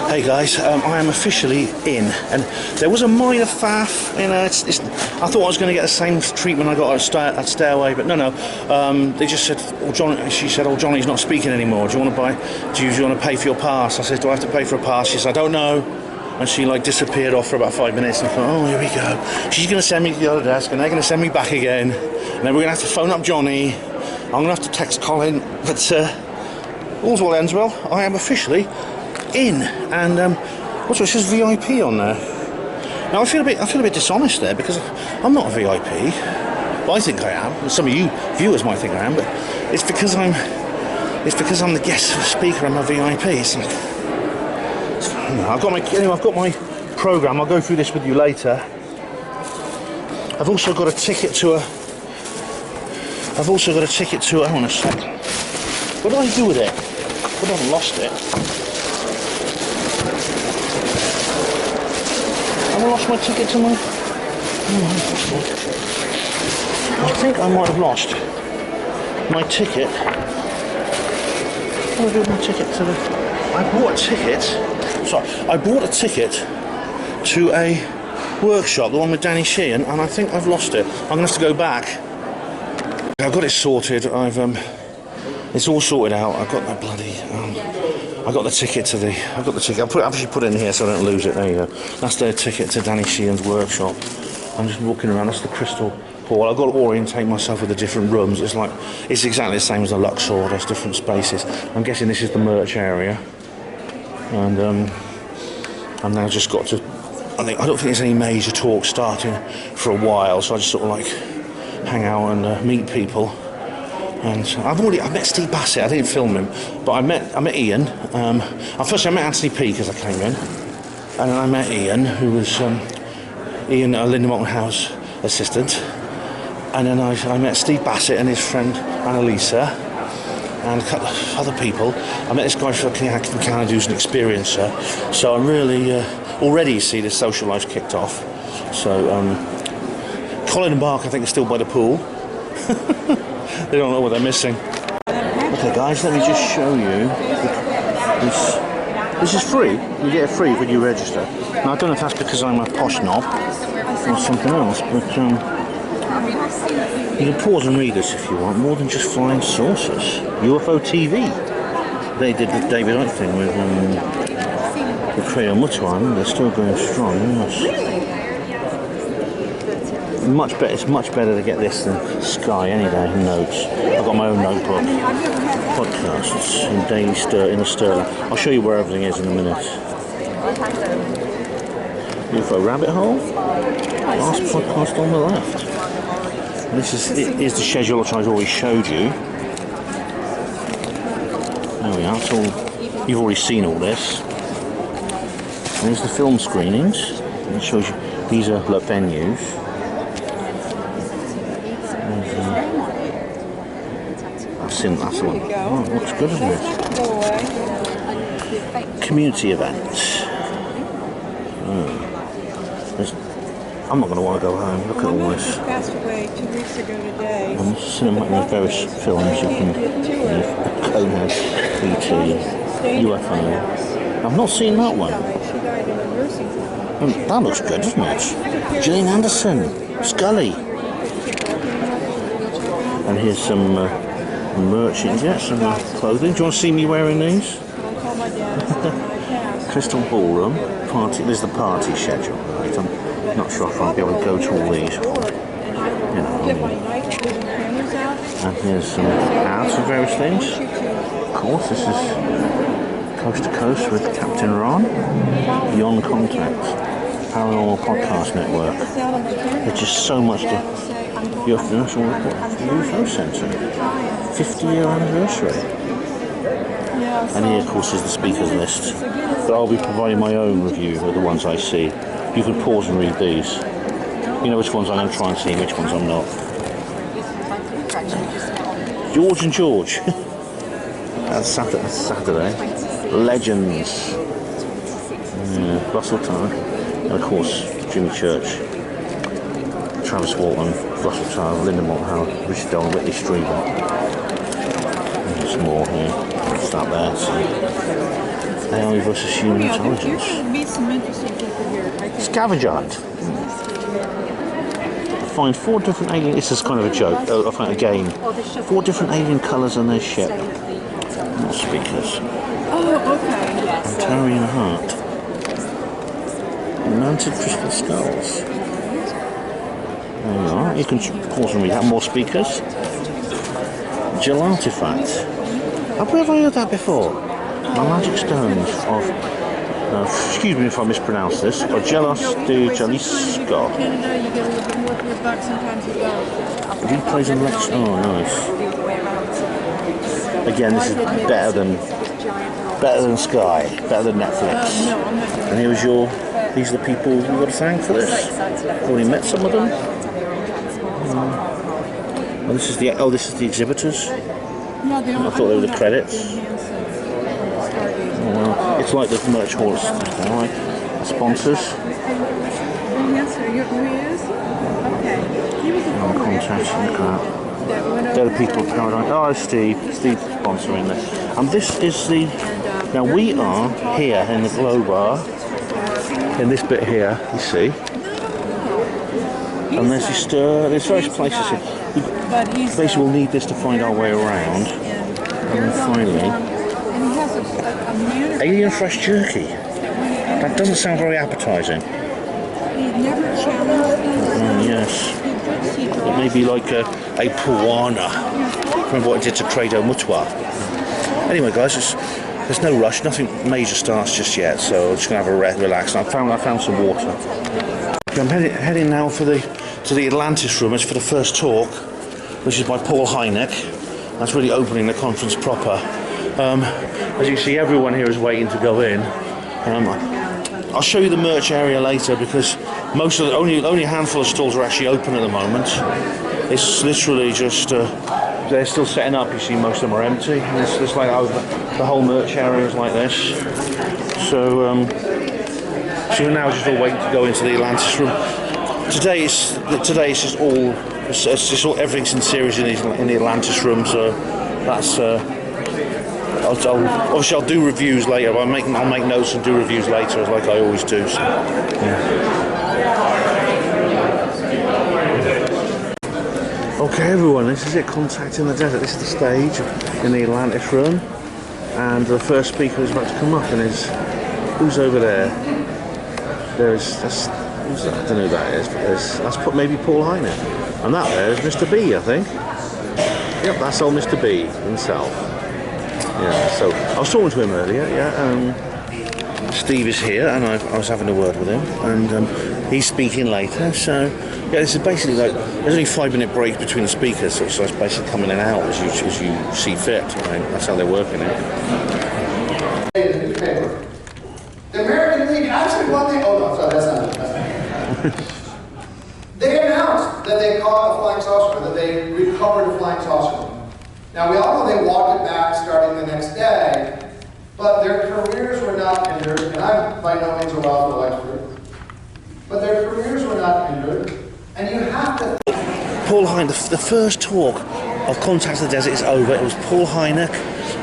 Hey guys, I am officially in, and there was a minor faff, you know, I thought I was going to get the same treatment I got at Stairway, but no, they just said, she said, oh, Johnny's not speaking anymore, do you want to pay for your pass? I said, do I have to pay for a pass? She said, I don't know, and she like disappeared off for about 5 minutes, and I thought, oh, here we go, she's going to send me to the other desk, and they're going to send me back again, and then we're going to have to phone up Johnny, I'm going to have to text Colin, but all's well ends well, I am officially in, and what's it says VIP on there. Now I feel a bit dishonest there because I'm not a VIP. Well, I think I am, and some of you viewers might think I am, but it's because I'm the guest speaker. I'm a VIP. It's like, I've got my program. I'll go through this with you later. I've also got a ticket to hang on a sec. What did I do with it? I haven't lost it. I lost my ticket to my... I think I might have lost my ticket. What did I do with my ticket to the... I bought a ticket to a workshop, the one with Danny Sheehan, and I think I've lost it. I'm going to have to go back. I've got it sorted. It's all sorted out. I've got my bloody... I got the ticket to the... I'll actually put it in here so I don't lose it. There you go. That's their ticket to Danny Sheehan's workshop. I'm just walking around. That's the Crystal Hall. I've got to orientate myself with the different rooms. It's exactly the same as the Luxor. There's different spaces. I'm guessing this is the merch area. And I've now just got to... I don't think there's any major talk starting for a while, so I just sort of like hang out and meet people. And I met Steve Bassett. I didn't film him, but I met Ian. First I met Anthony P because I came in, and then I met Ian, who was Ian, Linda Moulton Howe's assistant, and then I met Steve Bassett and his friend Annalisa, and a couple of other people. I met this guy from Canada who's an experiencer. So I'm really already see the social life's kicked off. So Colin and Mark, I think, are still by the pool. They don't know what they're missing. Okay guys, let me just show you. This is free. You get it free when you register. Now I don't know if that's because I'm a posh knob or something else, but you can pause and read this if you want. More than just flying saucers. UFO TV. They did the David Icke thing with the Crayon Mutuan. They're still going strong. Yes. It's much better to get this than Sky any day. Notes. I've got my own notebook. Podcasts in daily in a Sterling. I'll show you where everything is in a minute. UFO Rabbit Hole. Last podcast on the left. This is the schedule which I've already showed you. There we are. It's all, you've already seen all this. And there's the film screenings. It shows you these are the venues. That's the one. Oh, it looks good, isn't it? Community events. I'm not going to want to go home. Look at all this. Cinema, various films you can. Conehead, E.T., UFO. I've not seen that one. That looks good, doesn't it? Gillian Anderson, Scully. And here's some merch you can get, some clothing. Do you want to see me wearing these? Crystal Ballroom party. There's the party schedule. Right? I'm not sure if I'll be able to go to all these. You know, and here's some ads for various things. Of course, this is Coast to Coast with Captain Ron. Beyond Contact. Paranormal Podcast Network. There's just so much to... Your National UFO Centre, 50-year anniversary. And here, of course, is the speakers list. But I'll be providing my own review of the ones I see. You can pause and read these. You know which ones I'm going to try and see and which ones I'm not. George and George. That's Saturday. Legends. Yeah. Russell Tower, and of course Jimmy Church, Travis Walton, Russell Tower, Linda Moulton, Howe, Richard Dole, Whitley Strieber. There's more here. What's that there? So, AI versus human intelligence. Scavenger hunt. Find 4 different alien. This is kind of a joke. I find a game. 4 different alien colours on their ship. Not speakers. Oh, okay. Yes. Antarian heart. Mounted crystal skulls. There you are. You can pause and read that. More speakers. Gelartifact. Have we ever heard that before? The magic stones of. Excuse me if I mispronounce this. Or Gelos de Jalisco. Canada, you get a little bit more for your buck. Sometimes you don't. Replays and lectures. Oh, nice. Again, this is better than Sky, better than Netflix. And here's these are the people you've got to thank for this. I've already met some of them. Oh, this is the exhibitors. I thought they were the credits. Oh, well, it's like the merch halls. Alright, sponsors. Contacts, look at that. They're the people of Paradise. Oh, Steve's sponsoring this. And this is the. Now we are here in the Glow Bar, in this bit here, you see. And there's there's various places here. Basically, we'll need this to find our way around. And then finally, alien fresh jerky. That doesn't sound very appetising. Yes. It may be like a Puana. Remember what I did to Credo Mutwa. Anyway, guys, there's no rush. Nothing major starts just yet, so I'm just gonna have a relax. And I found some water. I'm heading now to the Atlantis room. It's for the first talk, which is by Paul Hynek. That's really opening the conference proper. As you see, everyone here is waiting to go in. I'll show you the merch area later because only a handful of stalls are actually open at the moment. It's literally just they're still setting up. You see, most of them are empty. And it's like the whole merch area is like this. So we're now just all waiting to go into the Atlantis room. Today it's just all everything's in series in the Atlantis room. So that's. Obviously, I'll do reviews later. But I'll make notes and do reviews later, like I always do. So, yeah. Okay, everyone, this is it. Contact in the Desert. This is the stage in the Atlantis room, and the first speaker is about to come up. And who's over there? I don't know who that is, but that's maybe Paul Hynek, and that there is Mr. B, I think. Yep, that's old Mr. B himself. Yeah, so I was talking to him earlier, Steve is here, and I was having a word with him, and he's speaking later, so, yeah, this is basically like, there's only 5-minute breaks between the speakers, so it's basically coming in and out as you see fit. Right? That's how they're working it. The American League actually won the, oh no, sorry, that's not it. They announced that they caught a flying saucer, that they recovered a flying saucer. Now, we all know they walked it back starting the next day, but their careers were not hindered, and I'm by no means a Roswell expert, but their careers were not hindered, and you have to... Paul Hynek, the first talk of Contact in the Desert is over. It was Paul Hynek,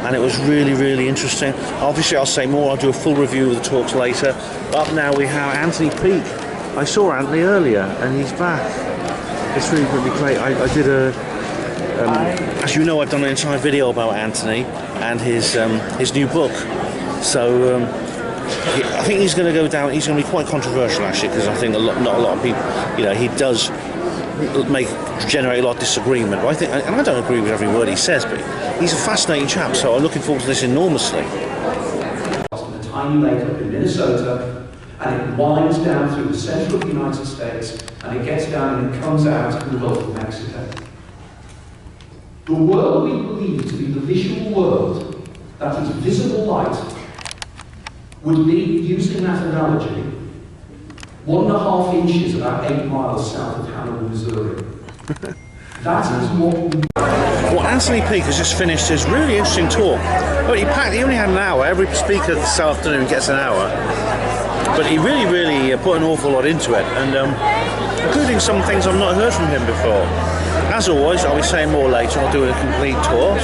and it was really, really interesting. Obviously, I'll say more. I'll do a full review of the talks later. Up now we have Anthony Peake. I saw Anthony earlier, and he's back. It's really, really great. I did a... as you know, I've done an entire video about Anthony and his new book. So I think he's going to go down. He's going to be quite controversial, actually, because I think not a lot of people. He does generate a lot of disagreement. But I think, and I don't agree with every word he says, but he's a fascinating chap. So I'm looking forward to this enormously. A tiny lake up in Minnesota, and it winds down through the central of the United States, and it gets down and it comes out in the Gulf of Mexico. The world we believe to be the visual world, that is visible light, would be, using that analogy, 1.5 inches about 8 miles south of Hannibal, Missouri. That is what we... Well, Anthony Peake has just finished his really interesting talk. Well, he only had an hour. Every speaker this afternoon gets an hour. but he really put an awful lot into it, and including some things I've not heard from him before. As always, I'll be saying more later. I'll do a complete talk.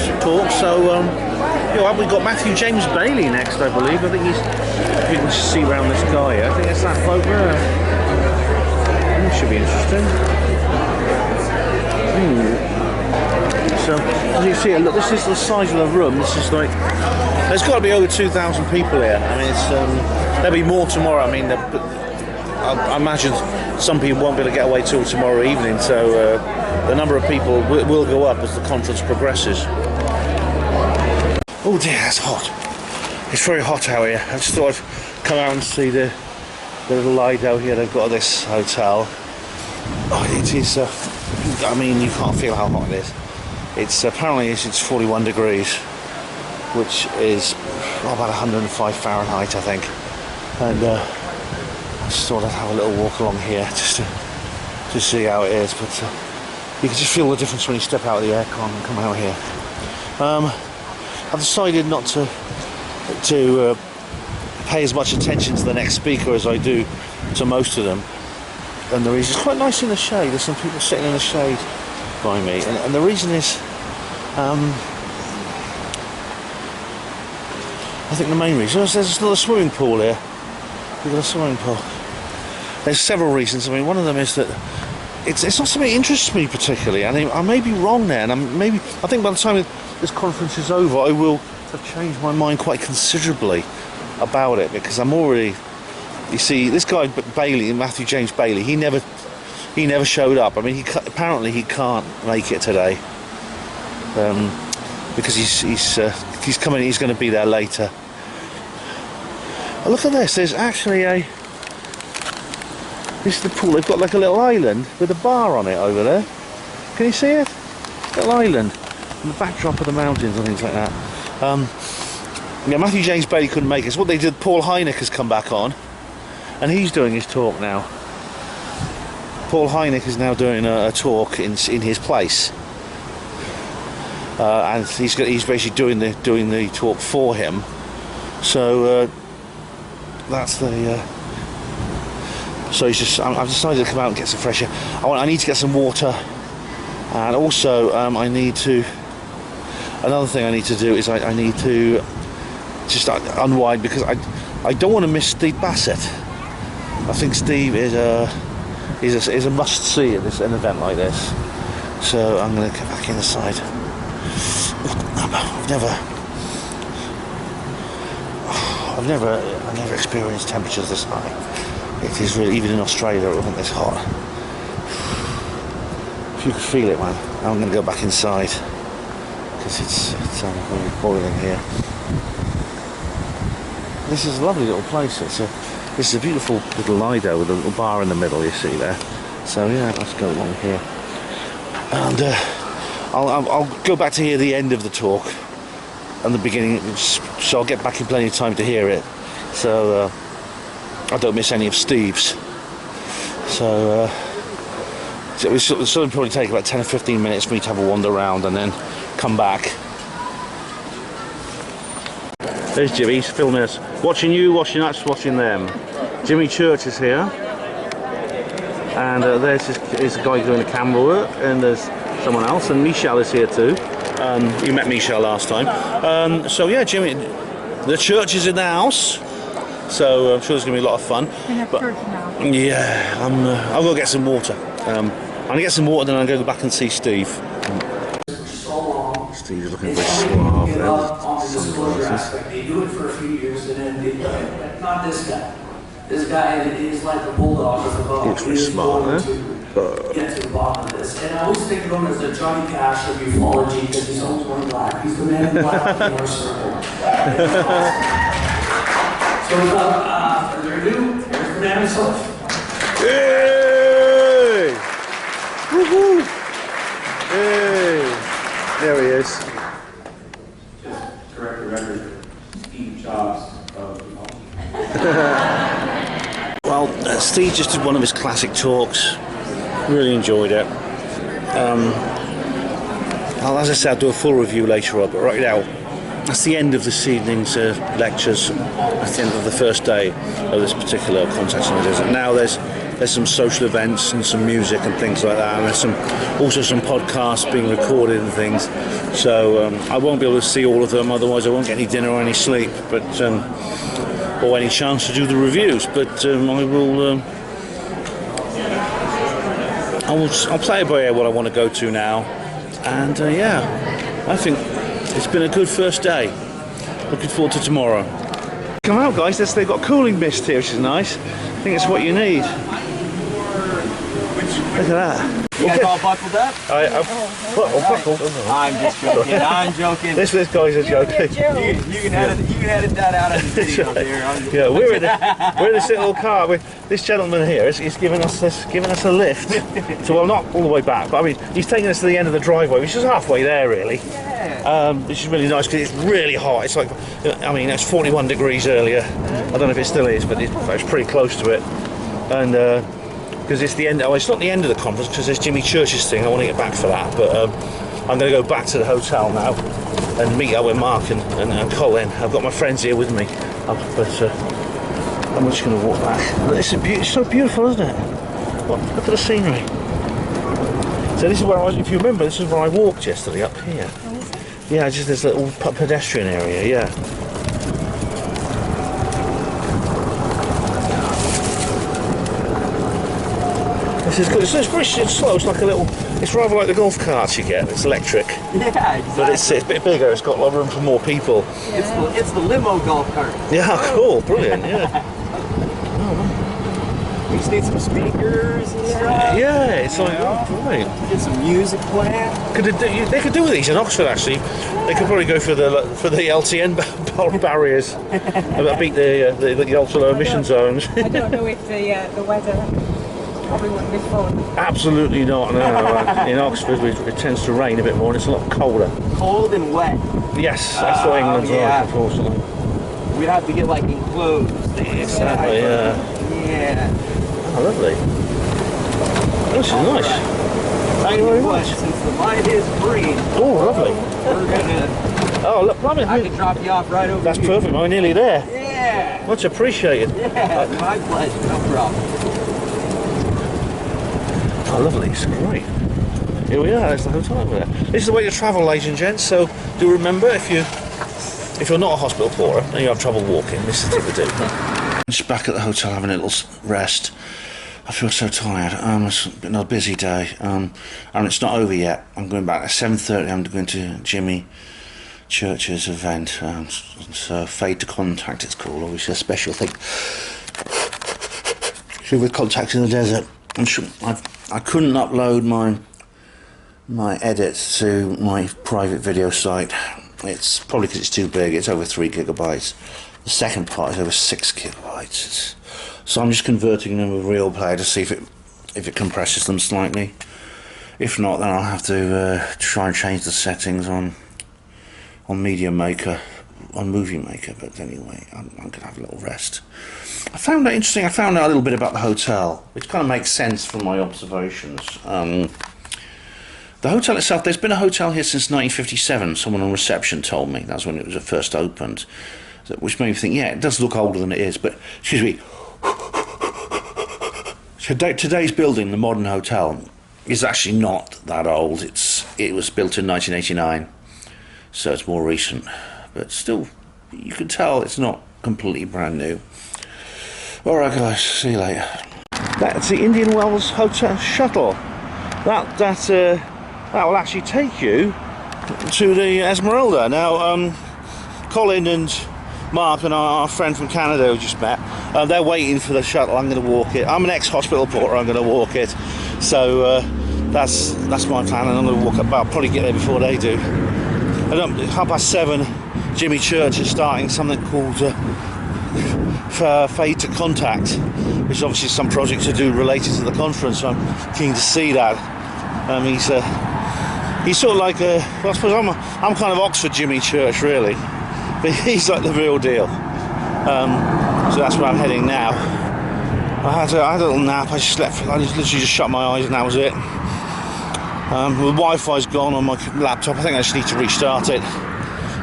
So, we've got Matthew James Bailey next, I believe. I think he's. If you can see around this guy here, I think it's that bloke there. Should be interesting. So, as you see, look, this is the size of the room. This is like, there's got to be over 2,000 people here. I mean, it's there'll be more tomorrow. I mean, I imagine some people won't be able to get away till tomorrow evening. So the number of people will go up as the conference progresses. Oh dear, that's hot. It's very hot out here. I just thought I'd come out and see the little Lido here they've got at this hotel. Oh, it is, I mean, you can't feel how hot it is. It's apparently it's 41 degrees, which is about 105 Fahrenheit, I think. And I just thought I'd have a little walk along here just to see how it is. But you can just feel the difference when you step out of the aircon and come out here. I've decided not to pay as much attention to the next speaker as I do to most of them. And the reason, it's quite nice in the shade. There's some people sitting in the shade by me, and the reason is, I think the main reason is there's another swimming pool here. We've got a swimming pool. There's several reasons. I mean, one of them is that it's not something that interests me particularly. I mean, I may be wrong there, and I think by the time this conference is over, I will have changed my mind quite considerably about it, because I'm already. You see, this guy Bailey, Matthew James Bailey, he never showed up. I mean, apparently he can't make it today because he's coming. He's going to be there later. Oh, look at this. There's actually this is the pool. They've got like a little island with a bar on it over there. Can you see it? Little island, and the backdrop of the mountains and things like that. Yeah, Matthew James Bailey couldn't make it. So what they did, Paul Hynek has come back on. And he's doing his talk now. Paul Hynek is now doing a talk in his place, and he's basically doing the talk for him. So that's the. So he's just. I've decided to come out and get some fresh air. I need to get some water, and also I need to. Another thing I need to do is I need to just unwind, because I don't want to miss Steve Bassett. I think Steve is a must-see at an event like this. So I'm going to get back inside. I've never experienced temperatures this high. It is really, even in Australia, it wasn't this hot. If you could feel it, man. I'm going to go back inside because it's really boiling here. This is a lovely little place. This is a beautiful little Lido with a little bar in the middle, you see there. So yeah, let's go along here. And I'll go back to hear the end of the talk and the beginning, so I'll get back in plenty of time to hear it. So I don't miss any of Steve's. So it will sort of probably take about 10 or 15 minutes for me to have a wander around and then come back. There's Jimmy, he's filming us. Watching you, watching us, watching them. Jimmy Church is here. And there's a guy doing the camera work, and there's someone else, and Michelle is here too. You met Michelle last time. So yeah, Jimmy, the church is in the house, so I'm sure there's going to be a lot of fun. We have church now. Yeah, I'll go get some water. I'm going to get some water, then I'll go back and see Steve. Steve's looking very suave there. They do it for a few years, and then not this guy. This guy is like a bulldog with a bone. Looks very smart, to get to the bottom of this. And I always think of him as the Johnny Cash of ufology, because he's always wearing black. He's the man in black with the North Circle. So without further ado, here's the man himself. Hey! Woohoo! Hey! There he is. Just correct the record, Steve Jobs of ufology. Well, Steve just did one of his classic talks. Really enjoyed it. As I said, I'll do a full review later on, but right now that's the end of this evening's lectures. That's the end of the first day of this particular Contacts in the Desert. Now there's some social events and some music and things like that, and there's also some podcasts being recorded and things. So I won't be able to see all of them, otherwise I won't get any dinner or any sleep, but or any chance to do the reviews. But I'll play it by ear what I want to go to now, and yeah, I think it's been a good first day. Looking forward to tomorrow. Come out, guys. They've got cooling mist here, which is nice. I think it's what you need. Look at that. You guys all buckled up? Buckled. I'm just joking. I'm joking. This guy's a joke. You can edit that out of the video there. Yeah, we're in this little car with this gentleman here. He's giving us a lift. So, well, not all the way back, but I mean, he's taking us to the end of the driveway, which is halfway there, really. Yeah. Which is really nice because it's really hot. It's like, I mean, it's 41 degrees earlier. I don't know if it still is, but it's pretty close to it. And because it's the end. Oh, it's not the end of the conference because there's Jimmy Church's thing. I want to get back for that, but I'm going to go back to the hotel now and meet up with Mark and Colin. I've got my friends here with me, but I'm just going to walk back. It's so beautiful, isn't it? Look at the scenery. So this is where I was. If you remember, this is where I walked yesterday up here. Yeah, just this little pedestrian area. Yeah. This is good. It's slow. It's like a little. It's rather like the golf carts you get. It's electric. Yeah, exactly. But it's a bit bigger. It's got a lot of room for more people. Yeah. It's the limo golf cart. Yeah, cool, brilliant. Yeah. We just need some speakers and stuff. Yeah, it's like brilliant. Get some music playing. They could do these in Oxford actually. They could probably go for the LTN barriers. Beat the ultra low emission zones. I don't know if the weather probably wouldn't be fun. Absolutely not. No. In Oxford, it tends to rain a bit more, and it's a lot colder. Cold and wet. Yes, that's what England's like, unfortunately. We'd have to get like enclosed. Exactly. Yeah. Oh, lovely. This is nice. Thank you very much. Since the light is green, Oh, lovely. we're gonna. Oh, look, I can drop you off right over that's here. perfect. I'm nearly there. Yeah. Much appreciated. Yeah. My pleasure. No problem. Oh, lovely. It's great. Here we are. There's the hotel over there. This is the way to travel, ladies and gents. So do remember, if you're not a hospital porter and you have trouble walking, this is the thing to do. I'm just back at the hotel having a little rest. I feel so tired. It's been a busy day, and it's not over yet. I'm going back at 7:30. I'm going to Jimmy Church's event. It's Fade to Contact, it's called. Obviously a special thing. With Contacts in the Desert. I'm sure I couldn't upload my edits to my private video site. It's probably because it's too big. It's over 3 gigabytes. The second part is over 6 gigabytes. So I'm just converting them with Real Player to see if it compresses them slightly. If not, then I'll have to try and change the settings on Media Maker, on Movie Maker. But anyway, I'm going to have a little rest. I found that interesting. I found out a little bit about the hotel, which kind of makes sense from my observations. The hotel itself, there's been a hotel here since 1957. Someone on reception told me. That's when it was first opened. Which made me think, yeah, it does look older than it is. But, excuse me, today's building, the modern hotel, is actually not that old. It was built in 1989, so it's more recent. But still, you can tell it's not completely brand new. Alright guys, see you later. That's the Indian Wells Hotel shuttle. That will actually take you to the Esmeralda. Now, Colin and Mark and our friend from Canada who just met, they're waiting for the shuttle. I'm going to walk it. I'm an ex-hospital porter. I'm going to walk it. So that's my plan, and I'm going to walk up. I'll probably get there before they do. At 7:30, Jimmy Church is starting something called Fade to Contact, which is obviously some project to do related to the conference. So I'm keen to see that. He's sort of like well, I suppose I'm kind of Oxford Jimmy Church, really. But he's like the real deal. So that's where I'm heading now. I had a little nap. I slept. I literally just shut my eyes and that was it. The Wi-Fi's gone on my laptop. I think I just need to restart it.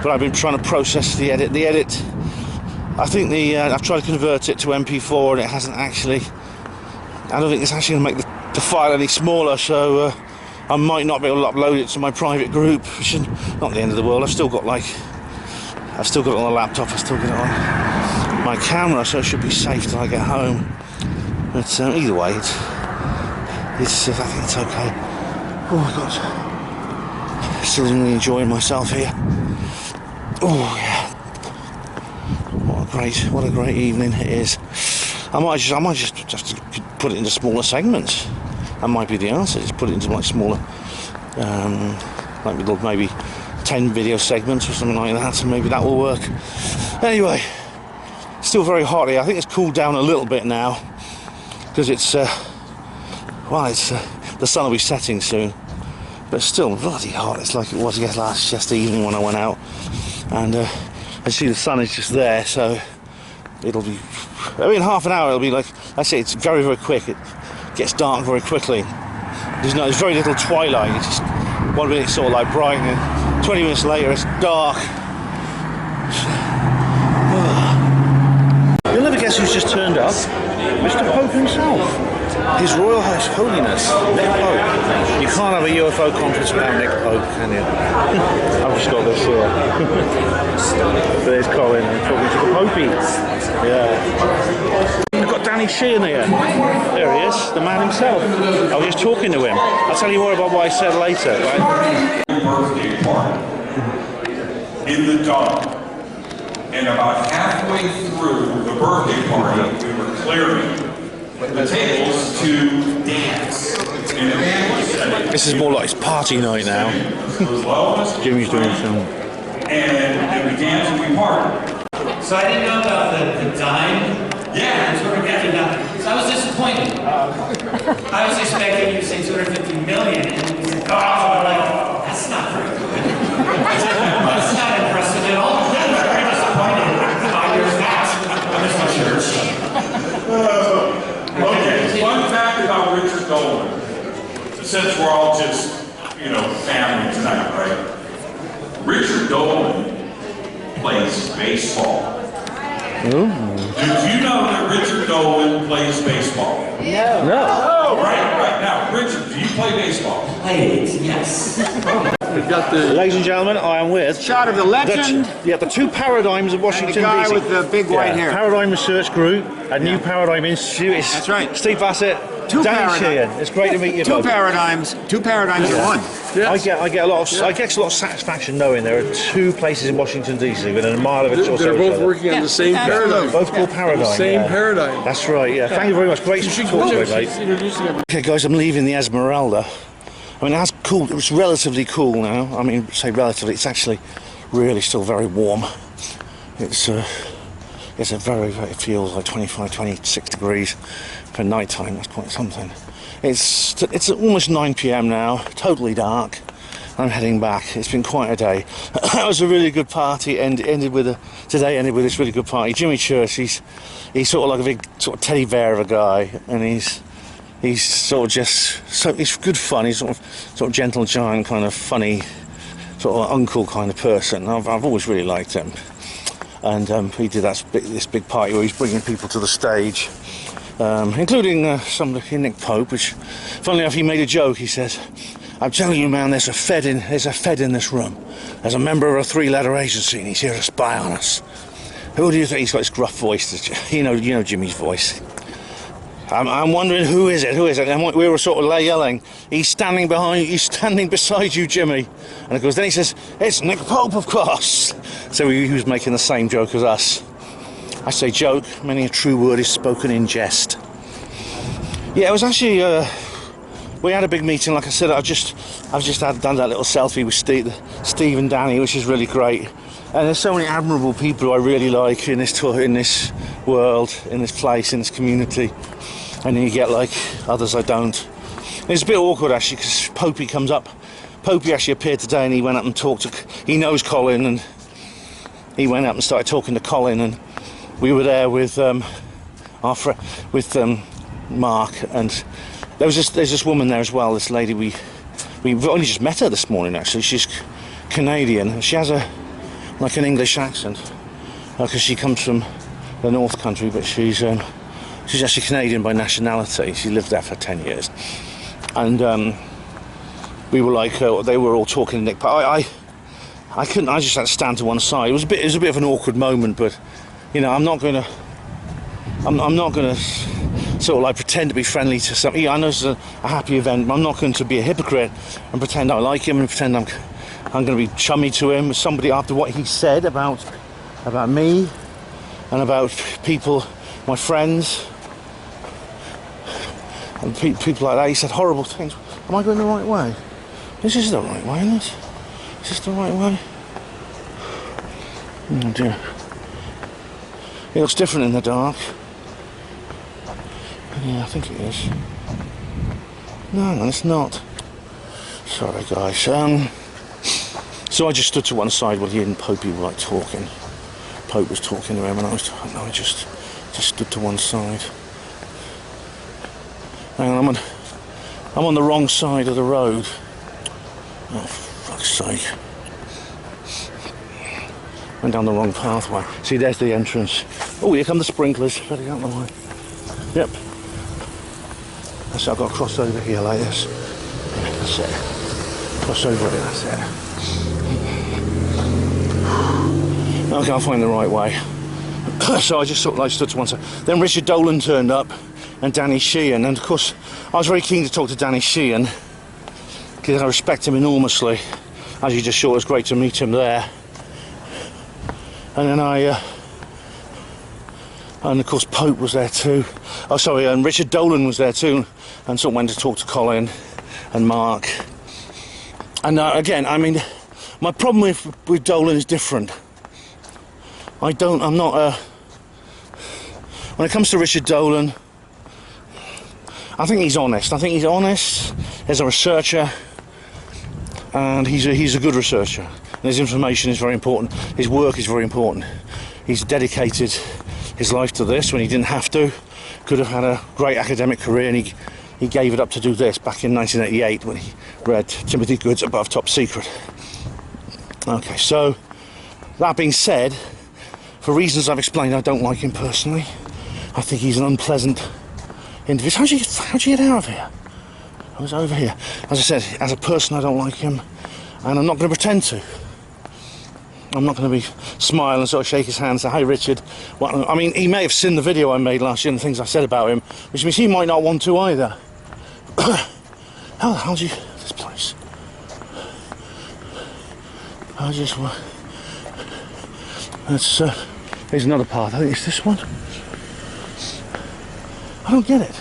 but I've been trying to process the edit. The edit, I think I've tried to convert it to MP4 and it hasn't actually. I don't think it's actually going to make the file any smaller, so I might not be able to upload it to my private group, which is not the end of the world. I've still got it on the laptop, I've still got it on my camera, so it should be safe till I get home. But either way, I think it's okay. Oh my god, still really enjoying myself here. Oh yeah, what a great evening it is. I might just put it into smaller segments. That might be the answer. Just put it into like smaller, maybe 10 video segments or something like that, and maybe that will work. Anyway, still very hot here. I think it's cooled down a little bit now because it's the sun will be setting soon, but it's still bloody hot. It's like it was yesterday evening when I went out, and I see the sun is just there, so it'll be. I mean, half an hour it'll be like I say. It's very, very quick. It gets dark very quickly. There's very little twilight. It's just 1 minute sort of like bright, and 20 minutes later it's dark. You'll never guess who's just turned up. Mr. Pope himself. His Royal Holiness, Nick Pope. You can't have a UFO conference without Nick Pope, can you? I've just got this here. There's Colin talking to the Popey. Yeah. We've got Danny Sheehan here. There he is, the man himself. I was just talking to him. I'll tell you more about what I said later, right? Birthday party in the dark, and about halfway through the birthday party, we were clearing the tables to dance. And the band was setting. This is more like it's party night now. Jimmy's doing some. And we danced and we partied. So I didn't know about the dime. Yeah. And $250 million. So I was disappointed. I was expecting you to say 250 million, and you said, oh, I'm like, that's not very good. That's not impressive at all. I'm very disappointed. 5 years back, I missed my church. Okay, fun fact about Richard Dolan. Since we're all just, family tonight, right? Richard Dolan plays baseball. Ooh. Did you know that Richard Dolan plays baseball? No. Oh, right. Now, Richard, do you play baseball? Played, yes. We've got the Ladies and gentlemen, I am with shot of the legend. the two paradigms of Washington, And the guy DC. with the big white hair. Paradigm Research Group, a new Paradigm Institute. It's That's right. Steve Bassett, Two Danny paradigms. Sheehan. It's great to meet you both. Two paradigms in one. I get a lot of satisfaction knowing there are two places in Washington DC within a mile of each other. They're both working on the same paradigm. Both called Paradigm. Same yeah. paradigm. That's right. Yeah. Thank you very much. Great to talk to you, mate. Okay, guys, I'm leaving the Esmeralda. I mean, that's cool. It's relatively cool now. I mean, say relatively. It's actually really still very warm. It feels like 25, 26 degrees for night time. That's quite something. It's almost 9 p.m. now. Totally dark. I'm heading back. It's been quite a day. That was a really good party. Ended with this really good party. Jimmy Church. He's sort of like a big sort of teddy bear of a guy, and he's sort of just he's good fun. He's sort of gentle giant, kind of funny, sort of uncle kind of person. I've always really liked him. And he did this big party where he's bringing people to the stage, including Nick Pope. Which, funnily enough, he made a joke. He says, "I'm telling you, man, there's a Fed in this room. There's a member of a 3-letter agency, and he's here to spy on us." Who do you think? He's got this gruff voice. You know Jimmy's voice. I'm wondering who is it? And we were sort of yelling, "He's standing beside you, Jimmy." And of course, then he says, "It's Nick Pope, of course." So he was making the same joke as us. I say joke, many a true word is spoken in jest. Yeah, it was actually, we had a big meeting, like I said. I've just done that little selfie with Steve and Danny, which is really great. And there's so many admirable people who I really like in this world, in this place, in this community. And then you get like others I don't. It's a bit awkward actually, because Popey comes up. Popey actually appeared today, and he went up and talked to. He knows Colin, and he went up and started talking to Colin, and we were there with Mark, and there's this woman there as well. This lady we've only just met her this morning actually. She's Canadian. She has a like an English accent, because she comes from the North Country, but she's actually Canadian by nationality. She lived there for 10 years, and we were like, they were all talking to Nick, but I couldn't. I just had to stand to one side. It was a bit of an awkward moment, but you know, I'm not gonna sort of like pretend to be friendly to something. Yeah, I know it's a happy event, but I'm not going to be a hypocrite and pretend I like him and pretend I'm going to be chummy to him with somebody after what he said about me and about people, my friends, and people like that. He said horrible things. Am I going the right way? This is the right way, isn't it? Is this the right way? Oh dear. It looks different in the dark. Yeah, I think it is. No, it's not. Sorry, guys. So I just stood to one side while he and Popey were like talking. Pope was talking to him, and I just stood to one side. And I'm on the wrong side of the road. Oh, for fuck's sake. Went down the wrong pathway. See, there's the entrance. Oh, here come the sprinklers. Better get out of the way. Yep. So I've got to cross over here like this. That's it. Cross over here, that's it. Okay, I'll find the right way. So I just sort of like stood to one side. Then Richard Dolan turned up and Danny Sheehan, and of course I was very keen to talk to Danny Sheehan because I respect him enormously. As you just saw, it was great to meet him there. And then and of course Pope was there too. Oh sorry, and Richard Dolan was there too, and sort of went to talk to Colin and Mark. And again, I mean, my problem with Dolan is different. When it comes to Richard Dolan, I think he's honest. I think he's honest as a researcher, and he's a good researcher. And his information is very important. His work is very important. He's dedicated his life to this when he didn't have to. Could have had a great academic career, and he gave it up to do this back in 1988 when he read Timothy Good's Above Top Secret. Okay, so that being said, for reasons I've explained, I don't like him personally. I think he's an unpleasant individual. How'd you get out of here? I was over here. As I said, as a person I don't like him, and I'm not going to pretend to. I'm not going to be smile and sort of shake his hand and say, "Hi Richard." Well, I mean, he may have seen the video I made last year and the things I said about him, which means he might not want to either. How the hell do you... this place? I just... That's... here's another path. I think it's this one. I don't get it.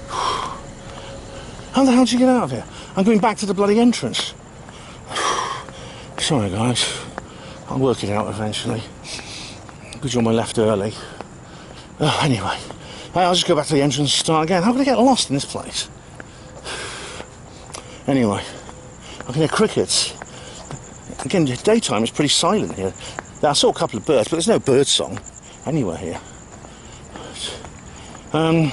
How the hell did you get out of here? I'm going back to the bloody entrance. Sorry guys. I'll work it out eventually. Good job I left early. Anyway, I'll just go back to the entrance and start again. How can I get lost in this place? Anyway, I can hear crickets. Again, daytime is pretty silent here. I saw a couple of birds, but there's no bird song anywhere here. So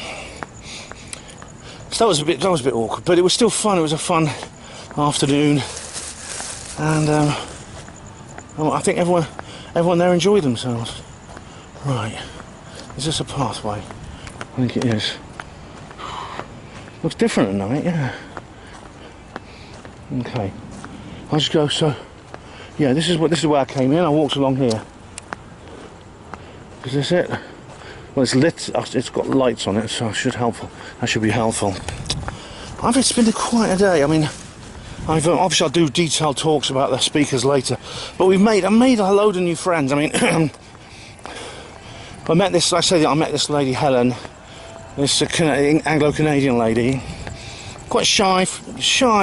that was a bit awkward, but it was still fun. It was a fun afternoon, and I think everyone there enjoyed themselves. Right, is this a pathway? I think it is. Looks different at night, yeah. Okay, I'll just go. So, yeah, this is where I came in. I walked along here. Is this it? Well, it's lit. It's got lights on it, so it should helpful. That should be helpful. It's been quite a day. I mean, obviously I'll do detailed talks about the speakers later, but I made a load of new friends. I mean, I met this lady Helen, this Anglo-Canadian lady, quite shy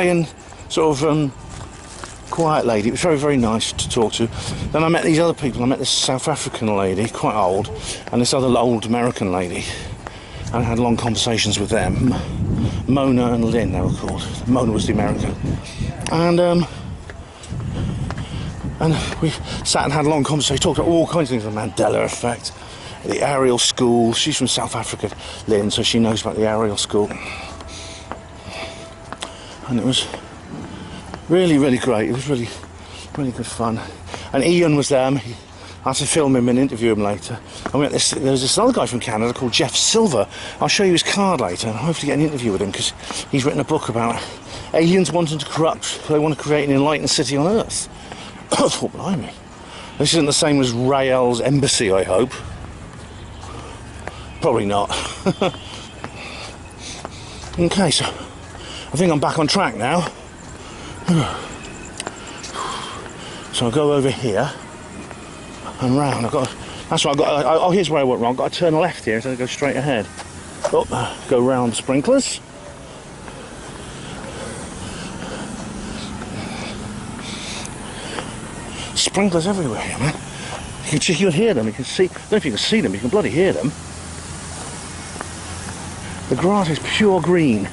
and sort of quiet lady. It was very, very nice to talk to. Then I met these other people. I met this South African lady, quite old, and this other old American lady, and I had long conversations with them. Mona and Lynn, they were called. Mona was the American, and we sat and had a long conversation. Talked about all kinds of things: the Mandela effect, the Ariel School. She's from South Africa, Lynn, so she knows about the Ariel School, and it was really, really great. It was really, really good fun. And Ian was there. I had to film him and interview him later. And there's this other guy from Canada called Jeff Silver. I'll show you his card later, and I hope to get an interview with him because he's written a book about aliens wanting to corrupt. They want to create an enlightened city on Earth. I thought, blimey. This isn't the same as Rael's embassy, I hope. Probably not. Okay, so I think I'm back on track now. So I'll go over here and round. That's what I got. Oh, here's where I went wrong. I've got to turn left here instead of go straight ahead. Oh, go round the sprinklers. Sprinklers everywhere, man. You can hear them. You can see. I don't know if you can see them. You can bloody hear them. The grass is pure green,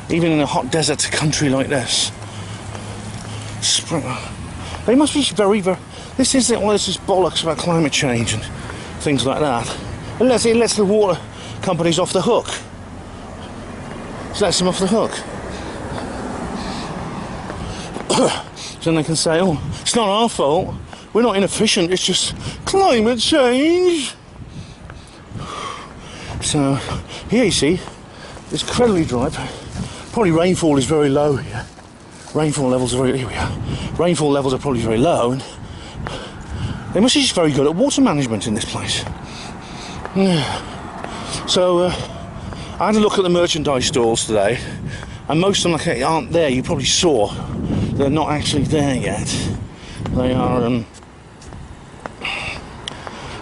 even in a hot desert country like this. They must be very, very. This is bollocks about climate change and things like that. It lets the water companies off the hook. It lets them off the hook. So then they can say, "Oh, it's not our fault. We're not inefficient. It's just climate change." So here you see, it's incredibly dry. Probably rainfall is very low here. Rainfall levels are very. Here we are. Rainfall levels are probably very low, and they must be just very good at water management in this place. Yeah. So I had a look at the merchandise stalls today, and most of them aren't there. You probably saw they're not actually there yet. They are.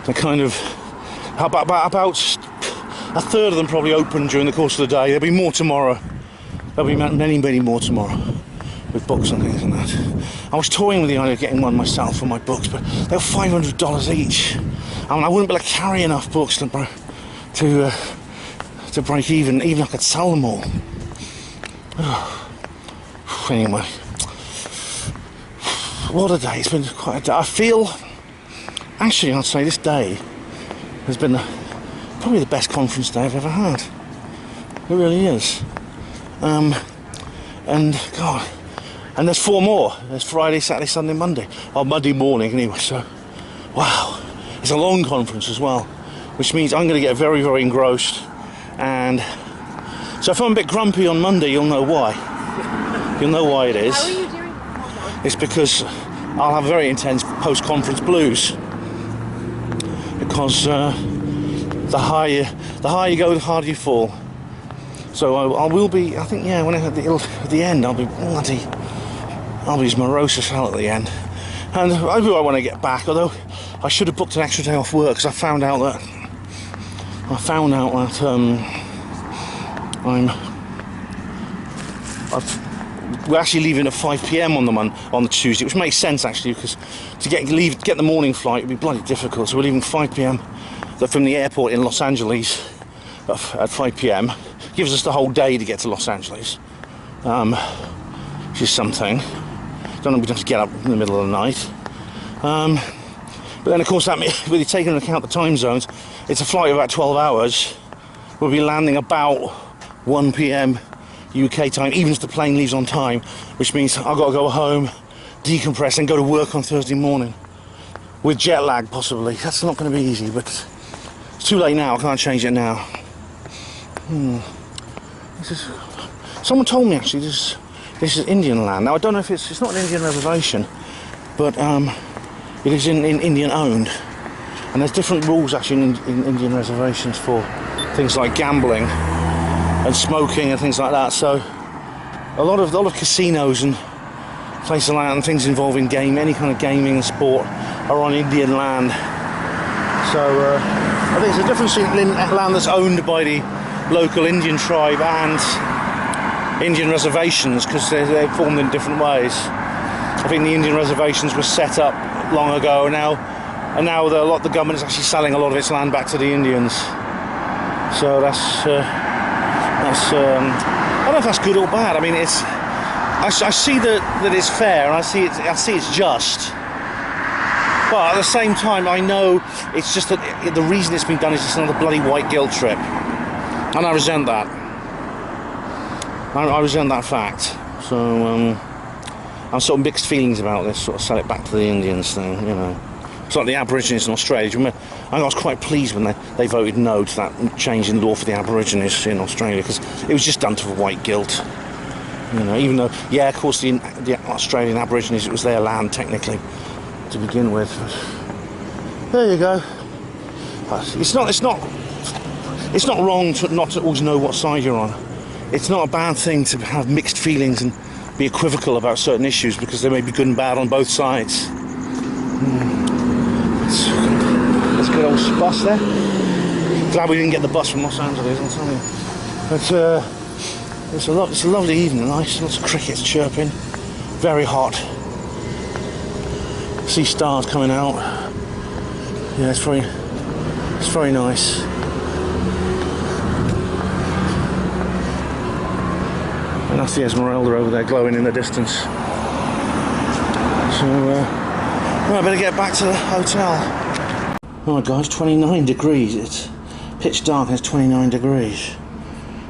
They're kind of about a third of them probably open during the course of the day. There'll be more tomorrow. There'll be many, many more tomorrow with books and things like that. I was toying with the idea of getting one myself for my books, but they were $500 each. I mean, I wouldn't be able to carry enough books to break even if I could sell them all. Anyway, what a day. It's been quite a day. I feel, actually, I'd say this day has been probably the best conference day I've ever had. It really is. And God, and there's 4 more. There's Friday, Saturday, Sunday, Monday. Or Monday morning anyway, so wow. It's a long conference as well, which means I'm going to get very, very engrossed. And so if I'm a bit grumpy on Monday, you'll know why. You'll know why it is. How are you doing? It's because I'll have very intense post-conference blues. Because the higher you go, the harder you fall. So I will be. I think, yeah. When at the end, I'll be as morose as hell at the end. And I do. I want to get back. Although I should have booked an extra day off work because I found out that we're actually leaving at 5 p.m. on the Tuesday, which makes sense actually, because to get the morning flight would be bloody difficult. So we're leaving 5 p.m. from the airport in Los Angeles at 5 p.m. Gives us the whole day to get to Los Angeles, which is something. Don't know, we have to get up in the middle of the night. But then, of course, that with taking into account the time zones, it's a flight of about 12 hours. We'll be landing about 1 p.m. UK time, even if the plane leaves on time, which means I've got to go home, decompress, and go to work on Thursday morning with jet lag, possibly. That's not going to be easy, but it's too late now. I can't change it now. Someone told me actually this is Indian land. Now I don't know if it's not an Indian reservation, but it is in Indian owned, and there's different rules actually in Indian reservations for things like gambling and smoking and things like that. So a lot of casinos and places like that and things involving any kind of gaming and sport are on Indian land. So I think there's a difference in land that's owned by the local Indian tribe and Indian reservations, because they're formed in different ways. I think the Indian reservations were set up long ago, and now the government is actually selling a lot of its land back to the Indians. So that's I don't know if that's good or bad. I mean, I see that it's fair, and I see it's just. But at the same time, I know it's just that the reason it's been done is just another bloody white guilt trip. And I resent that. I resent that fact. So, I'm sort of mixed feelings about this sort of sell it back to the Indians thing, you know. It's like the Aborigines in Australia. Do you remember? I was quite pleased when they voted no to that change in law for the Aborigines in Australia, because it was just done to white guilt. You know, even though, yeah, of course, the Australian Aborigines, it was their land technically to begin with. But there you go. It's not wrong to not to always know what side you're on. It's not a bad thing to have mixed feelings and be equivocal about certain issues, because they may be good and bad on both sides. Let's get old bus there. Glad we didn't get the bus from Los Angeles, I'll tell you. But it's a lovely evening, nice, lots of crickets chirping, very hot. See stars coming out. Yeah, it's very nice. And that's the Esmeralda over there glowing in the distance. So, I better get back to the hotel. Alright guys, 29 degrees. It's pitch dark and it's 29 degrees.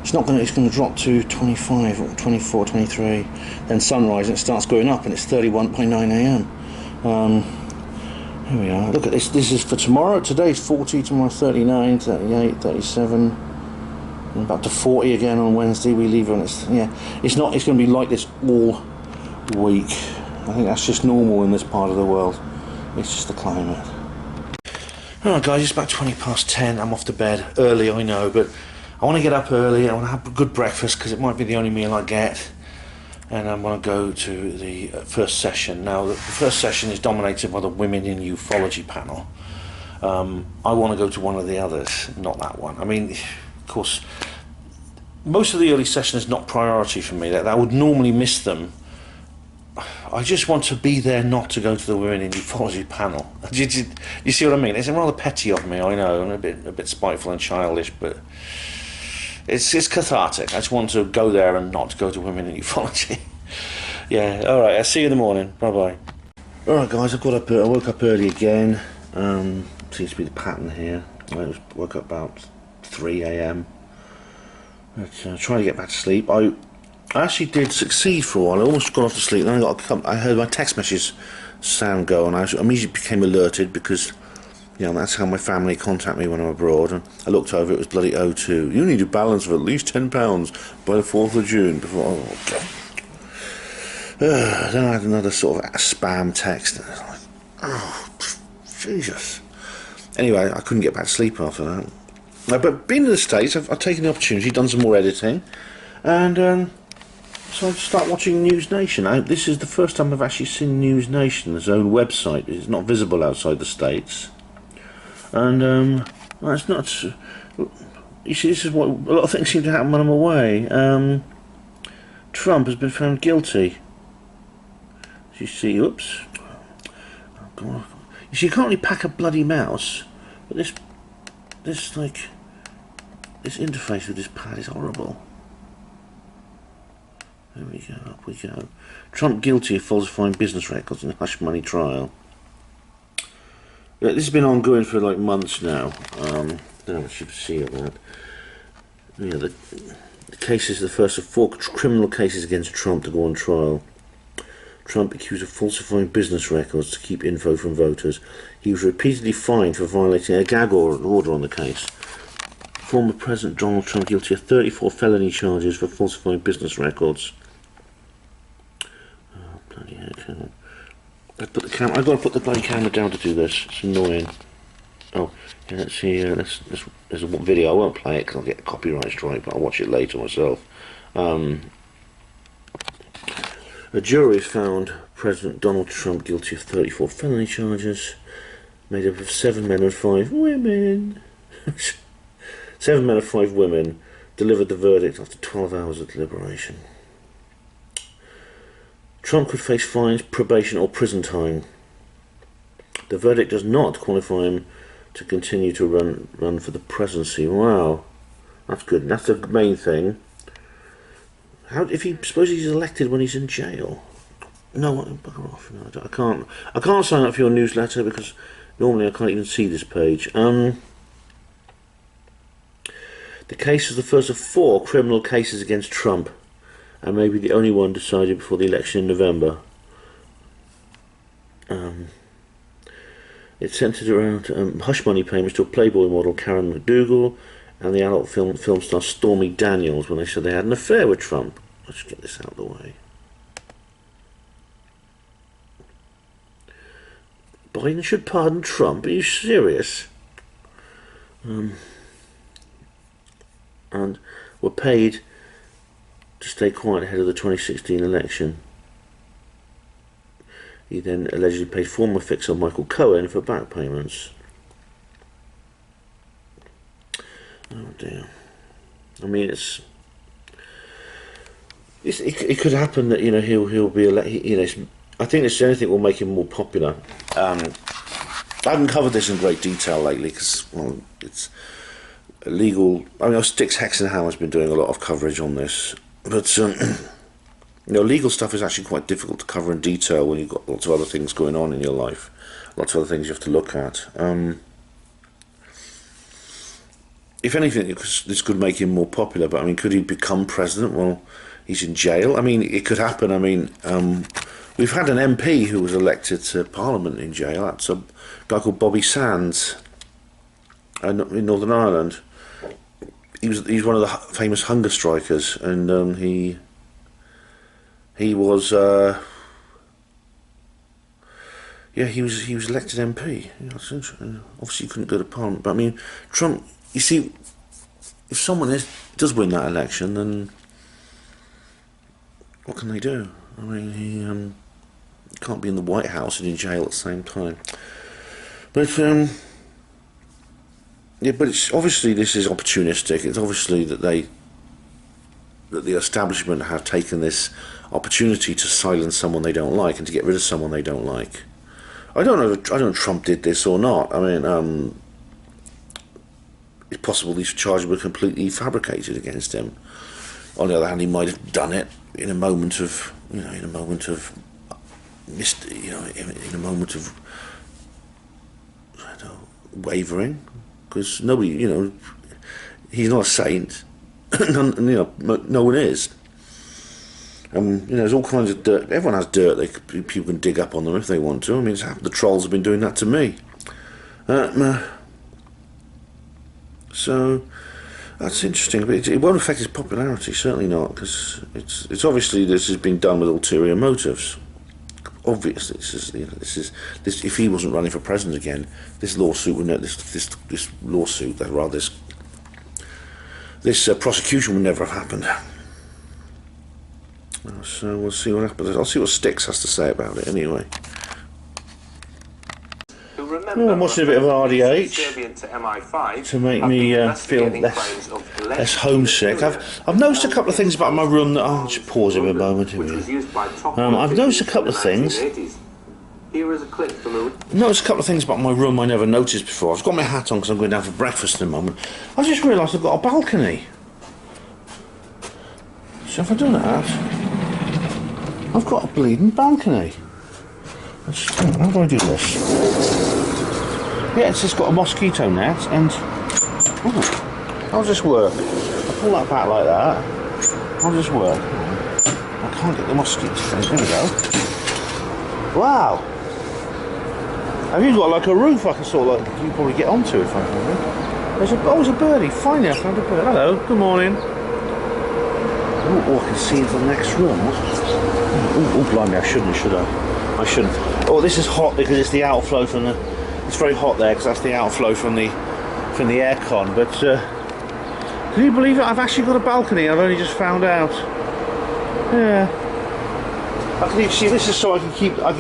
It's going to drop to 25 or 24, 23. Then sunrise and it starts going up and it's 31.9 AM. Here we are. Look at this. This is for tomorrow. Today's 40, tomorrow 39, 38, 37. And about to 40 again on Wednesday. We leave on it's it's going to be like this all week. I think that's just normal in this part of the world. It's just the climate. Alright guys, it's about 20 past 10. I'm off to bed early, I know, but I want to get up early. I want to have a good breakfast because it might be the only meal I get. And I want to go to the first session. Now, the first session is dominated by the Women in Ufology panel. I want to go to one of the others, not that one. I mean, of course, most of the early session is not priority for me. I would normally miss them. I just want to be there, not to go to the Women in Ufology panel. You see what I mean? It's rather petty of me, I know, and a bit spiteful and childish, but it's cathartic. I just want to go there and not go to Women in Ufology. Yeah, alright, I'll see you in the morning. Bye-bye. Alright guys, I woke up early again. Seems to be the pattern here. I woke up about 3 AM. But trying to get back to sleep. I actually did succeed for a while. I almost got off to sleep, then I heard my text message sound go, and I immediately became alerted because, you know, that's how my family contact me when I'm abroad. And I looked over, it was bloody O2. You need a balance of at least £10 by the 4th of June. Then I had another sort of spam text. And I was like, oh, Jesus. Anyway, I couldn't get back to sleep after that. But being in the States, I've taken the opportunity, done some more editing, and so I start watching News Nation. This is the first time I've actually seen News Nation's own website. It's not visible outside the States. And well, it's not. You see, this is what a lot of things seem to happen when I'm away. Trump has been found guilty. You see, oops. Oh, God. You see, you can't really pack a bloody mouse, but this interface with this pad is horrible. There we go, up we go. Trump guilty of falsifying business records in a hush money trial. This has been ongoing for like months now. I don't know what you see of that. Yeah, the case is the first of 4 criminal cases against Trump to go on trial. Trump accused of falsifying business records to keep info from voters. He was repeatedly fined for violating a gag order on the case. Former President Donald Trump guilty of 34 felony charges for falsifying business records. Oh, bloody heck. Hang on. I've got to put the bloody camera down to do this. It's annoying. Oh, yeah, let's see. There's a video. I won't play it because I'll get a copyright strike, but I'll watch it later myself. A jury found President Donald Trump guilty of 34 felony charges, made up of 7 men and 5 women. 7 men and 5 women delivered the verdict after 12 hours of deliberation. Trump could face fines, probation or prison time. The verdict does not qualify him to continue to run for the presidency. Wow, that's good. That's the main thing. Suppose he's elected when he's in jail? No, bugger off. No, I can't sign up for your newsletter because normally I can't even see this page. The case is the first of 4 criminal cases against Trump, and maybe the only one decided before the election in November. It centred around hush money payments to a Playboy model, Karen McDougal, and the adult film star Stormy Daniels when they said they had an affair with Trump. Let's get this out of the way. Biden should pardon Trump? Are you serious? And were paid to stay quiet ahead of the 2016 election. He then allegedly paid former fixer Michael Cohen for back payments. Oh dear. I mean, it could happen that, you know, he'll be elected. You know, I think this anything will make him more popular. I haven't covered this in great detail lately because, well, it's illegal. I mean, Styx Hexenhauer has been doing a lot of coverage on this, but you know, legal stuff is actually quite difficult to cover in detail when you've got lots of other things going on in your life, lots of other things you have to look at. If anything, this could make him more popular, but I mean, could he become president? Well, he's in jail. I mean, it could happen. I mean, we've had an MP who was elected to Parliament in jail. That's a guy called Bobby Sands in Northern Ireland. He's one of the famous hunger strikers, and he was he was elected MP. Obviously, he couldn't go to Parliament, but I mean, Trump. You see, if someone does win that election, then what can they do? I mean, he can't be in the White House and in jail at the same time. But yeah, but it's obviously this is opportunistic. It's obviously that the establishment have taken this opportunity to silence someone they don't like and to get rid of someone they don't like. I don't know if Trump did this or not. I mean, it's possible these charges were completely fabricated against him. On the other hand, he might have done it in a moment of, in a moment of wavering, because nobody, he's not a saint, no one is. There's all kinds of dirt. Everyone has dirt. People can dig up on them if they want to. I mean, the trolls have been doing that to me. So that's interesting, but it won't affect his popularity. Certainly not, because it's obviously this has been done with ulterior motives. Obviously, this. If he wasn't running for president again, this lawsuit would this prosecution would never have happened. So we'll see what happens. I'll see what Styx has to say about it anyway. I'm watching a bit of RDH to make me feel less homesick. I've noticed a couple of things about my room that I'll just pause it a moment. I've noticed a couple of things. About my room I never noticed before. I've got my hat on because I'm going down for breakfast in a moment. I just realised I've got a balcony. So if I do that, I've got a bleeding balcony. How do I do this? Yeah, it's just got a mosquito net, and I'll just work. I pull that back like that. I'll just work. I can't get the mosquito thing. There we go. Wow. Have you got like a roof I can sort of you can probably get onto if I can? There's a birdie. Finally, I found a bird. Hello. Good morning. Oh, I can see into the next room. Oh, blimey! I shouldn't, should I? I shouldn't. Oh, this is hot because it's the outflow from the. It's very hot there because that's the outflow from the aircon. But can you believe it? I've actually got a balcony. I've only just found out. Yeah. You see, this is so I can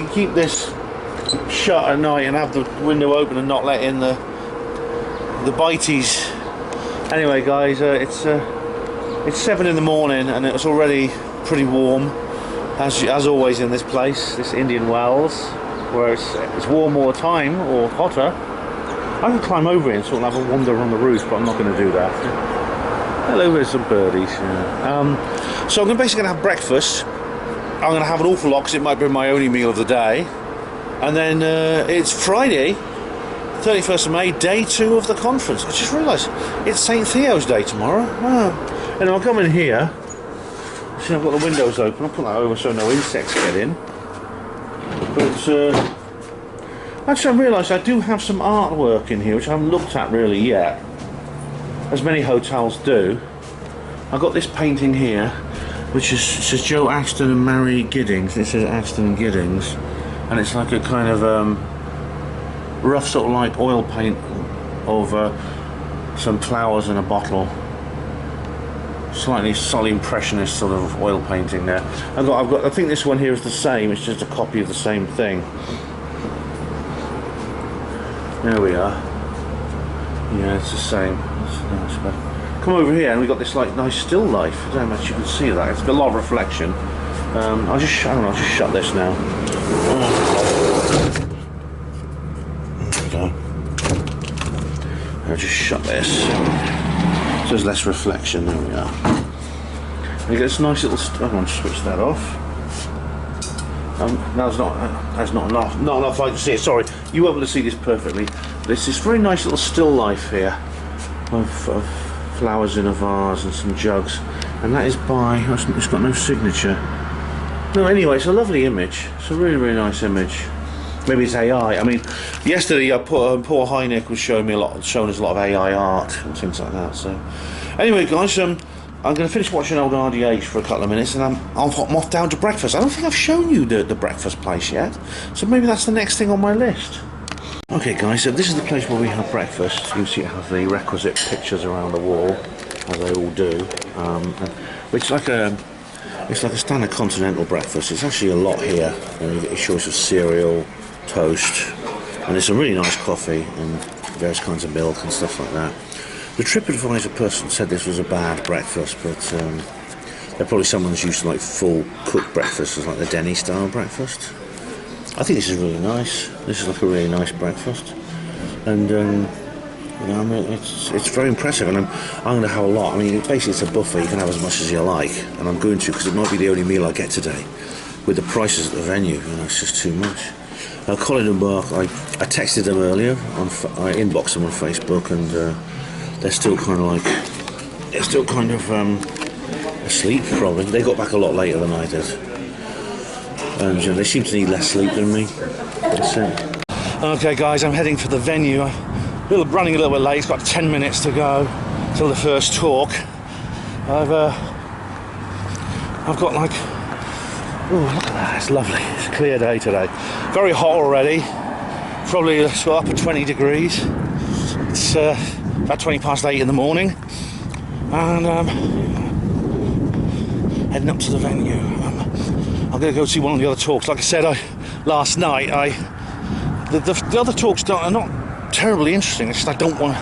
keep this shut at night and have the window open and not let in the biteys. Anyway, guys, it's 7 in the morning and it's already pretty warm, as always in this place, this Indian Wells, where it's warm all the time, or hotter. I could climb over it and sort of have a wander on the roof, but I'm not going to do that. Hello, there's some birdies. Yeah. So I'm basically going to have breakfast. I'm going to have an awful lot because it might be my only meal of the day. And then it's Friday, 31st of May, day 2 of the conference. I just realised it's St. Theo's Day tomorrow. Wow. And I'll come in here. See, I've got the windows open. I'll put that over so no insects get in. But Actually, I realised I do have some artwork in here, which I haven't looked at really yet, as many hotels do. I've got this painting here, which says Joe Axton and Mary Giddings. It says Axton and Giddings, and it's like a kind of rough sort of like oil paint of some flowers in a bottle. Slightly impressionist sort of oil painting there. I think this one here is the same. It's just a copy of the same thing. There we are. Yeah, it's the same. It's nice, but come over here and we've got this like nice still life. I don't know if you can see that. It's got a lot of reflection. I'll just shut this now. There we go. I'll just shut this. So there's less reflection. There we are. And you get this nice little. I'm going to switch that off. That's not enough light to see it. Sorry, you won't be able to see this perfectly. There's this very nice little still life here of flowers in a vase and some jugs, and that is by. It's got no signature. No, anyway, it's a lovely image. It's a really, really nice image. Maybe it's AI. I mean, yesterday poor Heineck was showing us a lot of AI art and things like that. So, anyway, guys, I'm going to finish watching Old RDH for a couple of minutes, and I'm off down to breakfast. I don't think I've shown you the breakfast place yet, so maybe that's the next thing on my list. Okay, guys, so this is the place where we have breakfast. You can see it has the requisite pictures around the wall, as they all do. It's like a standard continental breakfast. It's actually a lot here. You get your choice of cereal, toast, and it's a really nice coffee and various kinds of milk and stuff like that. The TripAdvisor person said this was a bad breakfast, but they're probably someone's used to like full cooked breakfasts, like the Denny style breakfast. I think this is really nice. This is like a really nice breakfast, and you know, I mean, it's very impressive. And I'm going to have a lot. I mean, basically it's a buffet. You can have as much as you like, and I'm going to because it might be the only meal I get today. With the prices at the venue, you know, it's just too much. Colin and Mark, I texted them earlier. I inboxed them on Facebook, and they're still kind of asleep probably. They got back a lot later than I did, and you know, they seem to need less sleep than me. That's it. Okay, guys, I'm heading for the venue. Running a little bit late. It's got 10 minutes to go till the first talk. I've got like. Oh, look at that, it's lovely. It's a clear day today. Very hot already. Probably up at 20 degrees. It's about 20 past 8 in the morning. And heading up to the venue. I'm going to go see one of the other talks. Like I said last night, the other talks are not terribly interesting. It's just I don't want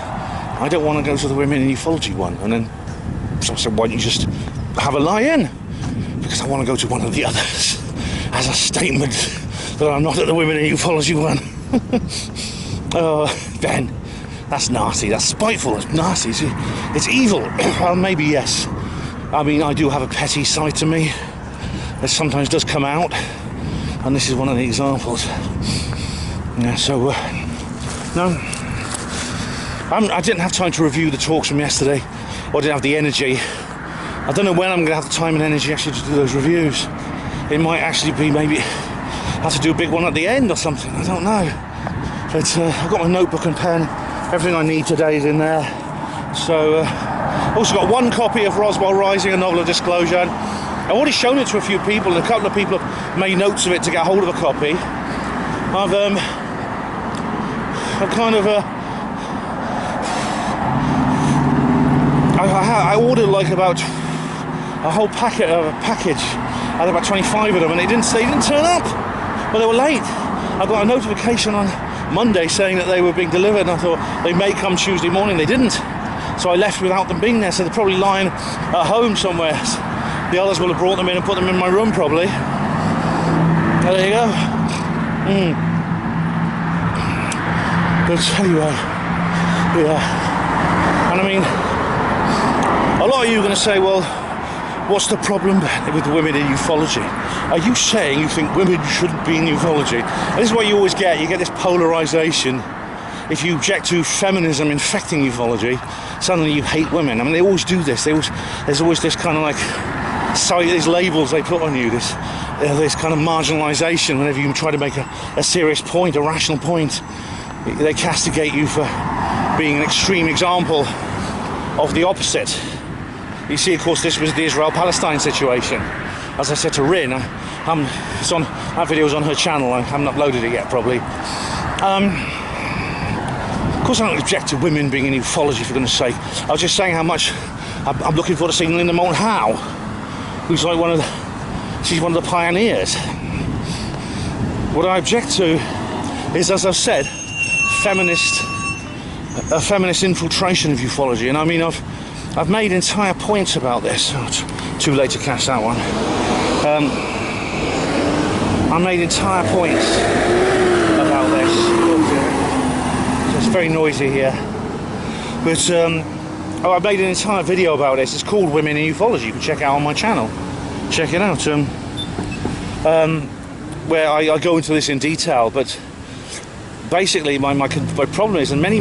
to go to the women in ufology one. And then so I said, why don't you just have a lie in? Because I want to go to one of the others as a statement that I'm not at the women in ufology one. Oh, Ben, that's nasty, that's spiteful, that's nasty, it's evil. Well, maybe yes. I mean, I do have a petty side to me that sometimes does come out, and this is one of the examples. Yeah, so, no. I didn't have time to review the talks from yesterday, or didn't have the energy. I don't know when I'm going to have the time and energy actually to do those reviews. It might actually be maybe have to do a big one at the end or something. I don't know. But I've got my notebook and pen. Everything I need today is in there. So I've also got one copy of Roswell Rising, a novel of disclosure. I've already shown it to a few people, and a couple of people have made notes of it to get hold of a copy. I ordered like about a whole package. I had about 25 of them, and they didn't turn up. Well, they were late. I got a notification on Monday saying that they were being delivered, and I thought they may come Tuesday morning. They didn't. So I left without them being there, so they're probably lying at home somewhere. The others will have brought them in and put them in my room, probably. There you go. But anyway, yeah. And I mean, a lot of you are going to say, well, what's the problem with women in ufology? Are you saying you think women shouldn't be in ufology? And this is what you always get. You get this polarization. If you object to feminism infecting ufology, suddenly you hate women. I mean, they always do this. There's always this kind of like these labels they put on you, this kind of marginalisation. Whenever you try to make a serious point, a rational point, they castigate you for being an extreme example of the opposite. You see, of course, this was the Israel-Palestine situation. As I said to Rin, that video's on her channel. I haven't uploaded it yet, probably. Of course, I don't object to women being in ufology, for goodness sake. I was just saying how much I'm looking forward to seeing Linda Moulton Howe, who's like she's one of the pioneers. What I object to is, as I've said, a feminist infiltration of ufology. And I mean, I've made entire points about this. Oh, it's too late to catch that one. I made entire points about this. It's very noisy here. But I made an entire video about this. It's called Women in Ufology. You can check it out on my channel. Check it out. Where I go into this in detail. But basically, my problem is, and many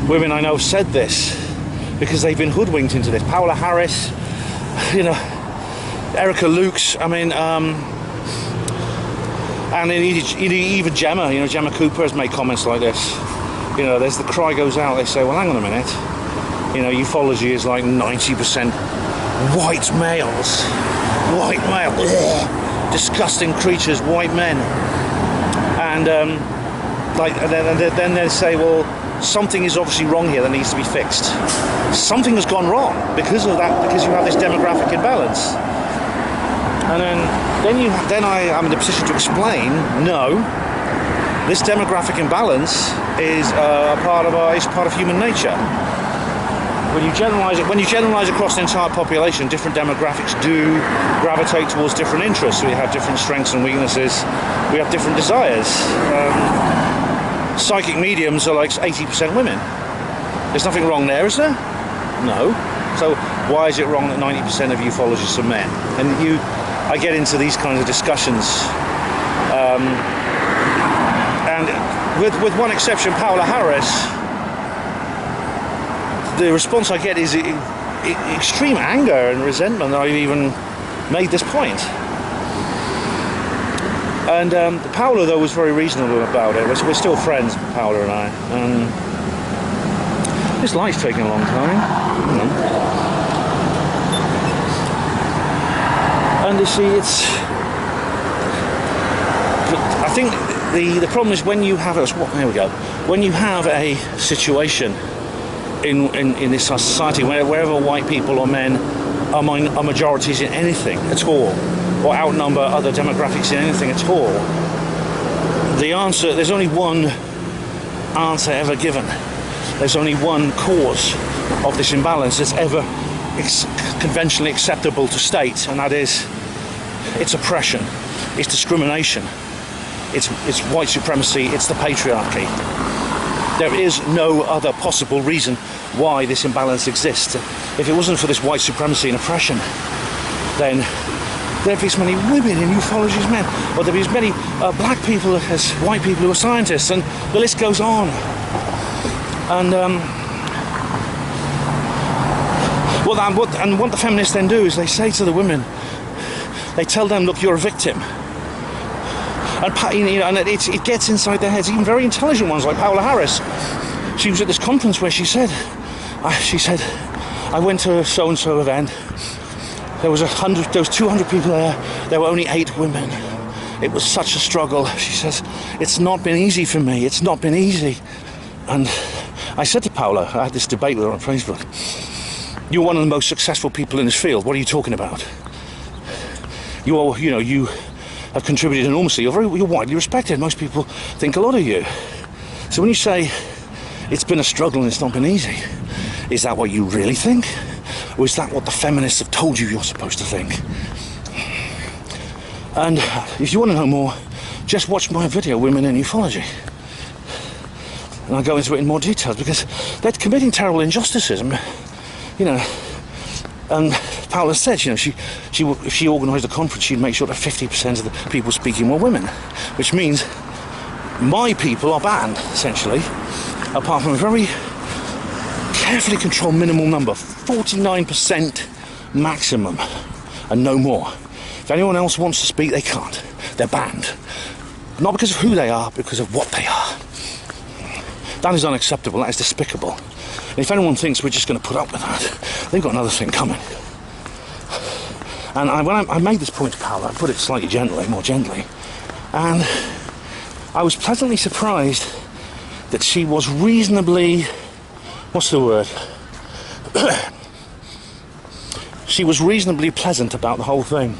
women I know have said this, because they've been hoodwinked into this. Paola Harris, you know, Erica Lukes, I mean, and even Gemma, you know, Gemma Cooper has made comments like this. You know, there's the cry goes out, they say, well, hang on a minute, you know, ufology is like 90% white males, ugh, disgusting creatures, white men, and then they say, well, something is obviously wrong here that needs to be fixed. Something has gone wrong because of that, because you have this demographic imbalance. And then I'm in a position to explain, no, this demographic imbalance is part of human nature. When you generalize across the entire population, different demographics do gravitate towards different interests. We have different strengths and weaknesses. We have different desires. Psychic mediums are like 80% women. There's nothing wrong there, is there? No. So why is it wrong that 90% of ufologists are men? And I get into these kinds of discussions. And with one exception, Paola Harris, the response I get is extreme anger and resentment that I've even made this point. And Paola, though, was very reasonable about it. We're still friends, Paola and I. This light's taking a long time. And you see, I think the problem is when you have when you have a situation in this society wherever white people or men are majorities in anything at all, or outnumber other demographics in anything at all, there's only one answer ever given. There's only one cause of this imbalance that's ever conventionally acceptable to state, and that is it's oppression, it's discrimination, it's white supremacy, it's the patriarchy. There is no other possible reason why this imbalance exists. If it wasn't for this white supremacy and oppression, then there'd be as many women in ufology as men, or there'd be as many black people as white people who are scientists, and the list goes on. And what the feminists then do is they say to the women, they tell them, look, you're a victim. And it gets inside their heads. Even very intelligent ones like Paola Harris. She was at this conference where she said, I went to a so-and-so event. There was 200 people there. There were only 8 women. It was such a struggle. She says, it's not been easy for me. It's not been easy. And I said to Paola, I had this debate with her on Facebook, you're one of the most successful people in this field. What are you talking about? You have contributed enormously. You're widely respected. Most people think a lot of you. So when you say it's been a struggle and it's not been easy, is that what you really think? Or is that what the feminists have told you you're supposed to think? And if you want to know more, just watch my video, Women in Ufology. And I'll go into it in more details, because they're committing terrible injustices. And Paola said, if she organised a conference, she'd make sure that 50% of the people speaking were women, which means my people are banned, essentially, apart from a very carefully controlled minimal number, 49% maximum. and no more. If anyone else wants to speak, they can't. They're banned. Not because of who they are, because of what they are. That is unacceptable, that is despicable. And if anyone thinks we're just going to put up with that, they've got another thing coming. And when I made this point to Paola, I put it slightly gently, more gently, and I was pleasantly surprised that she was reasonably, what's the word? She was reasonably pleasant about the whole thing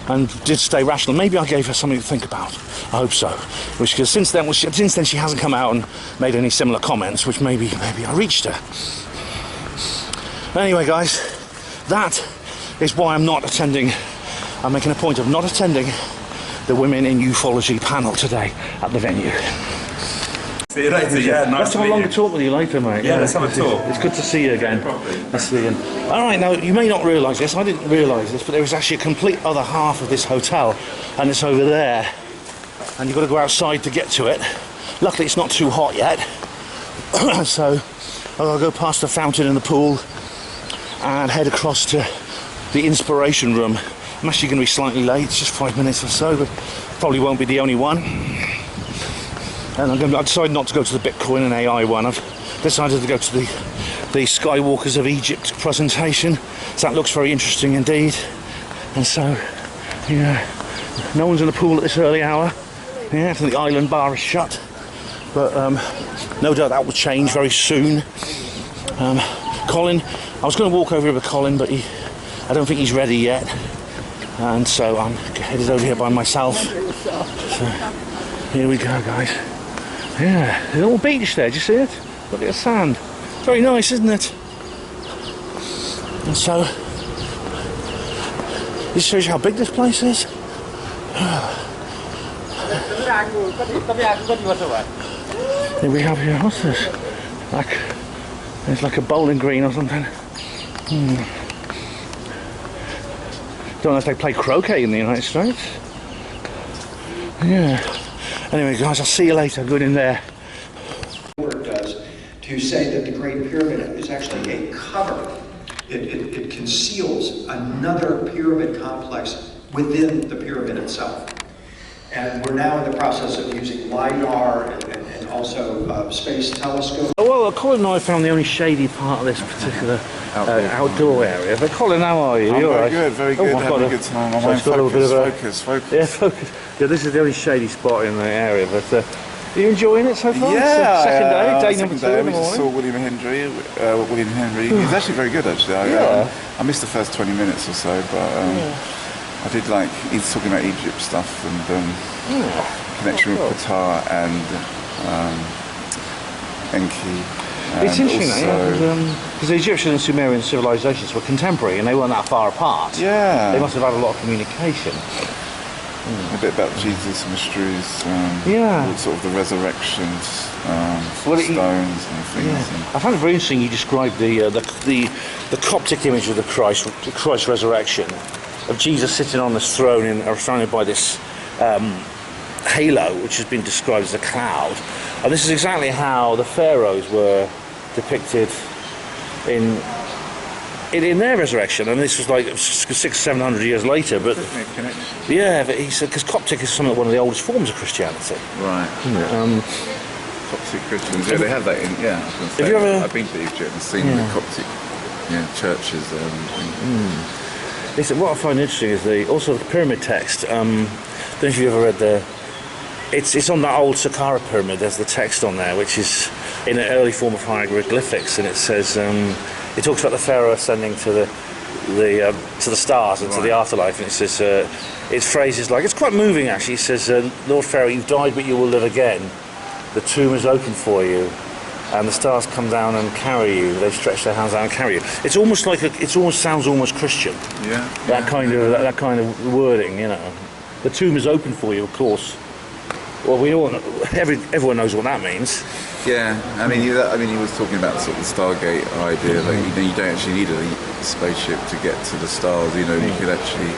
and did stay rational. Maybe I gave her something to think about. I hope so. Because since then she hasn't come out and made any similar comments, which maybe I reached her. Anyway, guys, that is why I'm not attending. I'm making a point of not attending the Women in Ufology panel today at the venue. See you later, yeah, nice Let's have a longer talk with you later, mate. Yeah, let's have a talk. It's good to see you again. Nice to see you again. Alright, now, you may not realise this, I didn't realise this, but there is actually a complete other half of this hotel, and it's over there. And you've got to go outside to get to it. Luckily, it's not too hot yet. So, I'll go past the fountain and the pool, and head across to the inspiration room. I'm actually going to be slightly late, it's just 5 minutes or so, but probably won't be the only one. And I decided not to go to the Bitcoin and AI one. I've decided to go to the Skywalkers of Egypt presentation. So that looks very interesting indeed. And so, yeah, no one's in the pool at this early hour. Yeah, the island bar is shut. But no doubt that will change very soon. Colin, I was going to walk over here with Colin, but I don't think he's ready yet. And so I'm headed over here by myself. So here we go, guys. Yeah, there's a little beach there, do you see it? Look at the sand. Very nice, isn't it? And so, this shows you how big this place is. Here we have here, what's this? It's like a bowling green or something. Don't know if they play croquet in the United States. Yeah. Anyway, guys, I'll see you later. Good in there. Work does to say that the Great Pyramid is actually a cover. It conceals another pyramid complex within the pyramid itself. And we're now in the process of using LiDAR and also space telescope. Well, Colin and I found the only shady part of this particular outdoor area. But Colin, how are you? You're very good, very good. Having a good time. I'm on focus. Yeah, focus. Yeah, this is the only shady spot in the area. But are you enjoying it so far? Yeah. Day number 2 in the We just morning. saw William Henry. He was actually very good, actually. I missed the first 20 minutes or so, but I did like, he's talking about Egypt stuff and connection with Qatar and Enki. It's interesting, because the Egyptian and Sumerian civilizations were contemporary and they weren't that far apart. Yeah. They must have had a lot of communication. A bit about Jesus' mysteries, sort of the resurrection, stones and things. Yeah. I found it very interesting you described the Coptic image of the Christ resurrection, of Jesus sitting on this throne surrounded by this halo, which has been described as a cloud. And this is exactly how the pharaohs were depicted in their resurrection, and this was like 600-700 years later. But yeah, but he said because Coptic is one of the oldest forms of Christianity. Right. Coptic Christians. Yeah, they have that in. Yeah. I was gonna say, have you ever? I've been to Egypt and seen the Coptic churches there and everything. Listen, what I find interesting is also the pyramid text. Don't know if you've ever read the. It's on that old Saqqara pyramid. There's the text on there, which is in an early form of hieroglyphics, and it says it talks about the pharaoh ascending to the stars and to the afterlife, and it says its phrases like, it's quite moving actually. It says, "Lord Pharaoh, you've died, but you will live again. The tomb is open for you, and the stars come down and carry you. They stretch their hands out and carry you." It's almost like it almost sounds almost Christian. Yeah. That kind of wording, you know. The tomb is open for you, of course. Well, we all everyone knows what that means. Yeah, I mean, he was talking about sort of the Stargate idea, like you don't actually need a spaceship to get to the stars. You could actually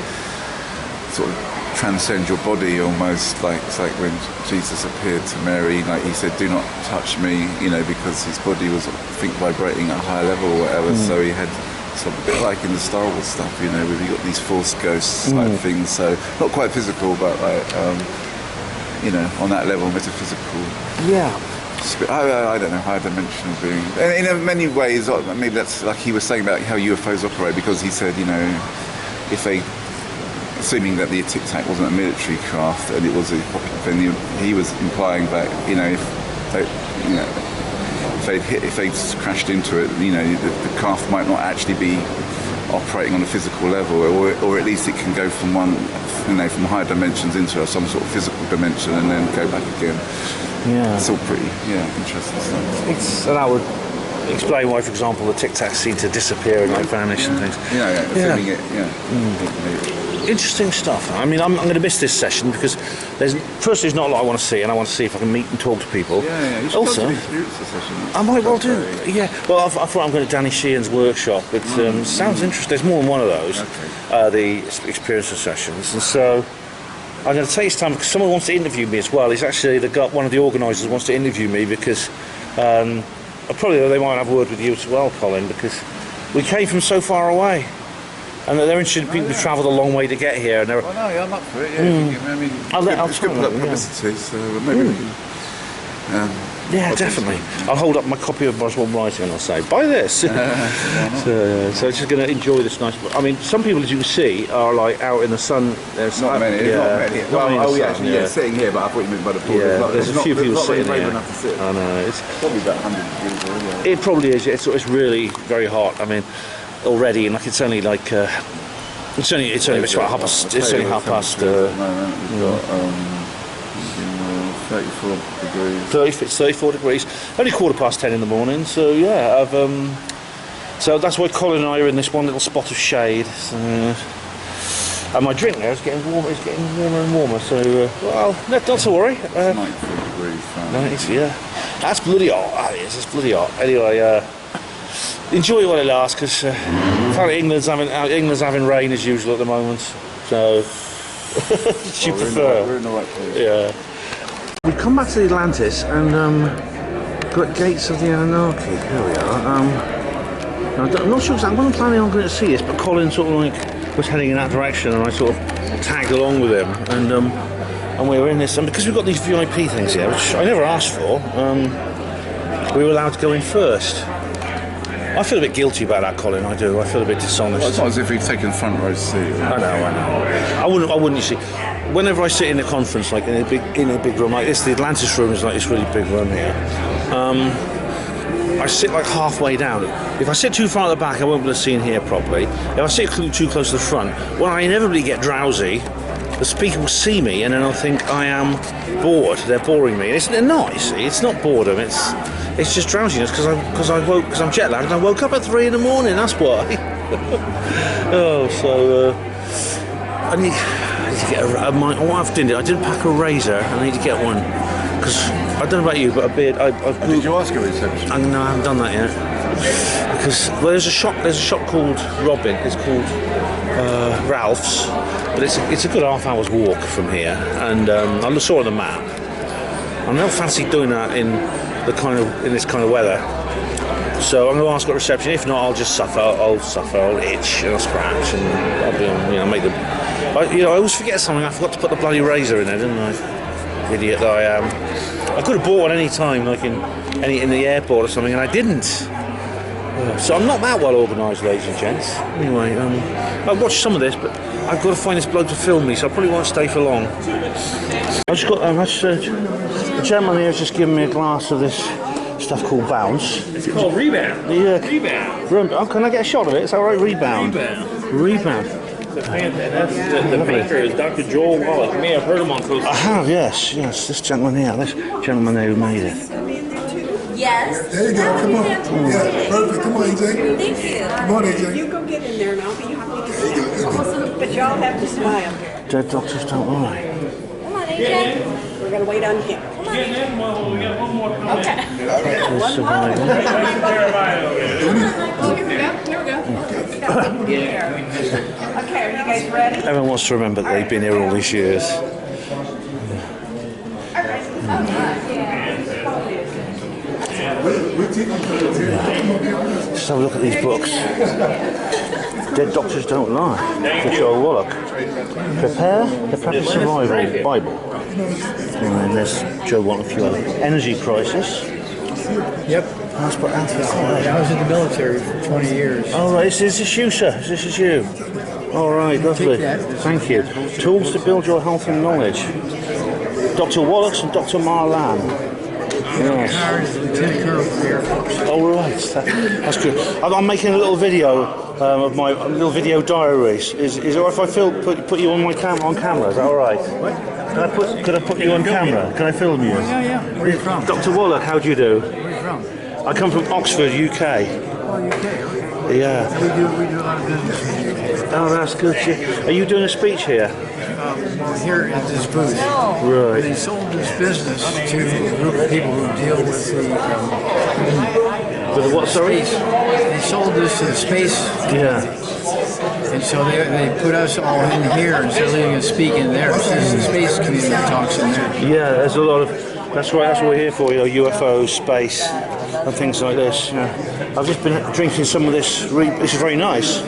sort of transcend your body almost. Like it's like when Jesus appeared to Mary, like he said, "Do not touch me," because his body was, I think, vibrating at a higher level or whatever. So he had sort of a bit like in the Star Wars stuff, you know, where you got these Force ghosts type things. So not quite physical, but like you know, on that level, metaphysical. Yeah. I don't know, higher dimensional being. In many ways, maybe that's like he was saying about how UFOs operate, because he said, you know, if they, assuming that the Tic Tac wasn't a military craft and it was then he was implying that, you know, if they crashed into it, you know, the craft might not actually be operating on a physical level, or at least it can go from one, you know, from higher dimensions into some sort of physical dimension and then go back again. Yeah. It's all pretty, interesting stuff. So that would explain why, for example, the Tic Tacs seem to disappear and like vanish and things. Filming it, Interesting stuff. I mean, I'm going to miss this session because there's not a lot I want to see, and I want to see if I can meet and talk to people. You should also, experience the session. I might well do. Yeah. Well, I thought I'm going to Danny Sheehan's workshop. It sounds interesting. There's more than one of those, the experiencer sessions, and so I'm going to take this time because someone wants to interview me as well. He's actually one of the organisers wants to interview me because probably they might have a word with you as well, Colin, because we came from so far away. And they're interested in people who've travelled a long way to get here. And I'm up for it, I mean, it's good publicity, so maybe we can... definitely. I'll hold up my copy of Boswell writing and I'll say, buy this! So I'm just going to enjoy this nice... I mean, some people, as you can see, are like out in the sun. There's not many. Sitting here, but I thought you meant by the pool. There's a few people sitting here. I know, it's probably about 100 degrees already. It probably is. It's really very hot. I mean, already, and like it's only like it's only about half past. It's only half past. 34 degrees. It's 34 degrees. Only 10:15 in the morning. So yeah, so that's why Colin and I are in this one little spot of shade. So, and my drink there is getting warmer. It's getting warmer and warmer. So well, not to worry. 94 degrees. 90, yeah. That's bloody hot. That is. It's bloody hot. Anyway. Enjoy it while it lasts, because apparently England's having rain as usual at the moment. So, you prefer? We're in the right place. Yeah. We've come back to the Atlantis and got Gates of the Anunnaki. Here we are. I'm not sure exactly. I wasn't planning on going to see this, but Colin sort of like was heading in that direction, and I sort of tagged along with him, and we were in this. And because we've got these VIP things here, which I never asked for, we were allowed to go in first. I feel a bit guilty about that, Colin. I do. I feel a bit dishonest. Well, it's not as if we've taken front row seat. I know. I wouldn't. You see, whenever I sit in a conference, like in a big room like this, the Atlantis room is like this really big room here. I sit like halfway down. If I sit too far at the back, I won't be able to see in here properly. If I sit too close to the front, when I inevitably get drowsy, the speaker will see me and then I'll think I am bored. They're boring me. And they're not. You see, it's not boredom. It's just drowsiness because I'm jet lagged and I woke up at 3 in the morning. That's why. I need to get I didn't pack a razor. I need to get one because I don't know about you, but a beard. Did you ask a reception? No, I haven't done that yet. Because there's a shop called Robin. It's called Ralph's, but it's a good half hour's walk from here. And I saw on the map. I don't fancy doing that in this kind of weather. So I'm going to ask at reception. If not, I'll just suffer. I'll itch and I'll scratch and I'll be on, make them. I always forget something. I forgot to put the bloody razor in there, didn't I? Idiot that I am. I could have bought one any time, like in the airport or something, and I didn't. So I'm not that well organised, ladies and gents. Anyway, I've watched some of this, but I've got to find this bloke to film me, so I probably won't stay for long. I just got the gentleman here has just given me a glass of this stuff called Bounce. It's called Rebound. Yeah. Rebound. Oh, can I get a shot of it? Is that right? Rebound. Rebound. The maker is Dr. Joel Wallace. You may have heard him on Coast. I have, yes. This gentleman here who made it. Yes. There you go. Come on. Yeah, perfect. Come on, AJ. Thank you. Come on, AJ. You go get in there and I'll be happy to see you. But y'all have to smile. Dead doctors don't lie. Come on, AJ. We're going to wait on him. We got one more coming. Okay. One more. Oh, here we go. Okay, are you guys ready? Everyone wants to remember that they've been here all these years. Wait till Let's have a look at these books. Dead Doctors Don't Lie, for Joel Wallach. Prepare the Practice Survival Bible. And then there's Joe Wallach, a few other. Energy Crisis. Yep. I was in the military for 20 years. Oh, right. Is this you, sir? This is you. All right, lovely. Thank you. Tools to build your health and knowledge. Dr. Wallace and Dr. Marlan. Yes. Lieutenant Colonel of the Air Force. Oh, right. That's good. I'm making a little video of my little video diary. Is it all right if I put you on my on camera? Is that all right? What? Could I put you on camera? Can I film you? Yeah. Where are you from? Dr. Wallach, how do you do? Where are you from? I come from Oxford, UK. Oh, UK, okay. Yeah. We do a lot of business in the UK. Oh, that's good. Are you doing a speech here? Here at this booth. Right. They sold this business to a group of people who deal with the with the what, sorry? Space. They sold this to the space. Yeah. And so they put us all in here instead of letting us speak in there. So the space community talks in there. Yeah, there's a lot of. That's right. That's what we're here for. UFOs, space, and things like this. Yeah. I've just been drinking some of this. This is very nice.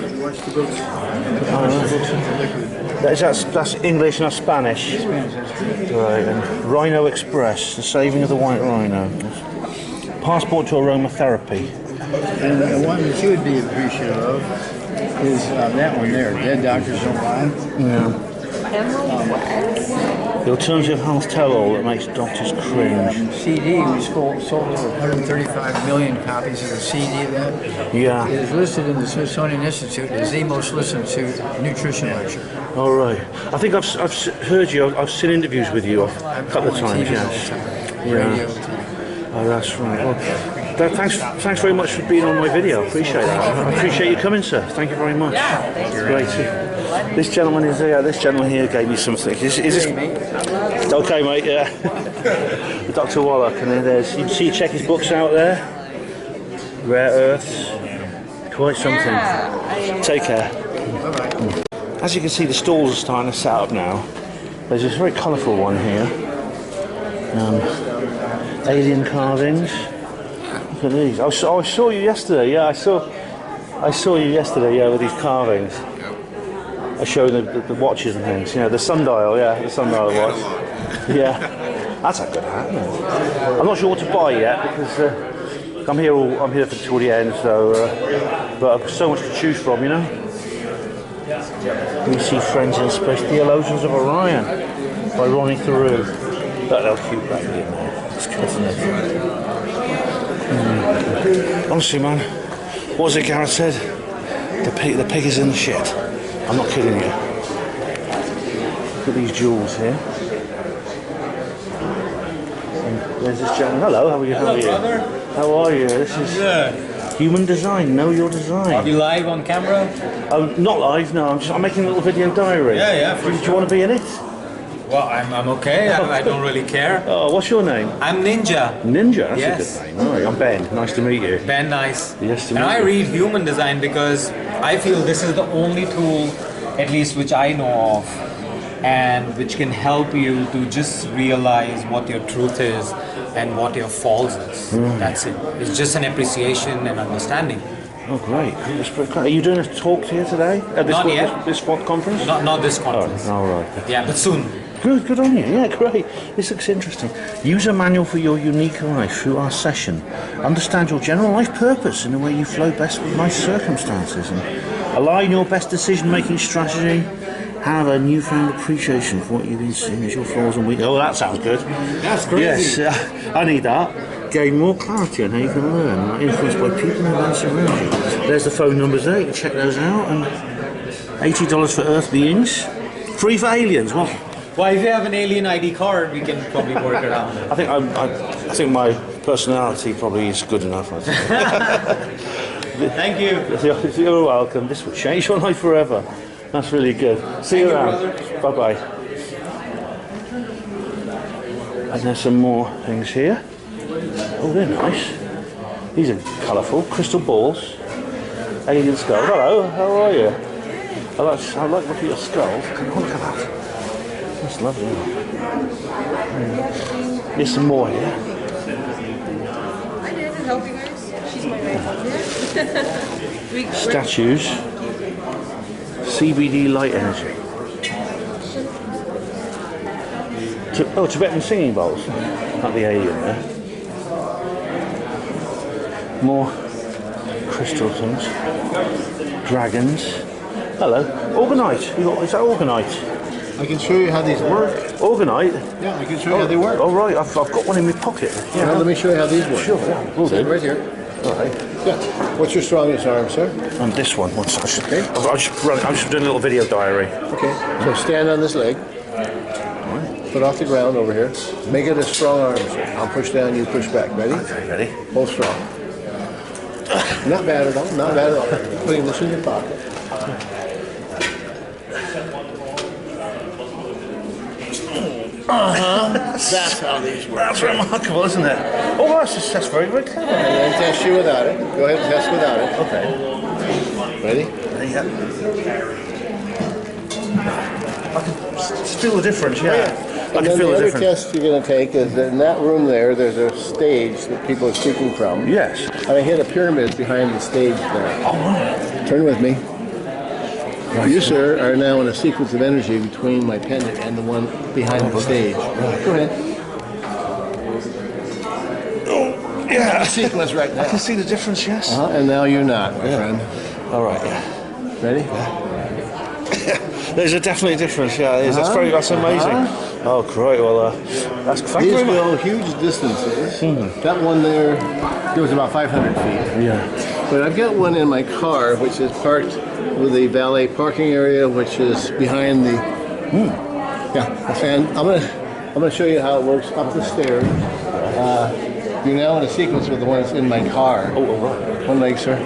That's English and that's Spanish. Right. And Rhino Express, the saving of the white rhino. Passport to aromatherapy. And the one that you would be appreciative of is that one there, Dead Doctors Don't Lie. Yeah. The alternative health tell-all that makes doctors cringe. CD, we sold over 135 million copies of the CD of that. Yeah. It is listed in the Smithsonian Institute as the most listened to nutrition lecture. All right. I think I've heard you. I've seen interviews with you a couple of times. Yes. Radio, Oh, that's right. Well, thanks very much for being on my video. Appreciate that. I appreciate you coming, sir. Thank you very much. Great. This gentleman is here. This gentleman here gave me something. Is this okay, mate? Yeah. Dr. Wallach, and then there's. You see, check his books out there. Rare Earths. Quite something. Take care. As you can see, the stalls are starting to set up now. There's this very colourful one here. Alien carvings. Look at these. I saw you yesterday. Yeah, I saw you yesterday. Yeah, with these carvings. I showed the watches and things. The sundial. Yeah, the sundial watch. Yeah, that's a good hat. I'm not sure what to buy yet because I'm here till the end. So, but I've so much to choose from. We see Friends in Space, Theologians of Orion by Ronnie Theroux. That little cute baby in there. It's good, isn't it? Honestly, man, what was it Gareth said? The pig is in the shit. I'm not kidding you. Look at these jewels here. And there's this gentleman. Hello, how are you? Brother. How are you? This is Human Design. Know your design. Are you live on camera? Oh, not live. No, I'm making a little video diary. Yeah. Do you want to be in it? Well, I'm okay. I don't really care. Oh, what's your name? I'm Ninja. Ninja? That's yes. a good name. All right, I'm Ben. Nice to meet you. Ben, nice. Yes, to meet you. And I you. read Human Design because I feel this is the only tool, at least which I know of, and which can help you to just realize what your truth is and what your false is. That's it. It's just an appreciation and understanding. Oh, great. Are you doing a talk here today? At this Not yet. This what conference? Not this conference. Oh, all right. Yeah, but soon. Good on you. Yeah, great. This looks interesting. Use a manual for your unique life through our session. Understand your general life purpose in the way you flow best with life circumstances. And align your best decision-making strategy. Have a newfound appreciation for what you've been seeing as your flaws and weaknesses. Oh, that sounds good. That's crazy. Yes, I need that. Gain more clarity on how you can learn and are influenced by people and events around you. There's the phone numbers there. You can check those out. And $80 for Earth beings. Free for aliens. Well, if you have an alien ID card, we can probably work around it. I think my personality probably is good enough. I think. Thank you. You're welcome. This will change your life forever. That's really good. See you around. Bye bye. And there's some more things here. Oh, they're nice. These are colourful. Crystal balls. Alien skulls. Hello. How are you? I like looking at your skull. Come on, look at that. That's lovely. There's some more here. I did. Help you guys. Statues. CBD light energy. Tibetan singing bowls. Like the alien there. More crystal things. Dragons. Hello. Organite. Is that Organite? I can show you how these work. Organite? Yeah, I can show you how they work. Oh, right. I've got one in my pocket. Yeah. Well, let me show you how these work. Sure, yeah. Will do. Right here. All right. Yeah. What's your strongest arm, sir? This one. I'm just doing a little video diary. Okay. So stand on this leg. Foot off the ground over here. Make it a strong arm, sir. I'll push down, you push back. Ready? Okay, ready. Hold strong. Not bad at all. Not bad at all. Putting this in your pocket. That's how these work. That's remarkable, isn't it? Oh, that's very, very clever. And then test you without it. Go ahead and test without it. Okay. Ready? Yeah. I can feel the difference, yeah. And then the other test you're going to take is that in that room there's a stage that people are speaking from. Yes. And I hit a pyramid behind the stage there. Oh, right. Turn with me. Right. You, sir, are now in a sequence of energy between my pendant and the one behind the stage. Right. Go ahead. Oh, yeah. Sequence right now. I can see the difference, yes. And now you're not, my friend. All right. Ready? There's definitely a difference, yeah. That's amazing. Oh, great. Well, that's thank you These very go much. huge distances. That one there goes about 500 feet. Yeah. But I've got one in my car, which is parked with a valet parking area, which is behind the. Yeah. And I'm gonna show you how it works up the stairs. You're now in a sequence with the one that's in my car. Oh, all right. One leg, sir.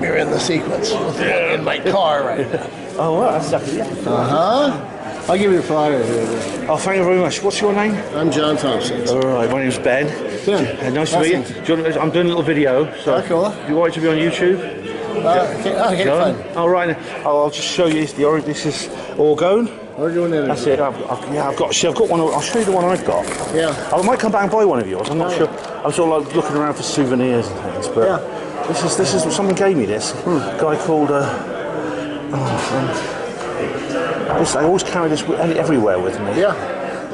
You're in the sequence with the one in my car right now. Oh, well, that's definitely. I'll give you a flyer here. Oh, thank you very much. What's your name? I'm John Thompson. All right, my name's Ben. Ben. Nice to meet you. I'm doing a little video. So cool. Do you want it to be on YouTube? Okay, fine. All right. I'll just show you this is orgone. Orgone energy. That's it. I've got one. I'll show you the one I've got. Yeah. I might come back and buy one of yours. I'm not sure. I'm sort of like looking around for souvenirs and things, but this is someone gave me this. A guy called. I always carry this everywhere with me. Yeah.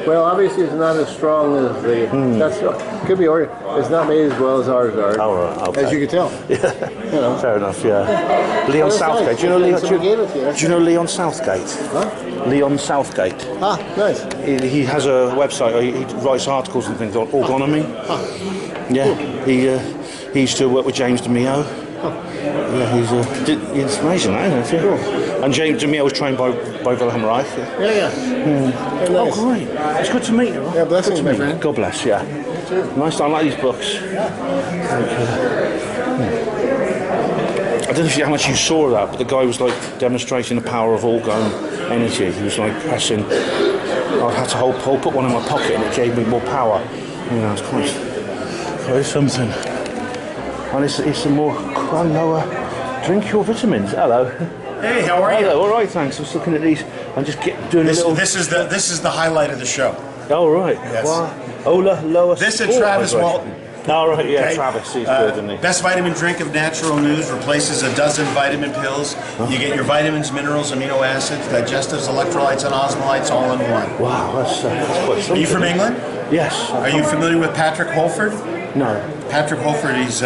Well, obviously it's not as strong as the. That's could be. It's not made as well as ours are. Oh, right, okay. As you can tell. Yeah. You know. Fair enough. Yeah. Leon Southgate. Nice. Do you know Leon? Do you know Leon Southgate? Huh? Leon Southgate. Ah, nice. He has a website. He writes articles and things on orgonomy. Yeah. He used to work with James DeMeo. Yeah, he's amazing, isn't he? Cool. And James DeMeo was trained by Wilhelm Reich. Yeah. Nice. Oh, great. It's good to meet you. Yeah, blessings, my friend. God bless, yeah. Nice, I like these books. I don't know how much you saw of that, but the guy was like demonstrating the power of orgone energy. He was like pressing. I had to put one in my pocket and it gave me more power. You know, it's quite something. And it's a more lower. Drink your vitamins. Hello. Hey, how are you? Hello. All right, thanks. I was looking at these. I'm just doing this, a little. This is the highlight of the show. Oh right. Yes. Wow. Lower. This is Travis Moulton. Oh right, yeah, Okay. Travis. He's good, isn't he? Best vitamin drink of Natural News replaces a dozen vitamin pills. You get your vitamins, minerals, amino acids, digestives, electrolytes, and osmolytes all in one. Wow, that's quite something. Are you from England? Yes. Are you familiar with Patrick Holford? No. Patrick Holford, he's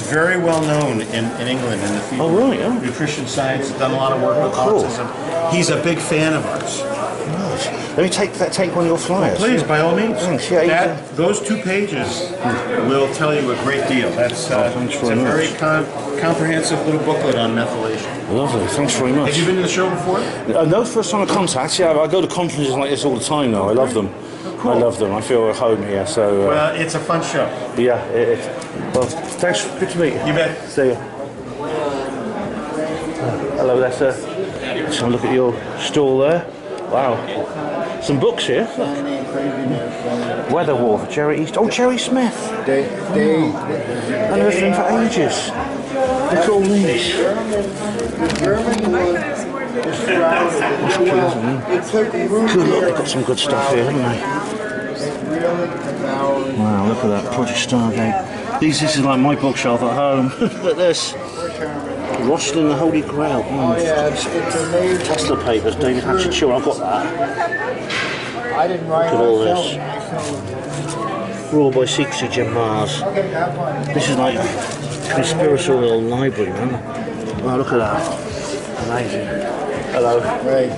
very well known in England in the field of nutrition science. He's done a lot of work with autism. He's a big fan of ours. Let me take one of your flyers. Please, by all means. Thanks. Yeah, those 2 pages will tell you a great deal. That's it's a very comprehensive little booklet on methylation. Lovely. Thanks very much. Have you been to the show before? No, first time I contact. Yeah, I go to conferences like this all the time now. I love them. Cool. I love them. I feel at home here. So. Well, it's a fun show. Yeah. Well, thanks. Good to meet you. You bet. See you. Hello there, sir. Let's have a look at your stall there. Wow. Some books here. Weather War, Jerry East. Oh, Jerry Smith. They I know him for ages. Look at all these. Good look, they've got some good stuff here, haven't they? Wow, look at that. Project Stargate. This is like my bookshelf at home. Look at this. Rosslyn the Holy Grail. Oh yeah, it's amazing. Tesla papers, David Hatcher Children. I've got that. I didn't write Look at all myself. this. Raw by Secrecy, Jim Mars. This is like a conspiratorial library, man. Oh, look at that. Amazing. Hello. Right.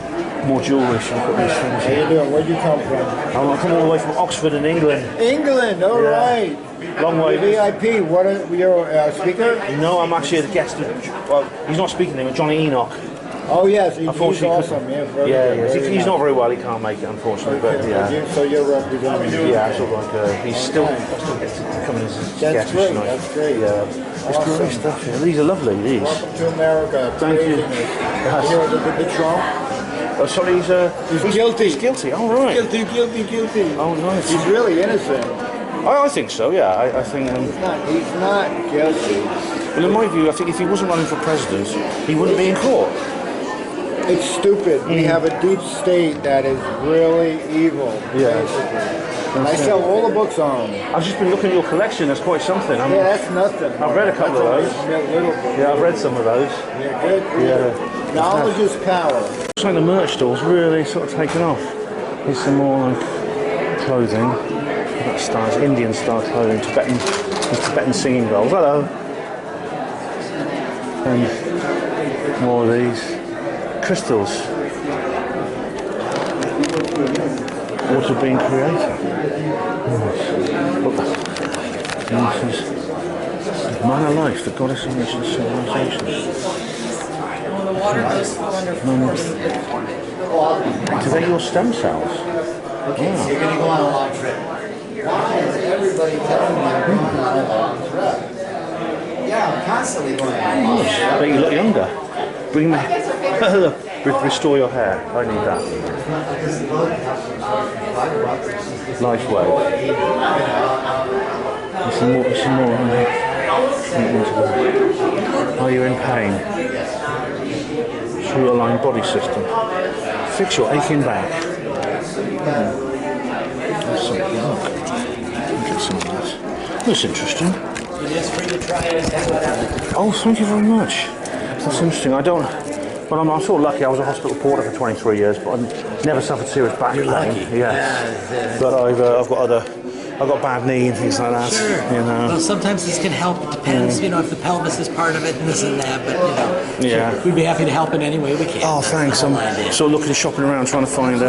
More jewellery. Look at these things. How you doing? Where'd you come from? I'm coming all the way from Oxford in England. England, all right. Long way. VIP, what are you're a speaker? No, I'm actually the guest of, well, he's not speaking to me, but Johnny Enoch. Oh yes, he's Unfortunately, awesome. Yeah, very he's nice. not very well, he can't make it, unfortunately, but yeah. So you're representing him? Yeah, sort of like, he's still gets to come in as a That's guest. great, Tonight. that's great. Yeah, it's great stuff, yeah. These are lovely, these. Welcome to America. Thank you. Here the Trump. Oh, sorry, he's guilty. He's guilty, oh right. Guilty. Oh nice. He's really innocent. I think so, yeah. I think... He's not guilty. Well, in my view, I think if he wasn't running for president, he wouldn't be in court. It's stupid. We have a deep state that is really evil. Yeah. And I sell all the books on them. I've just been looking at your collection, that's quite something. Yeah, that's nothing. I've read a couple of those. Yeah, I've read some of those. Yeah, good. Yeah. Knowledge is power. Looks like the merch store's really sort of taken off. Here's some more like clothing. That styles, Indian style clothing, Tibetan singing bowls. Hello. And more of these crystals. Water being created. This is Man of Life, the goddess of ancient civilizations. Do they your stem cells? Okay, so you're going to go on a long trip. Why is everybody telling me I'm going on a long trip? Yeah, I'm constantly going on a long trip. But you look younger. Bring me. Restore your hair. I need that. Life way. Some more. Are you in pain? True aligned body system. Fix your aching back. That's something. Look. Get some of this. That's interesting. It is free to try it. Oh, thank you very much. That's interesting. I don't. Well, I'm sort of lucky. I was a hospital porter for 23 years, but I never suffered serious back pain. Lucky. Yes. But I've got bad knee and things like that. Sure. You know. Well, sometimes this can help. It depends, you know, if the pelvis is part of it and this and that. But you know, we'd be happy to help in any way we can. Oh, thanks. I'm sort of looking, shopping around, trying to find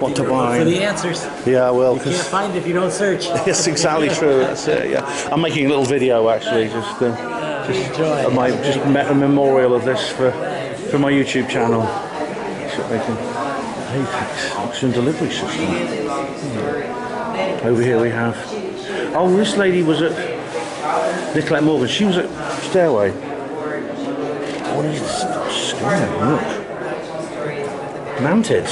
what to buy. For the answers. Yeah, well, you can't find it if you don't search. That's exactly true. That's it. Yeah, I'm making a little video actually, just a memorial of this for my YouTube channel. Making Apex oxygen delivery system. Over here we have. Oh, this lady was at Nicolette Morgan. She was at Stairway. What is this? Scary, look. Mounted.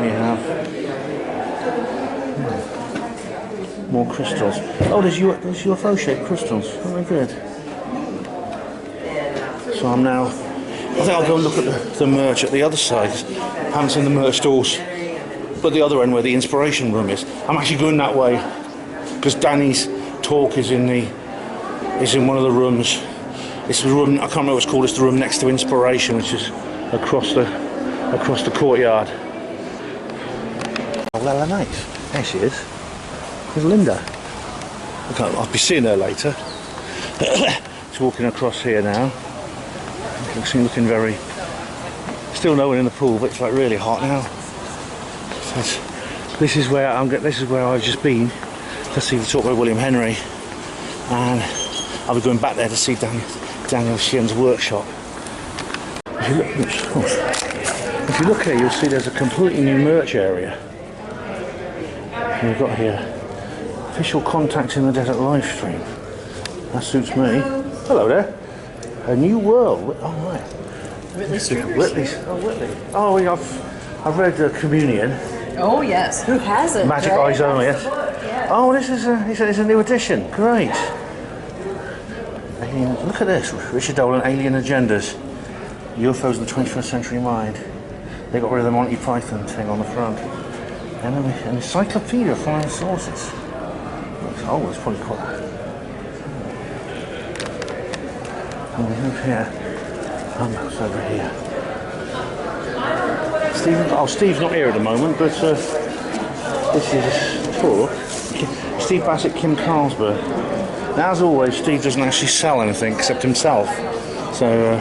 We have more crystals. Oh, there's UFO-shaped crystals. Very good. So I think I'll go and look at the merch at the other side. I haven't seen the merch stores, but the other end where the inspiration room is. I'm actually going that way because Danny's talk is in one of the rooms. It's the room, I can't remember what it's called. It's the room next to inspiration, which is across the courtyard. Oh, well, nice. There she is. There's Linda. I'll be seeing her later. She's walking across here now. Looking very. Still no one in the pool, but it's like really hot now. So this is where I've just been to see the talk by William Henry, and I'll be going back there to see Daniel Sheehan's workshop. If you look here, you'll see there's a completely new merch area. And we've got here official contact in the desert live stream. That suits me. Hello there. A new world. Oh right. Whitley's. Oh, yeah, I've read Communion. Oh yes. Who hasn't? Magic Eyes Only. Yes. Oh, this is a new edition. Great. Look at this. Richard Dolan, Alien Agendas. UFOs in the 21st Century Mind. They got rid of the Monty Python thing on the front. And an encyclopedia of flying sources. Oh, it's probably quite. Oh, over here. Oh, no, it's over here. Steve's not here at the moment, but this is for Steve Bassett, Kim Carlsberg. Now, as always, Steve doesn't actually sell anything except himself. So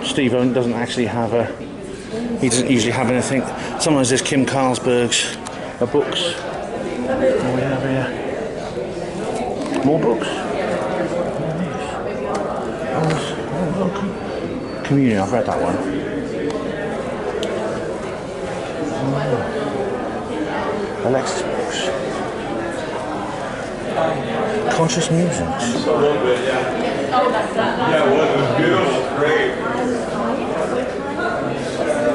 Steve doesn't actually have he doesn't usually have anything. Sometimes there's Kim Carlsberg's books. What do we have here? More books. Communion, I've read that one. Alexis books. Conscious Musings.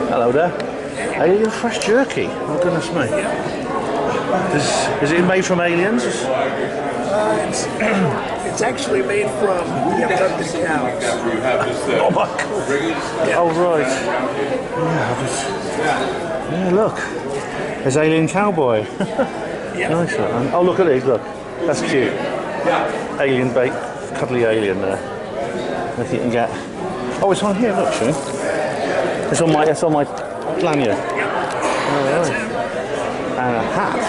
Hello there. Are you fresh jerky? Oh goodness me. Is it made from aliens? It's actually made from the abducted cows. Oh my God. Oh right. Yeah, look. There's Alien Cowboy. Nice one. Oh look at these, look. That's cute. Alien bait, cuddly alien there. If you can get. Oh, it's on here, look, see? It's on my lanyard. Oh, right. And a hat.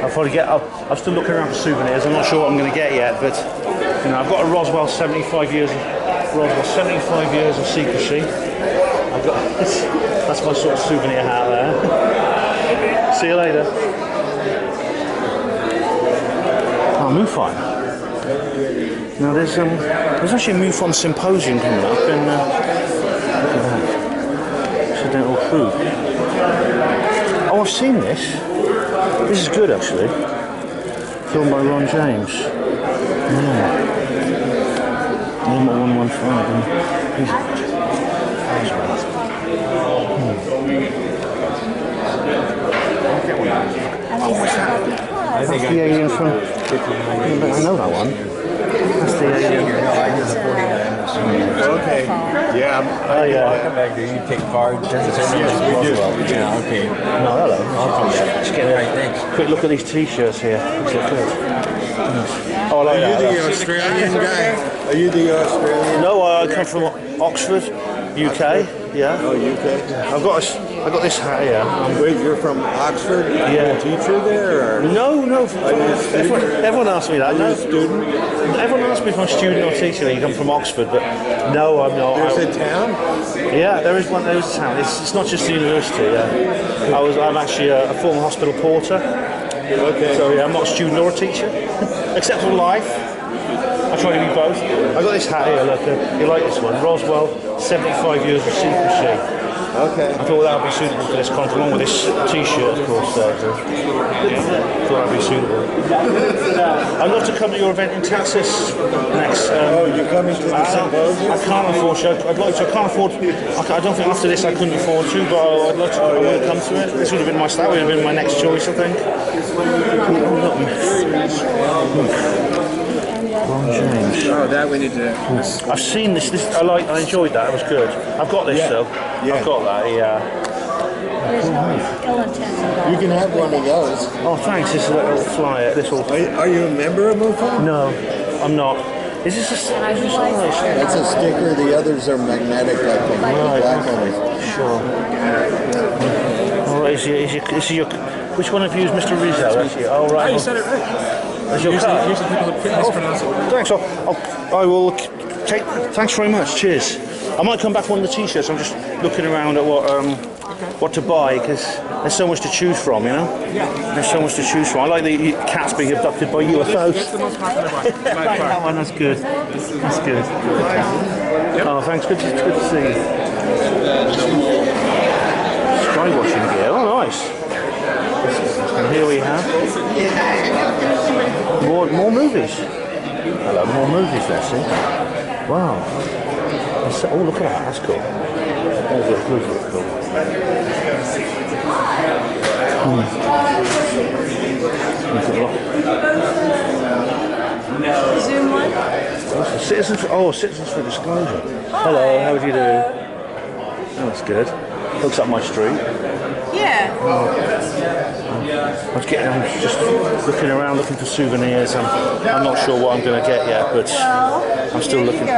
I'll probably get up. I'm still looking around for souvenirs. I'm not sure what I'm going to get yet, but you know, I've got a Roswell 75 years of secrecy. I've got that's my sort of souvenir hat there. See you later. Oh, MUFON. Now there's actually a MUFON symposium coming up in look at that. Accidental food. Oh, I've seen this. This is good actually. Filmed by Ron James. Yeah. Number 115. That's the alien from. I know that one. That's the alien. Okay. Yeah. Oh yeah. Come back. Do you take cards? Yes, we do. Yeah. Okay. No, hello. I'll come back. Just get a quick look at these T-shirts here. These look good. Oh, I like that. Are you the Australian guy? Are you the Australian? No, I come from Oxford, UK. Yeah. Oh, UK. I got this hat here. Wait, you're from Oxford? Are you a teacher there? Or? No. Everyone asks me that. Are you a student? Everyone asks me if I'm a student or teacher. You come from Oxford, but no, I'm not. There's a town? Yeah, there is one. There is a town. It's not just the university. Yeah. I'm actually a former hospital porter. Okay. So yeah, I'm not a student or a teacher, except for life. I try to be both. I got this hat here. Look, you like this one? Roswell, 75 years of secrecy. Okay. I thought that would be suitable for this conference, along with this T-shirt, of course. Thought that would be suitable. I'd love to come to your event in Texas next. You're coming to the symposium? I can't unfortunately. I'd like to. I can't afford. I don't think after this I couldn't afford to, but I'd like to. I want to come to it. This would have been my style. Would have been my next choice, I think. Ron James. Oh, that we need to. I've seen this. I enjoyed that. It was good. I've got this though. Yeah. I've got that. Yeah. You can have one of those. Oh, thanks. This little flyer. Are you a member of MUFON? No, I'm not. Is this a? That's a sticker. The others are magnetic, I think. Right. Black one is. Sure. All right. Is your? Which one of you is Mr. Rizzo? That's you. Oh, right. Oh, you said it right. That's your card. Usually people mispronounce it. Thanks. I will take. Thanks very much. Cheers. I might come back for one of the T-shirts. I'm just looking around at what to buy because there's so much to choose from. You know. Yeah. There's so much to choose from. I like the cats being abducted by UFOs. It's the most popular one. By far. That one. That's good. That's good. Yep. Oh, thanks. Good to see you. Sky watching gear. Oh, nice. And here we have more movies. Hello, more movies, let's see. Wow. Oh, look at that, that's cool. Those look cool. Zoom one? Citizens for Disclosure. Hello, how do you do? Oh, that's good. Looks up my street. Yeah. Oh, I'm just looking around, looking for souvenirs. I'm not sure what I'm going to get yet, but I'm still looking.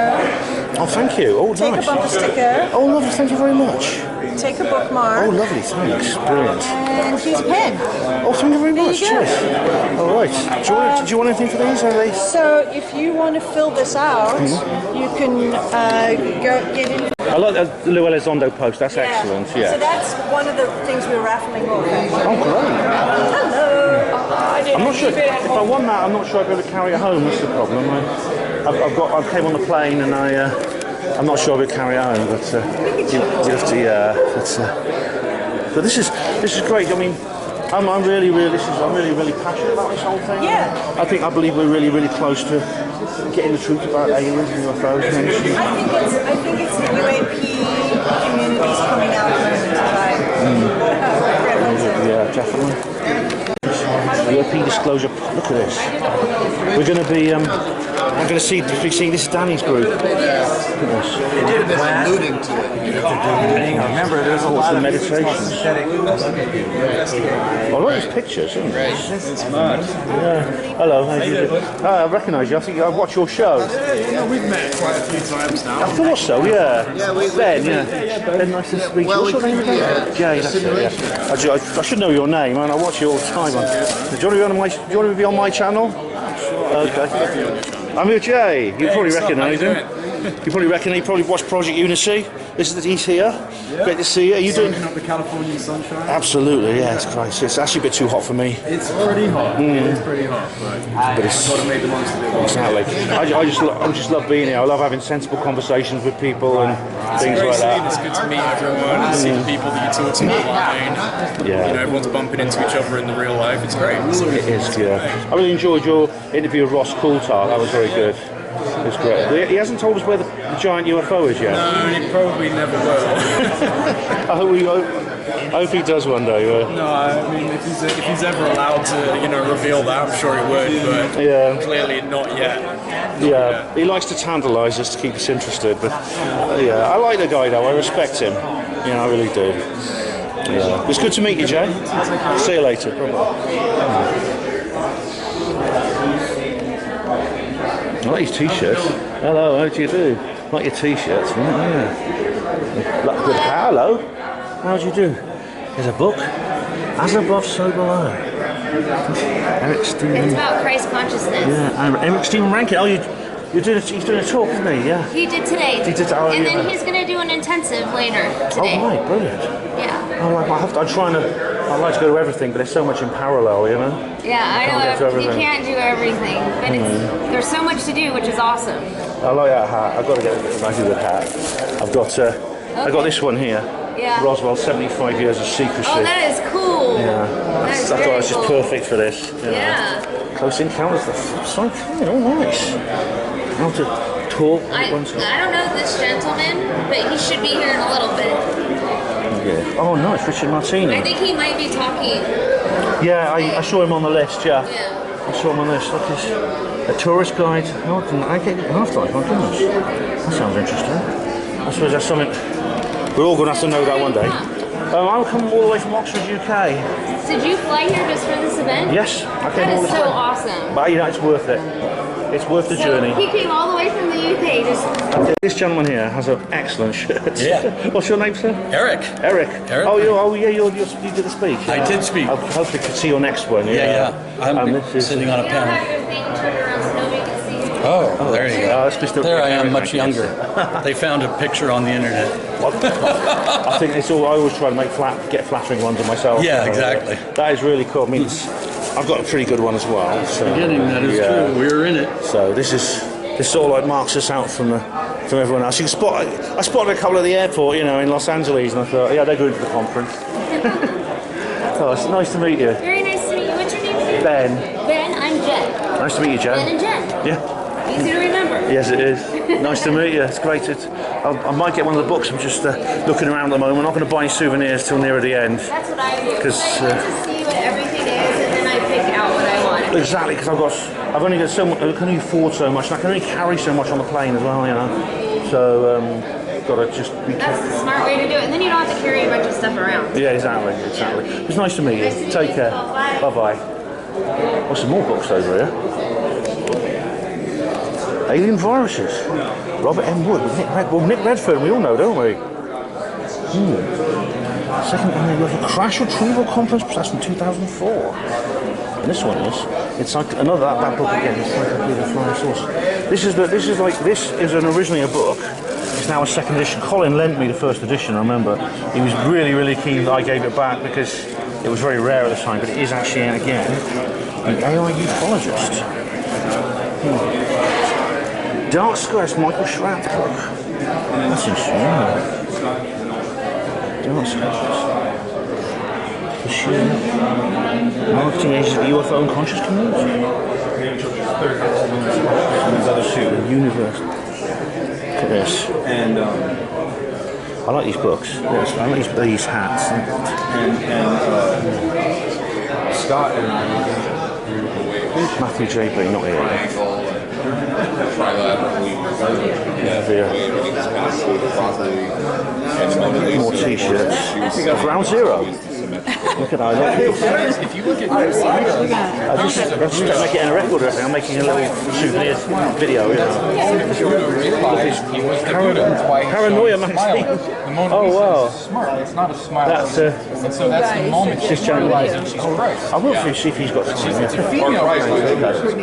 Oh, thank you. Oh, Take nice. a bumper sticker. Oh, lovely. Thank you very much. Take a bookmark. Oh, lovely. Thanks. Brilliant. And here's a pen. Oh, thank you very much. There you go. Cheers. All right. Do you want anything for these? Are they? So if you want to fill this out, you can go get in. I like the Lou Elizondo post. That's excellent. Yeah. So that's one of the things we're raffling off. Oh, great. Hello. I'm not sure if I won that. I'm not sure I'd be able to carry it home. That's the problem. I came on the plane and I'm not sure I'd carry it home. But you have to. Yeah. But this is great. I mean, I'm really passionate about this whole thing. Yeah. I believe we're really close to getting the truth about aliens and UFOs. I think it's the UAP communities coming out of Yeah, definitely. UAP disclosure. Look at this. We're going to be. I'm going to see. This is Danny's group. Look at this. It did a bit alluding to it. Remember, there's a lot of meditations. I like his pictures, isn't it? It's mad. Yeah. Hello, how do you do? I recognise you. I think I watch your show. Yeah, we've met quite a few times now. I thought so, yeah. Ben, yeah. Ben, nice to speak to you. What's your name again? Jay, that's it, yeah. I should know your name, and I watch you all the time. Do you want to be on my channel? Okay. I'm here, Jay. You probably recognise him. You probably reckon he probably watched Project Unity. He's here. Yeah. Great to see you. Are you doing up the Californian sunshine? Absolutely, yeah. It's actually a bit too hot for me. It's pretty hot. It's pretty hot, but it's got to make the most of it. Exactly. I just love being here. I love having sensible conversations with people and things like that. It's good to meet everyone and see the people that you talk to online. Yeah. You know, everyone's bumping into each other in the real life. It's great. It is, yeah. I really enjoyed your interview with Ross Coulthard. That was very good. It was great. He hasn't told us where the giant UFO is yet. No, he probably never will. I hope he does one day. No, I mean, if he's ever allowed to, reveal that, I'm sure he would, but clearly not yet. He likes to tantalise us to keep us interested, but I like the guy though. I respect him. I really do. Yeah. It was good to meet you, Jay. See you later. Bye-bye. I like his t-shirts. Hello, how do you do? I like your t-shirts. Yeah. Good. Hello. How do you do? There's a book. As above, so below. Eric Stephen. It's about Christ consciousness. Yeah, Eric Stephen Rankin. Oh, he's doing a talk, isn't he? Yeah. He did today. He did. Oh, and then he's going to do an intensive later today. Oh, right, brilliant. Yeah. I'd like to go to everything, but there's so much in parallel, Yeah, I know. You can't do everything, but there's so much to do, which is awesome. I like that hat. I've got to get a nice good hat. I got this one here. Yeah. Roswell, 75 years of secrecy. Oh, that is cool. Yeah. That is I thought it was very just cool. perfect for this. Yeah. Close encounters of the flip side. Oh, nice. How to talk. I don't know this gentleman, but he should be here in a little bit. Yeah. Oh, nice, Richard Martini. I think he might be talking. Yeah, I saw him on the list. Yeah. Yeah. I saw him on the list. Look, he's a tourist guide. I get half-life. My goodness, that sounds interesting. I suppose that's something we're all going to have to know that one day. I'm coming all the way from Oxford, UK. Did you fly here just for this event? Yes, I came all That the is way. so awesome. But it's worth it. It's worth the journey. He came all the way from the UK just... This gentleman here has an excellent shirt. Yeah. What's your name, sir? Eric. Eric. Eric. You did the speech. I did speak. I hope you can see your next one. Yeah. I'm sitting on a You don't have panel. your thing turned around so nobody can see. Oh, there you go. That's Mr. There I am, Eric much Rankin. younger. They found a picture on the internet. I think it's all. I always try to get flattering ones of myself. Yeah, exactly. That is really cool. I mean, I've got a pretty good one as well. So, That is true. We're in it. So this sort of like marks us out from everyone else. You can spot. I spotted a couple at the airport, in Los Angeles, and I thought, yeah, they're going to the conference. Oh, it's nice to meet you. Very nice to meet you. What's your name again? Ben. Ben, I'm Jen. Nice to meet you, Jen. Ben and Jen. Yeah. Easy to remember. Yes, it is. Nice to meet you. It's great. I might get one of the books. I'm just looking around at the moment. I'm not going to buy any souvenirs till near the end. That's what I do. Because I like to see what everything is, and then I pick out what I want. Exactly, because I've only got so much. I can only afford so much, and I can only carry so much on the plane as well. So I've got to just be That's the smart way to do it. And then you don't have to carry a bunch of stuff around. Yeah, exactly. It's nice to meet you. Take care. Bye-bye. Oh, some more books over here. Alien Viruses. Robert M. Wood with Nick Redfern, we all know, don't we? Second annual Crash Retrieval Conference, that's from 2004. And this one it's like another that book again. It's like a flying saucer. This is originally a book. It's now a second edition. Colin lent me the first edition. I remember he was really keen that I gave it back because it was very rare at the time. But it is actually out again. An AI ufologist. Dark Skies, Michael Schrapp book. That's interesting. Dark Skies. Marketing agents of the UFO and conscious community. Universe. Look at this. And I like these books. I like these hats. Scott and Matthew J.B. not here. More t-shirts. Ground Zero. Look at that. If you look at this, I'm just making a record. I'm making a little souvenir video. Paranoia magazine. Oh wow. Smart. It's not a smile. That's and so that's the moment she realizes she's Christ. I will see if he's got time. She's a female.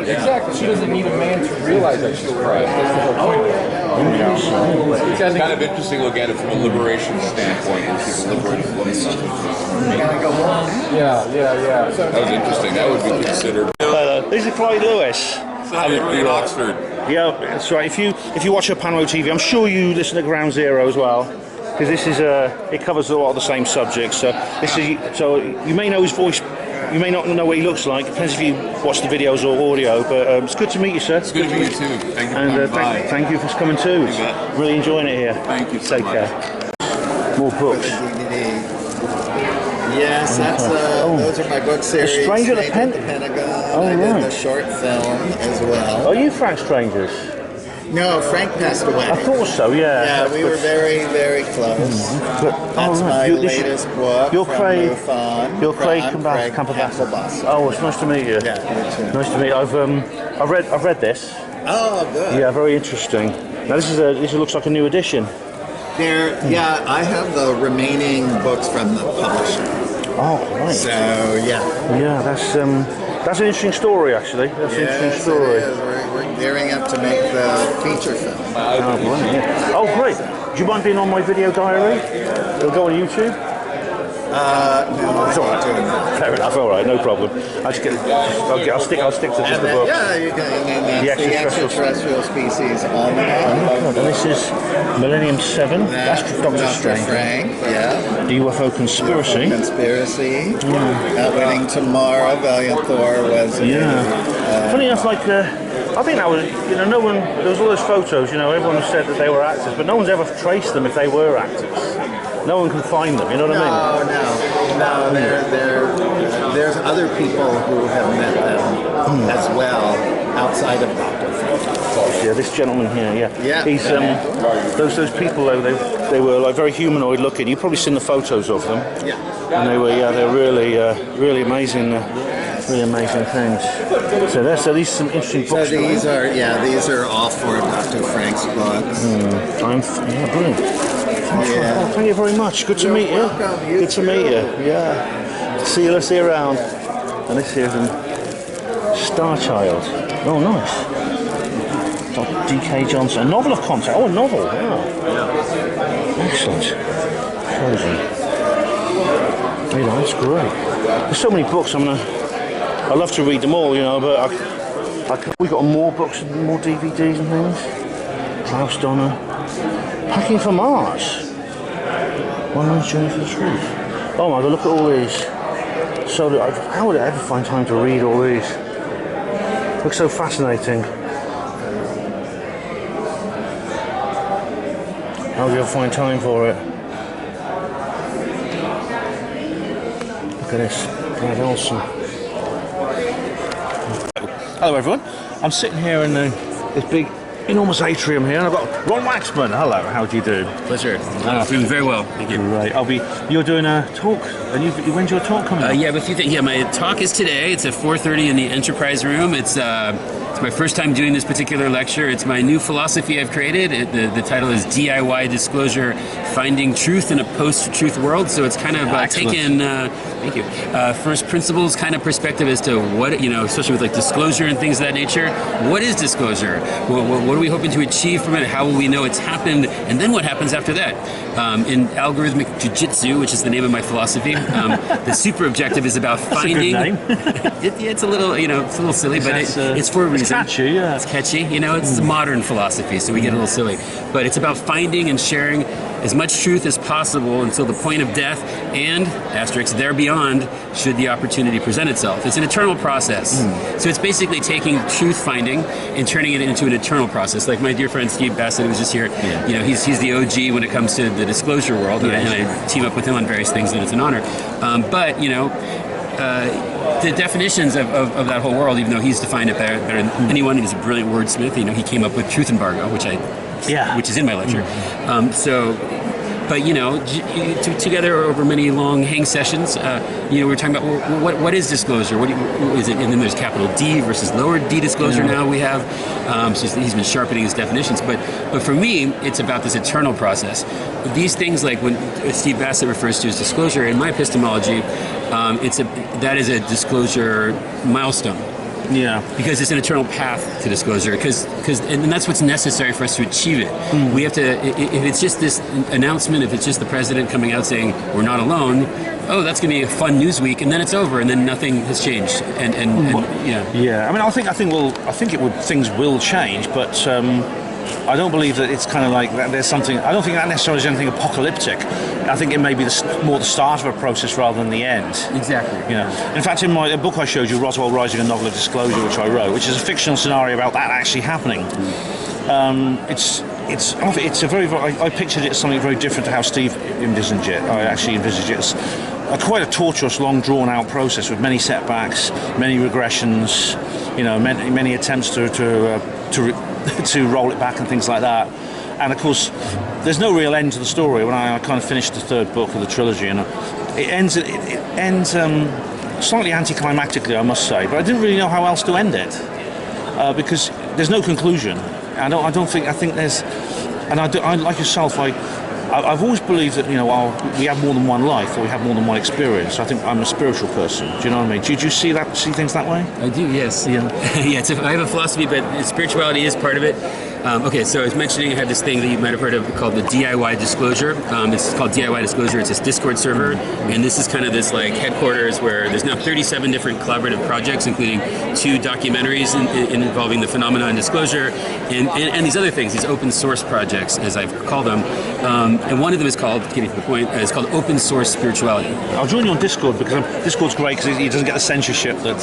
Exactly. She doesn't need a man to realize that she's Christ. That's the whole point. It's kind of interesting looking at it from a liberation standpoint, and she's a liberated woman. Yeah. That was interesting. That would be considered. This is Clyde Lewis. In Oxford. Yeah, that's right. If you watch HPANWO TV, I'm sure you listen to Ground Zero as well, because this is it covers a lot of the same subjects. So you may know his voice. You may not know what he looks like. Depends if you watch the videos or audio. But it's good to meet you, sir. It's good to meet you too. Thank you. And thank you for coming too. Really enjoying it here. Thank you so Take much. care. More books. Yes, that's those are my book series. The Stranger at the Pentagon. Oh, I right. did the short film as well. Are you Frank Strangers? No, Frank passed away. I thought so, yeah. Yeah, we were very close. That's my latest book. You're Craig. Moulton. You're Craig I'm Craig Campabassa. Oh, it's nice to meet you. Yeah, you too. Nice to meet you. I've read this. Oh, good. Yeah, very interesting. Now this looks like a new edition. Yeah, I have the remaining books from the publisher. Oh, right. So yeah. Yeah, that's an interesting story actually. That's an interesting story. It is. We're gearing up to make the feature film. Oh, brilliant. Yeah. Oh, great. Do you mind being on my video diary? It'll go on YouTube. No, it's all right. Fair enough. All right, no problem. I'll stick to just the book. Yeah, you can. And that's the extraterrestrial species almanac. And this is Millennium 7. That's Dr. Strange. Yeah. The UFO Conspiracy. Outwitting Tomorrow, Valiant Thor was. Funny enough, like. I think that was, no one, there was all those photos, everyone said that they were actors, but no one's ever traced them if they were actors. No one can find them, you know what I mean? No, there's other people who have met them as well outside of Dr. Frank. Yeah, this gentleman here, yeah. He's, those people though, they were like very humanoid looking. You've probably seen the photos of them. Yeah. And they're really amazing. Really amazing things. So these are some interesting books. So these are all four of Dr. Frank's books. Brilliant. Oh, thank you very much. Good to meet you. Welcome. Good to meet you. Yeah. See you around. And this here's Star Child. Oh, nice. D.K. Johnson. A novel of contact. Oh, a novel. Wow. Excellent. Frozen. That's great. There's so many books. I love to read them all, but we've got more books and more DVDs and things. Klaus Donner. Packing for Mars. One Man's Journey for the Truth. Oh my God, look at all these. So, how would I ever find time to read all these? Looks so fascinating. How do you find time for it? Look at this. Brad Olson. Hello everyone, I'm sitting here in this big enormous atrium here, and I've got Ron Waxman. Hello, how do you do? Pleasure. Doing very well, thank you. Great. You're doing a talk, and when's your talk coming up? Yeah, but a few things. Yeah, my talk is today. It's at 4:30 in the Enterprise Room. It's my first time doing this particular lecture. It's my new philosophy I've created. The title is DIY Disclosure: Finding Truth in a Post-Truth World. So it's kind of taken, thank you, first principles kind of perspective as to what, especially with like disclosure and things of that nature. What is disclosure? What are we hoping to achieve from it? How will we know it's happened? And then what happens after that? In algorithmic jujitsu, which is the name of my philosophy, the super objective is about finding. That's a good name. It's a little, it's a little silly, but it's for a reason. It's catchy, yeah. It's catchy. It's modern philosophy, so we get a little silly. But it's about finding and sharing as much truth as possible until the point of death and, asterisk, there beyond, should the opportunity present itself. It's an eternal process. So it's basically taking truth finding and turning it into an eternal process. Like my dear friend Steve Bassett, who was just here, he's the OG when it comes to the disclosure world, and I team up with him on various things, and it's an honor. But the definitions of that whole world, even though he's defined it better than anyone, he's a brilliant wordsmith. He came up with truth embargo, which is in my lecture. But together over many long hang sessions, we're talking about what is disclosure? What is it? And then there's capital D versus lower D disclosure. Now we have. So he's been sharpening his definitions. But for me, it's about this eternal process. These things, like when Steve Bassett refers to as disclosure, in my epistemology, that is a disclosure milestone. Yeah, because it's an eternal path to disclosure. And that's what's necessary for us to achieve it. We have to. If it's just this announcement, if it's just the president coming out saying we're not alone, that's going to be a fun news week, and then it's over, and then nothing has changed. Yeah. I mean, I think things will change, but. I don't believe that it's kind of like that. There's something. I don't think that necessarily is anything apocalyptic. I think it may be more the start of a process rather than the end. Exactly. In fact, in my book I showed you, Roswell Rising: A Novel of Disclosure, which I wrote, which is a fictional scenario about that actually happening. It's a very. I pictured it as something very different to how Steve envisaged it. I actually envisaged it as quite a torturous, long, drawn-out process with many setbacks, many regressions. Many attempts to roll it back and things like that. And of course, there's no real end to the story. When I kind of finished the third book of the trilogy, and it ends slightly anticlimactically, I must say. But I didn't really know how else to end it because there's no conclusion. I think there's, and I like yourself. I've always believed that we have more than one life, or we have more than one experience. I think I'm a spiritual person. Do you know what I mean? Do you see things that way? I do. Yes. Yeah. I have a philosophy, but spirituality is part of it. So I was mentioning I have this thing that you might have heard of called the DIY Disclosure. It's called DIY Disclosure. It's this Discord server, and this is kind of this like headquarters where there's now 37 different collaborative projects, including 2 documentaries involving the phenomena and disclosure, and these other things, these open source projects, as I've called them. And one of them is called, getting to the point, is called Open Source Spirituality. I'll join you on Discord because Discord's great because it doesn't get the censorship that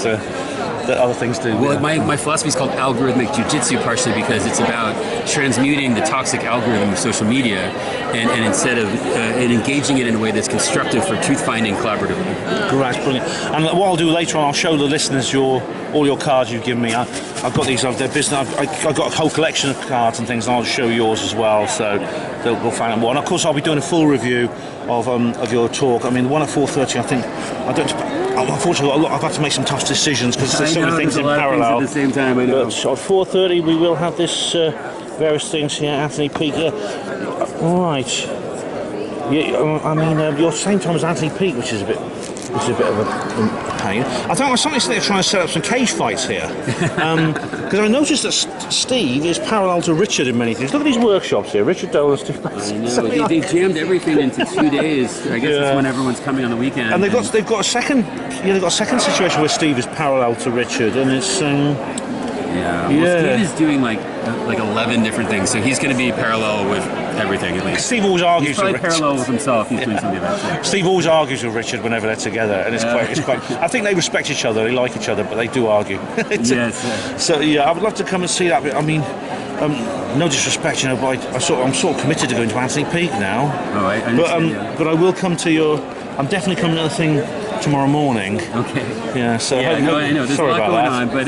other things do. Well, my philosophy is called algorithmic jujitsu, partially because it's about transmuting the toxic algorithm of social media and instead of and engaging it in a way that's constructive for truth-finding collaboratively. Great, brilliant. And what I'll do later on, I'll show the listeners all your cards you've given me. I've got these. They're business. I've got a whole collection of cards and things, and I'll show yours as well. So they'll find out more. And of course, I'll be doing a full review of your talk. I mean, the one at 4:30. I think unfortunately, I've had to make some tough decisions because there's so many things in parallel. At the same time, I know. But at 4:30, we will have this various things here. Anthony Peake. Yeah. Right. Yeah. I mean, you're same time as Anthony Peake, which is a bit of a pain. I think I was something there trying to set up some cage fights here. Because I noticed that Steve is parallel to Richard in many things. Look at these workshops here. Richard Dole and Steve Bassett. I know. They jammed everything into 2 days. I guess it's when everyone's coming on the weekend. And they've got a second situation where Steve is parallel to Richard, and it's Steve is doing like 11 different things, so he's going to be parallel with everything at least. Steve always argues. He's probably with Richard. parallel with himself. He's doing something about that. Steve always argues with Richard whenever they're together, and it's quite. I think they respect each other. They like each other, but they do argue. Yes. So I would love to come and see that. But I mean, no disrespect, but I'm sort of committed to going to Anthony Peake now. Oh, I understand. But I will come to your. I'm definitely coming to the thing tomorrow morning. Okay. Yeah. So I know. There's a lot going on, but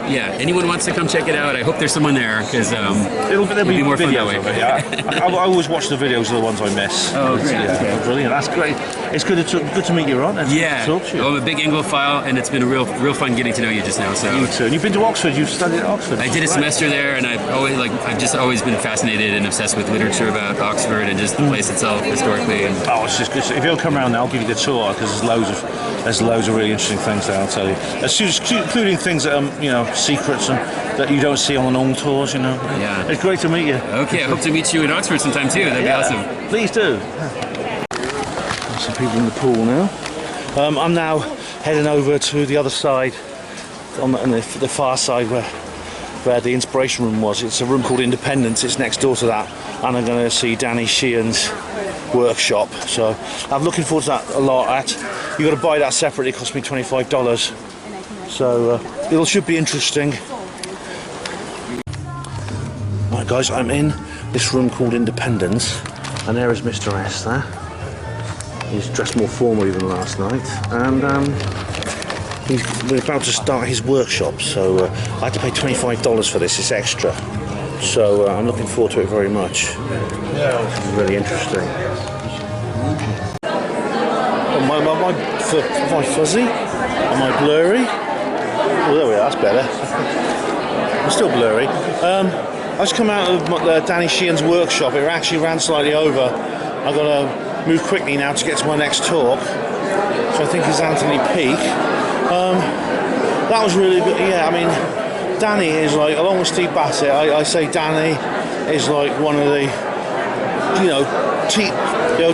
yeah, anyone wants to come check it out, I hope there's someone there because it'll be more fun that way. I always watch the videos of the ones I miss. Oh, great. Yeah, Okay. Brilliant. That's great. It's good to meet you, Ron. Yeah. Talk to you. I'm a big Anglophile, and it's been real fun getting to know you just now. So you too. And you've been to Oxford. You've studied at Oxford. I did a semester there, and I've just always been fascinated and obsessed with literature about Oxford and just the place itself historically. And it's just good. If you'll come around now, I'll give you the tour because there's loads of really interesting things there. I'll tell you, including things that secrets and that you don't see on the normal tours. Yeah. It's great to meet you. Okay, I hope to meet you in Oxford sometime too. That'd be awesome. Please do. There's some people in the pool now. I'm now heading over to the other side, on the far side where the inspiration room was. It's a room called Independence. It's next door to that, and I'm going to see Danny Sheehan's workshop. So I'm looking forward to that a lot. You got to buy that separately. It cost me $25. So it should be interesting. Right, guys, I'm in this room called Independence, and there is Mr. S there. He's dressed more formally than last night, and we're about to start his workshop, so I had to pay $25 for this. It's extra, so I'm looking forward to it very much. It's really interesting. Am I fuzzy? Am I blurry? Oh, there we are, that's better. I'm still blurry. I just come out of Danny Sheehan's workshop. It actually ran slightly over. I've got to move quickly now to get to my next talk, which I think is Anthony Peake. That was really good. Yeah, I mean, Danny is like, along with Steve Bassett, I say Danny is like one of the,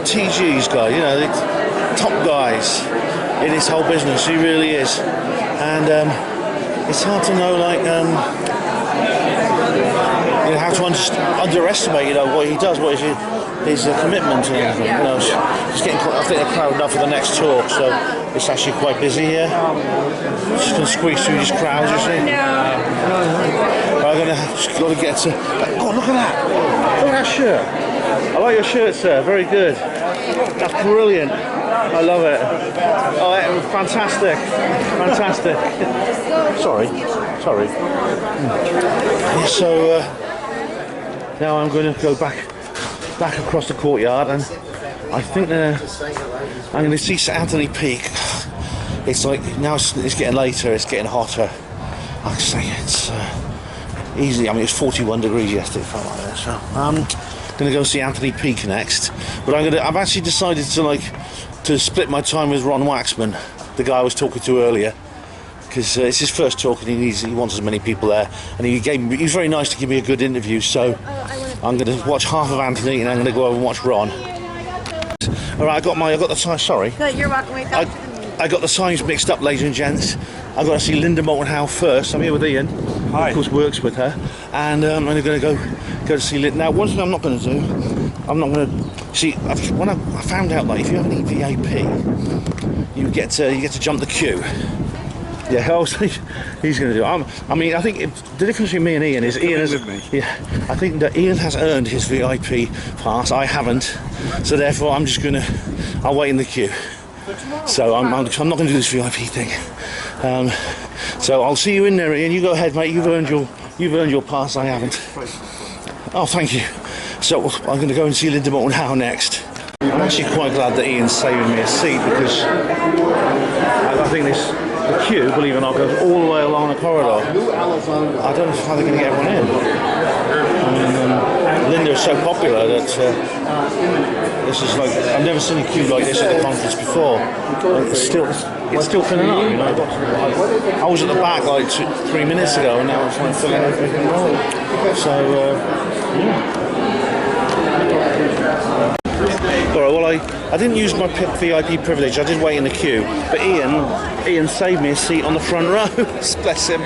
TG's guy, the top guys in this whole business. He really is, and it's hard to know, how to underestimate, what he does, what is his commitment to everything. Just getting, I think they're crowded enough for the next talk, so it's actually quite busy here. Just going to squeeze through these crowds, you see. I'm just got to get to. Oh, look at that! Look at that shirt. I like your shirt, sir. Very good. That's brilliant. I love it. Oh, fantastic. Fantastic. Sorry. So now I'm going to go back across the courtyard, and I think I'm going to see Anthony Peake. It's like now it's getting later, it's getting hotter. Like I say, it's easy. I mean, it's 41 degrees yesterday, it felt like that. So I'm going to go see Anthony Peake next. But I've actually decided to split my time with Ron Waxman, the guy I was talking to earlier, because it's his first talk and he wants as many people there. And he was very nice to give me a good interview. So I'm going to watch half of Anthony and I'm going to go over and watch Ron. All right, I got the time. Sorry. No, you're walking way back. I got the times mixed up, ladies and gents. I've got to see Linda Moulton Howe first. I'm here with Ian, who of course works with her, and I'm going to go to see Linda. Now, one thing I'm not going to do, when I found out that if you have an VIP, you get to jump the queue. Yeah, he's going to do it. I mean, I think the difference between me and Ian is I think that Ian has earned his VIP pass. I haven't, so therefore I'll wait in the queue. So I'm not going to do this VIP thing. So I'll see you in there, Ian. You go ahead, mate. You've earned your pass. I haven't. Oh, thank you. So I'm going to go and see Linda Moulton Howe next. I'm actually quite glad that Ian's saving me a seat because I think the queue, believe it or not, goes all the way along the corridor. I don't know how they're going to get everyone in. Linda is so popular that this is like, I've never seen a queue like this at the conference before. It's still filling up, I was at the back like 3 minutes ago and now it's like filling everything up. So, yeah. Alright, well I didn't use my VIP privilege, I did wait in the queue, but Ian saved me a seat on the front row, bless him.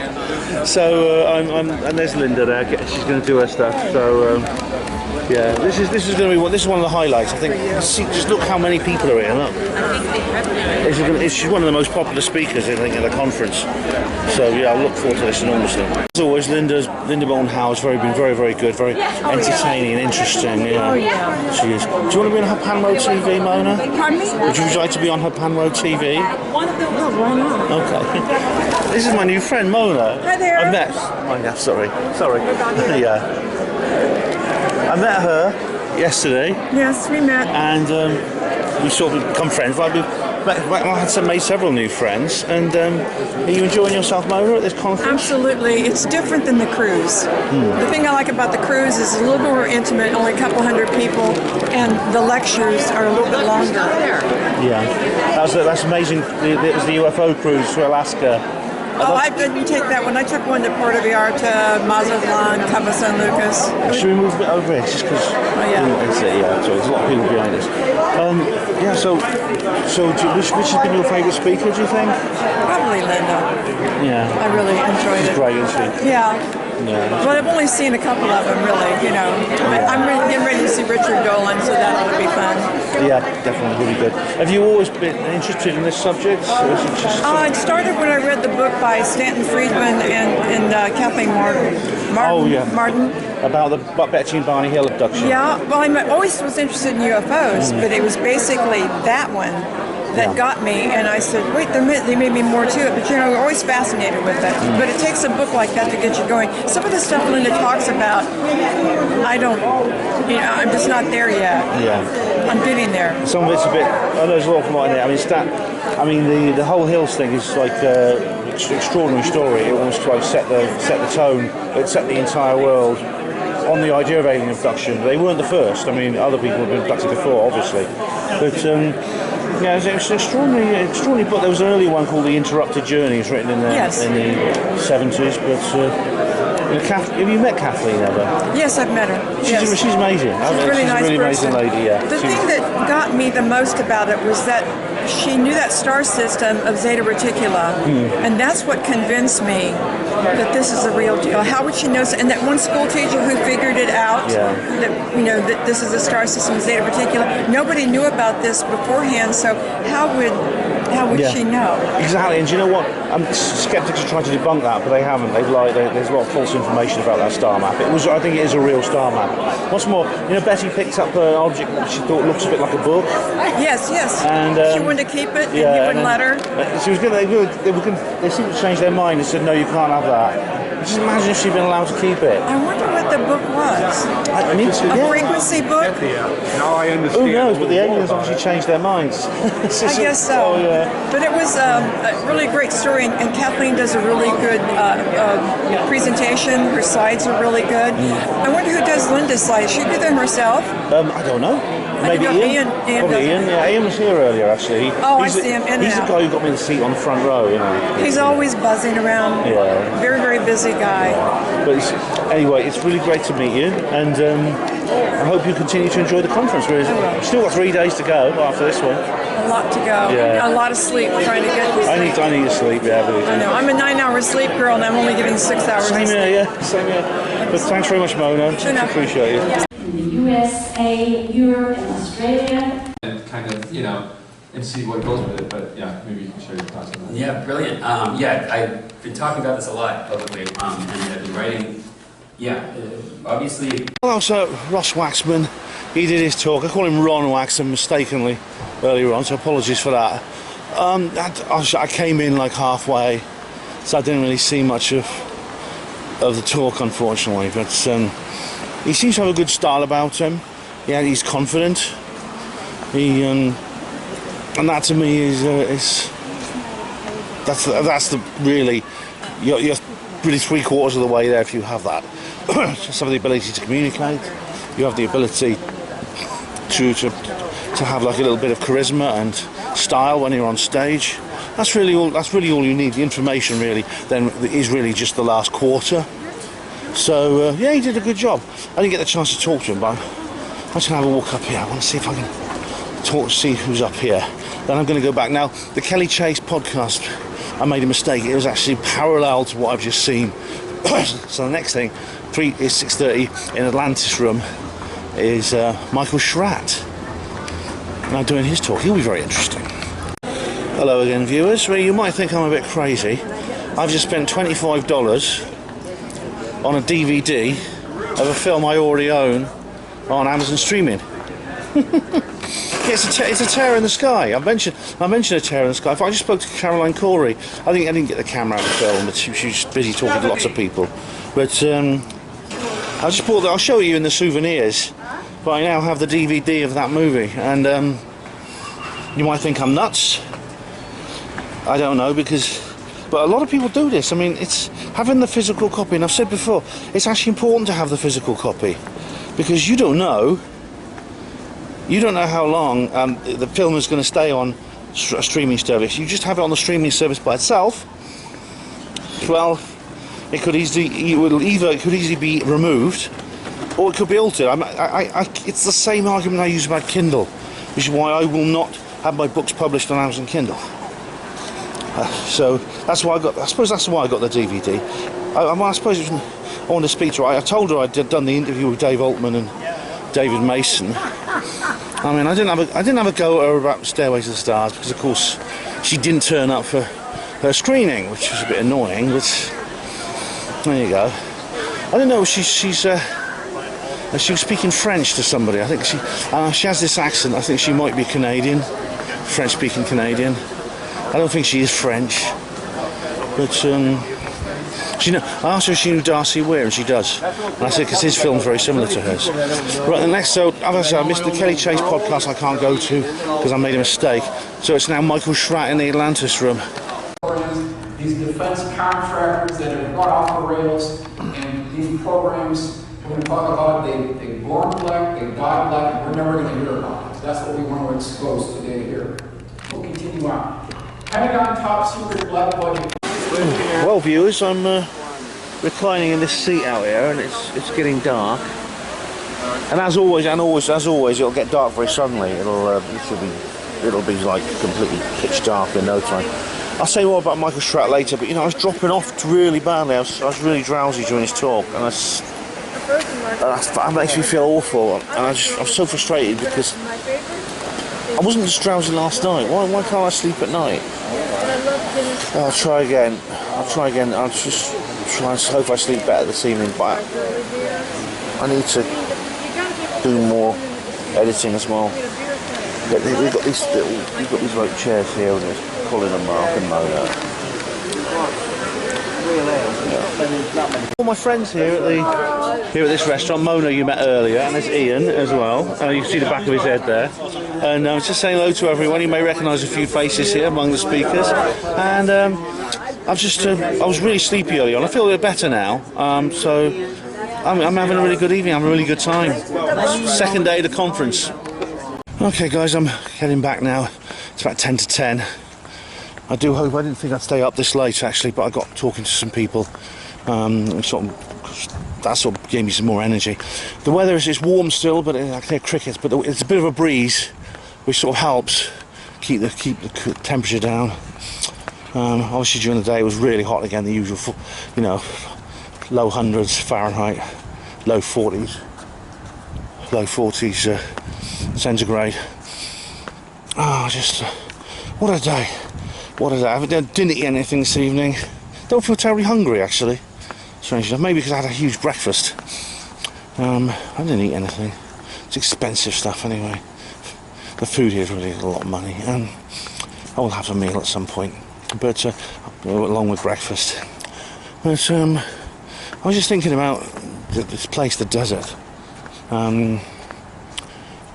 So and there's Linda there, she's going to do her stuff, so Yeah, this is going to be this is one of the highlights. I think. See, just look how many people are here. Look, she's one of the most popular speakers I think at the conference. So yeah, I look forward to this enormously. As always, Linda Moulton Howe has been very good, very entertaining and interesting. Yeah. Oh yeah. She is. Do you want to be on HPANWO TV, Mona? Pardon me? Would you like to be on HPANWO TV? Oh, why not? Okay. This is my new friend Mona. Hi there. I met. Oh yeah, sorry. Yeah. I met her yesterday. Yes, we met. And we sort of become friends. I made several new friends. And are you enjoying yourself, Mona, at this conference? Absolutely. It's different than the cruise. The thing I like about the cruise is it's a little more intimate, only a couple hundred people, and the lectures are a little bit longer. Yeah. That's amazing. It was the UFO cruise to Alaska. Oh, I didn't take that one. I took one to Puerto Vallarta, Mazatlan, Cabo San Lucas. Should we move a bit over here? Just because so there's a lot of people behind us. Which has been your favourite speaker, do you think? Probably Linda. Yeah. I really enjoyed it. She's great, isn't she? Yeah. Yeah. Well, I've only seen a couple of them, really, But I'm really getting ready to see Richard Dolan, so that ought to be fun. Yeah, definitely, really good. Have you always been interested in this subject? Or is it just It started when I read the book by Stanton Friedman and Kathleen Martin. Martin. About the Betsy and Barney Hill abduction. Yeah, well, I always was interested in UFOs, but it was basically that one that got me, and I said, wait, there may be more to it, but we're always fascinated with it. But it takes a book like that to get you going. Some of the stuff Linda talks about, I'm just not there yet. Yeah. I'm getting there. Some of it's a bit, there's an awful lot in there. The whole Hills thing is like an extraordinary story. It almost like set the tone, it set the entire world on the idea of alien abduction. They weren't the first. Other people have been abducted before, obviously. But yeah, it's an extraordinary book. There was an earlier one called The Interrupted Journeys, written in the 70s. But have you met Kathleen ever? Yes, I've met her. She's amazing. She's a really nice person. Amazing lady. Yeah. The thing that got me the most about it was that she knew that star system of Zeta Reticula, and that's what convinced me that this is the real deal. How would she know? And that one school teacher who figured it out, that this is the star system of Zeta Reticula. Nobody knew about this beforehand, so how would she know? Exactly, and do you know what? Skeptics have tried to debunk that, but they haven't. They've lied. There's a lot of false information about that star map. I think it is a real star map. What's more, Betty picked up an object that she thought looks a bit like a book. Yes. And she wanted to keep it, and you wouldn't let her. She was going. They seemed to change their mind and said, "No, you can't have that." Just imagine if she'd been allowed to keep it. I wonder what the book was. I need to. A frequency book? Now I understand. Who knows? But the aliens obviously changed their minds. I guess so. But it was a really great story, and Kathleen does a really good presentation. Her slides are really good. I wonder who does Linda's slides. She do them herself? I don't know. Maybe Ian. Probably Ian. Yeah, Ian was here earlier actually. I see him in He's the guy who got me the seat on the front row. He's always buzzing around. Yeah. Very busy guy. But anyway, it's really great to meet you, and I hope you continue to enjoy the conference. We've still got 3 days to go after this one. A lot to go. Yeah. A lot of sleep trying to get to sleep. I need to sleep, yeah. I know. I'm a 9-hour sleep girl, and I'm only getting 6 hours. Same here. But thanks very much, Mona. Appreciate it. In the USA, Europe, and Australia. And kind of, and see what goes with it. But yeah, maybe you can share your thoughts on that. Yeah, brilliant. I've been talking about this a lot publicly, and I've been writing. Obviously. Well, so Ross Waxman, he did his talk. I call him Ron Waxman mistakenly earlier on, so apologies for that. I came in like halfway, so I didn't really see much of the talk, unfortunately. But he seems to have a good style about him. Yeah, he's confident. And that to me is that's the really you're really 3/4 of the way there if you have that. Just have the ability to communicate. You have the ability to have like a little bit of charisma and style when you're on stage. That's really all you need. The information really then is really just the last quarter. So he did a good job. I didn't get the chance to talk to him, but I'm just gonna have a walk up here. I want to see if I can see who's up here. Then I'm going to go back. Now, the Kelly Chase podcast, I made a mistake. It was actually parallel to what I've just seen. So the next thing is 6:30 in Atlantis room. is Michael Schratt. Now doing his talk. He'll be very interesting. Hello again, viewers. Well, you might think I'm a bit crazy. I've just spent $25 on a DVD of a film I already own on Amazon streaming. It's a tear in the sky. I mentioned a tear in the sky. I just spoke to Caroline Corey. I didn't get the camera out of the film, but she was busy talking to lots of people. But I just bought that. I'll show you in the souvenirs. But I now have the DVD of that movie, and you might think I'm nuts. I don't know, but a lot of people do this. I mean, it's having the physical copy, and I've said before, it's actually important to have the physical copy, because you don't know how long the film is going to stay on a streaming service. You just have it on the streaming service by itself. Well, it could easily be removed, or it could be altered. It's the same argument I use about Kindle, which is why I will not have my books published on Amazon Kindle. So that's why I suppose that's why I got the DVD. I suppose I want to speak to her. I told her I'd done the interview with Dave Altman and David Mason. I mean, I didn't have a go at her about Stairway to the Stars, because of course she didn't turn up for her screening, which was a bit annoying. But there you go. I don't know. She was speaking French to somebody. I think she has this accent. I think she might be Canadian, French-speaking Canadian. I don't think she is French, but I asked her if she knew Darcy Weir, and she does. And I said, because his film's very similar to hers. Right, the next, so as I said, I missed the Kelly Chase podcast. I can't go to because I made a mistake. So it's now Michael Schratt in the Atlantis room. These defense contractors that have gone off the rails, and these programs, we're going to talk about, they born black, they die black, and we're never going to hear about it. That's what we want to expose today here. We'll continue on. Pentagon top secret black budget. Well, viewers, I'm reclining in this seat out here, and it's getting dark. And as always, it'll get dark very suddenly. It'll be like completely pitch dark in no time. I'll say more about Michael Schratt later, but I was dropping off really badly. I was really drowsy during his talk, and that makes me feel awful. And I was so frustrated because I wasn't just drowsy last night. Why can't I sleep at night? I'll try again. I'll just try and hope I sleep better this evening, but I need to do more editing as well. We've got these like chairs here with Colin and Mark and Mona. All my friends here at this restaurant. Mona you met earlier, and there's Ian as well. You can see the back of his head there. And I was just saying hello to everyone. You may recognise a few faces here among the speakers. And I was really sleepy earlier on. I feel a bit better now. So I'm having a really good evening. I'm having a really good time. Second day of the conference. Okay, guys, I'm heading back now. It's about 10 to 10. I didn't think I'd stay up this late actually, but I got talking to some people. That sort of gave me some more energy. The weather is warm still, but I can hear crickets. But it's a bit of a breeze, which sort of helps keep the temperature down. Obviously during the day it was really hot again, the usual, low hundreds Fahrenheit, low 40s centigrade. What a day. I didn't eat anything this evening. Don't feel terribly hungry actually. Strange enough, maybe because I had a huge breakfast. I didn't eat anything. It's expensive stuff anyway. The food here is really a lot of money. I will have a meal at some point, but along with breakfast. But I was just thinking about this place, the desert. And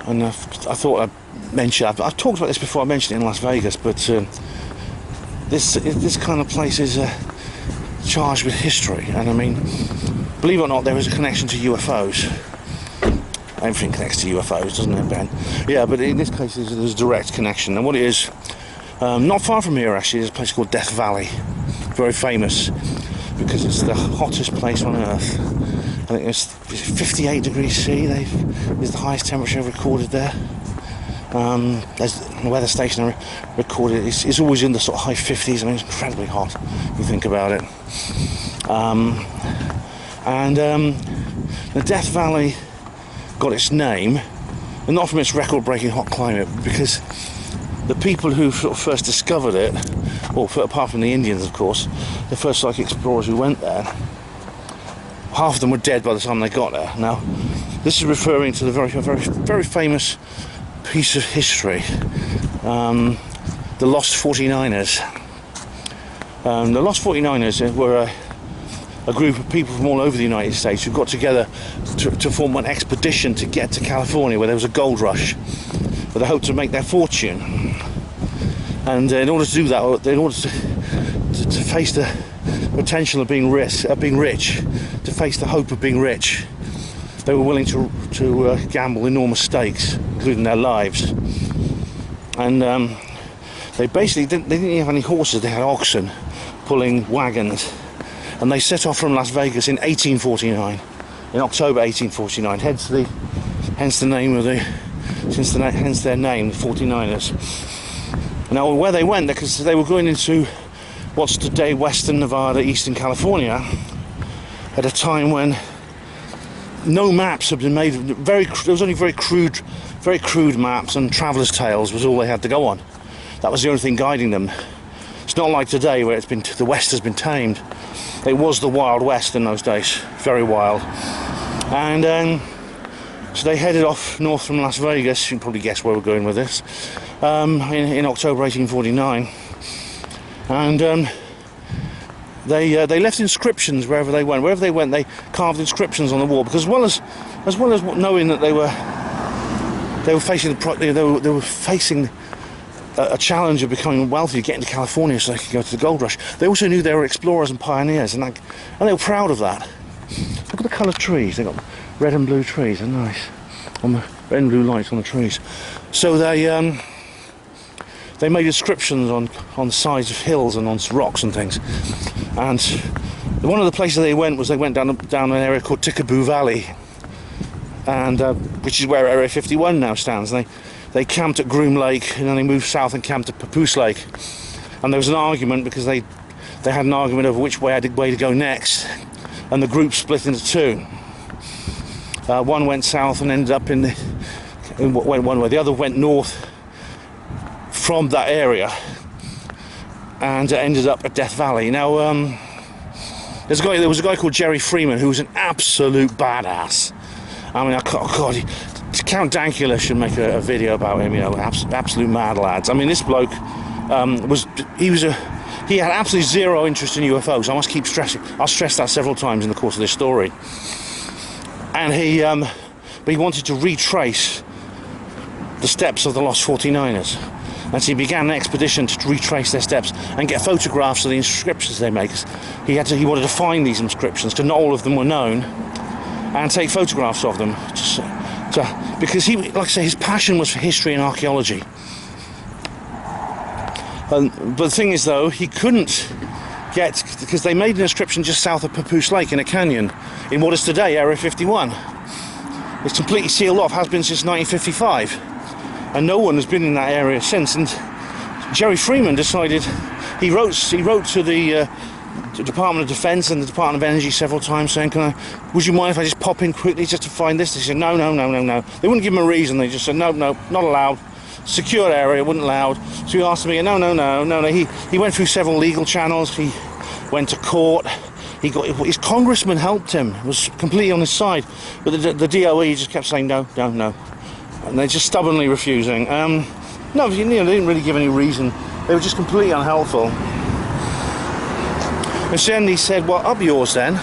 I thought I'd mention. I've talked about this before. I mentioned it in Las Vegas, but this kind of place is charged with history, and I mean, believe it or not, there is a connection to UFOs. Everything connects to UFOs, doesn't it, Ben? Yeah, but in this case, there's a direct connection. And what it is, not far from here, actually, there's a place called Death Valley, very famous because it's the hottest place on Earth. I think it's 58 degrees C. Is the highest temperature recorded there. There's the weather station recorded. It's always in the sort of high 50s. I mean, it's incredibly hot if you think about it. The Death Valley got its name, and not from its record-breaking hot climate, because the people who sort of first discovered it, well, apart from the Indians, of course, the first psychic explorers who went there, half of them were dead by the time they got there. Now, this is referring to the very famous piece of history, the Lost 49ers. The Lost 49ers were a group of people from all over the United States who got together to form an expedition to get to California, where there was a gold rush, with the hope to make their fortune. And in order to do that, in order to face the potential of being rich, to face the hope of being rich, they were willing to gamble enormous stakes, including their lives. And they didn't have any horses; they had oxen pulling wagons, and they set off from Las Vegas in 1849, in October 1849. Hence their name, the 49ers. Now, where they went, because they were going into what's today western Nevada, eastern California, at a time when no maps had been made. There was only very crude maps, and travelers' tales was all they had to go on. That was the only thing guiding them. It's not like today, where the West has been tamed. It was the Wild West in those days, very wild. And so they headed off north from Las Vegas. You can probably guess where we're going with this. In October 1849, and they left inscriptions wherever they went. Wherever they went, they carved inscriptions on the wall, because as well as knowing that they were facing a challenge of becoming wealthy, getting to California so they could go to the gold rush. They also knew they were explorers and pioneers, and they were proud of that. Look at the coloured trees. They got red and blue trees. They're nice. On the red and blue lights on the trees. So they made inscriptions on the sides of hills and on rocks and things. And one of the places they went down an area called Tickaboo Valley, and which is where Area 51 now stands. They camped at Groom Lake, and then they moved south and camped at Papoose Lake. And there was an argument, because they had an argument over which way to go next, and the group split into two. One went south and ended up went one way. The other went north from that area and ended up at Death Valley. Now, there was a guy called Jerry Freeman, who was an absolute badass. I mean, God, Count Dankula should make a video about him. You know, absolute mad lads. I mean, this bloke he had absolutely zero interest in UFOs. I must keep stressing. I'll stress that several times in the course of this story. And but he wanted to retrace the steps of the Lost 49ers. And so he began an expedition to retrace their steps and get photographs of the inscriptions they make. He wanted to find these inscriptions, because not all of them were known, and take photographs of them. Because like I say, his passion was for history and archaeology. But the thing is, though, he couldn't get, because they made an inscription just south of Papoose Lake in a canyon in what is today Area 51. It's completely sealed off, has been since 1955, and no one has been in that area since. And Jerry Freeman decided, he wrote to the Department of Defense and the Department of Energy several times, saying, would you mind if I just pop in quickly just to find this? They said no. They wouldn't give him a reason. They just said no, not allowed. Secure area, wasn't allowed. So he asked me, no. He went through several legal channels. He went to court. His congressman helped him, was completely on his side, but the DOE just kept saying no, and they're just stubbornly refusing. No, they didn't really give any reason. They were just completely unhelpful. And then he said, well, up yours then.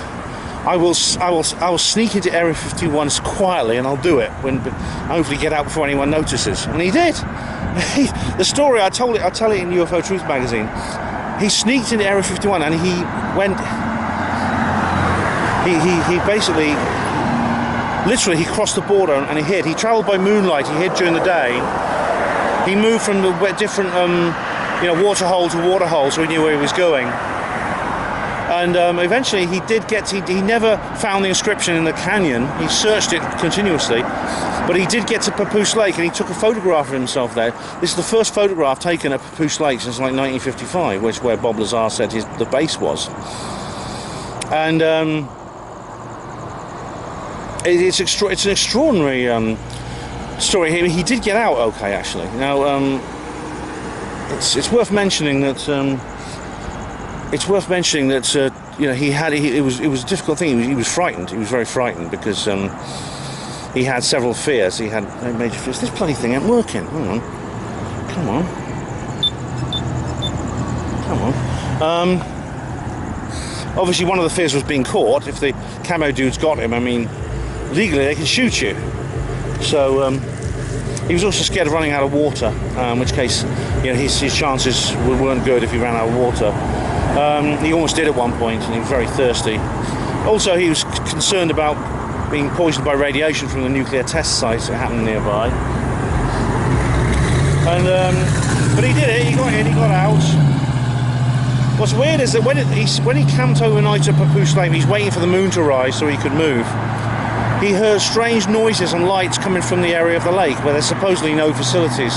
I will sneak into Area 51 quietly, and I'll do it when hopefully get out before anyone notices. And he did. The story I tell it in UFO Truth magazine. He sneaked into Area 51, and he went. He basically, literally, he crossed the border and he hid. He travelled by moonlight. He hid during the day. He moved from the different, water hole to water hole, so he knew where he was going. And eventually he did he never found the inscription in the canyon. He searched it continuously, but he did get to Papoose Lake, and he took a photograph of himself there. This is the first photograph taken at Papoose Lake since like 1955, which is where Bob Lazar said the base was. And it's an extraordinary story. He did get out okay, actually. Now, it's worth mentioning that you know, it was a difficult thing. He was frightened. He was very frightened because he had several fears. He had major fears. This bloody thing ain't working. Hang on. Come on. Obviously, one of the fears was being caught. If the camo dudes got him, I mean, legally they can shoot you. So he was also scared of running out of water, in which case, you know, his chances weren't good if he ran out of water. He almost did at one point, and he was very thirsty. Also, he was concerned about being poisoned by radiation from the nuclear test sites that happened nearby. And but he did it. He got in. He got out. What's weird is that when he camped overnight at Poolside, he's waiting for the moon to rise so he could move. He heard strange noises and lights coming from the area of the lake where there's supposedly no facilities,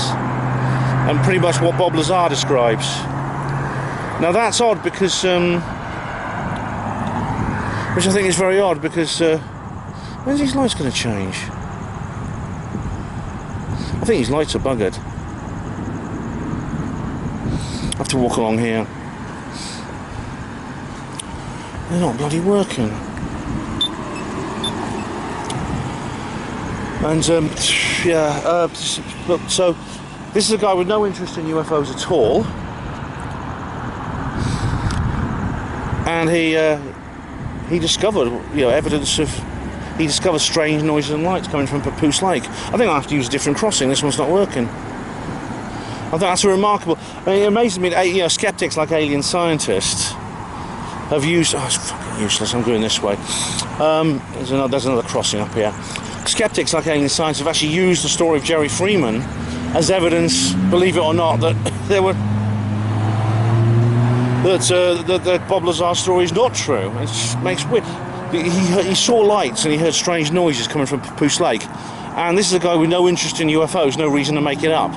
and pretty much what Bob Lazar describes. Now that's odd because, which I think is very odd because when's these lights going to change? I think these lights are buggered. I have to walk along here. They're not bloody working. And so this is a guy with no interest in UFOs at all, and he discovered, you know, evidence of. He discovered strange noises and lights coming from Papoose Lake. I think I have to use a different crossing. This one's not working. I think that's a remarkable. I mean, it amazes me that, you know, skeptics like alien scientists have used. Oh, it's fucking useless. I'm going this way. There's another crossing up here. Skeptics like alien scientists have actually used the story of Jerry Freeman as evidence, believe it or not, that there were that Bob Lazar's story is not true. It makes weird. He saw lights and he heard strange noises coming from Papoose Lake, and this is a guy with no interest in UFOs, no reason to make it up.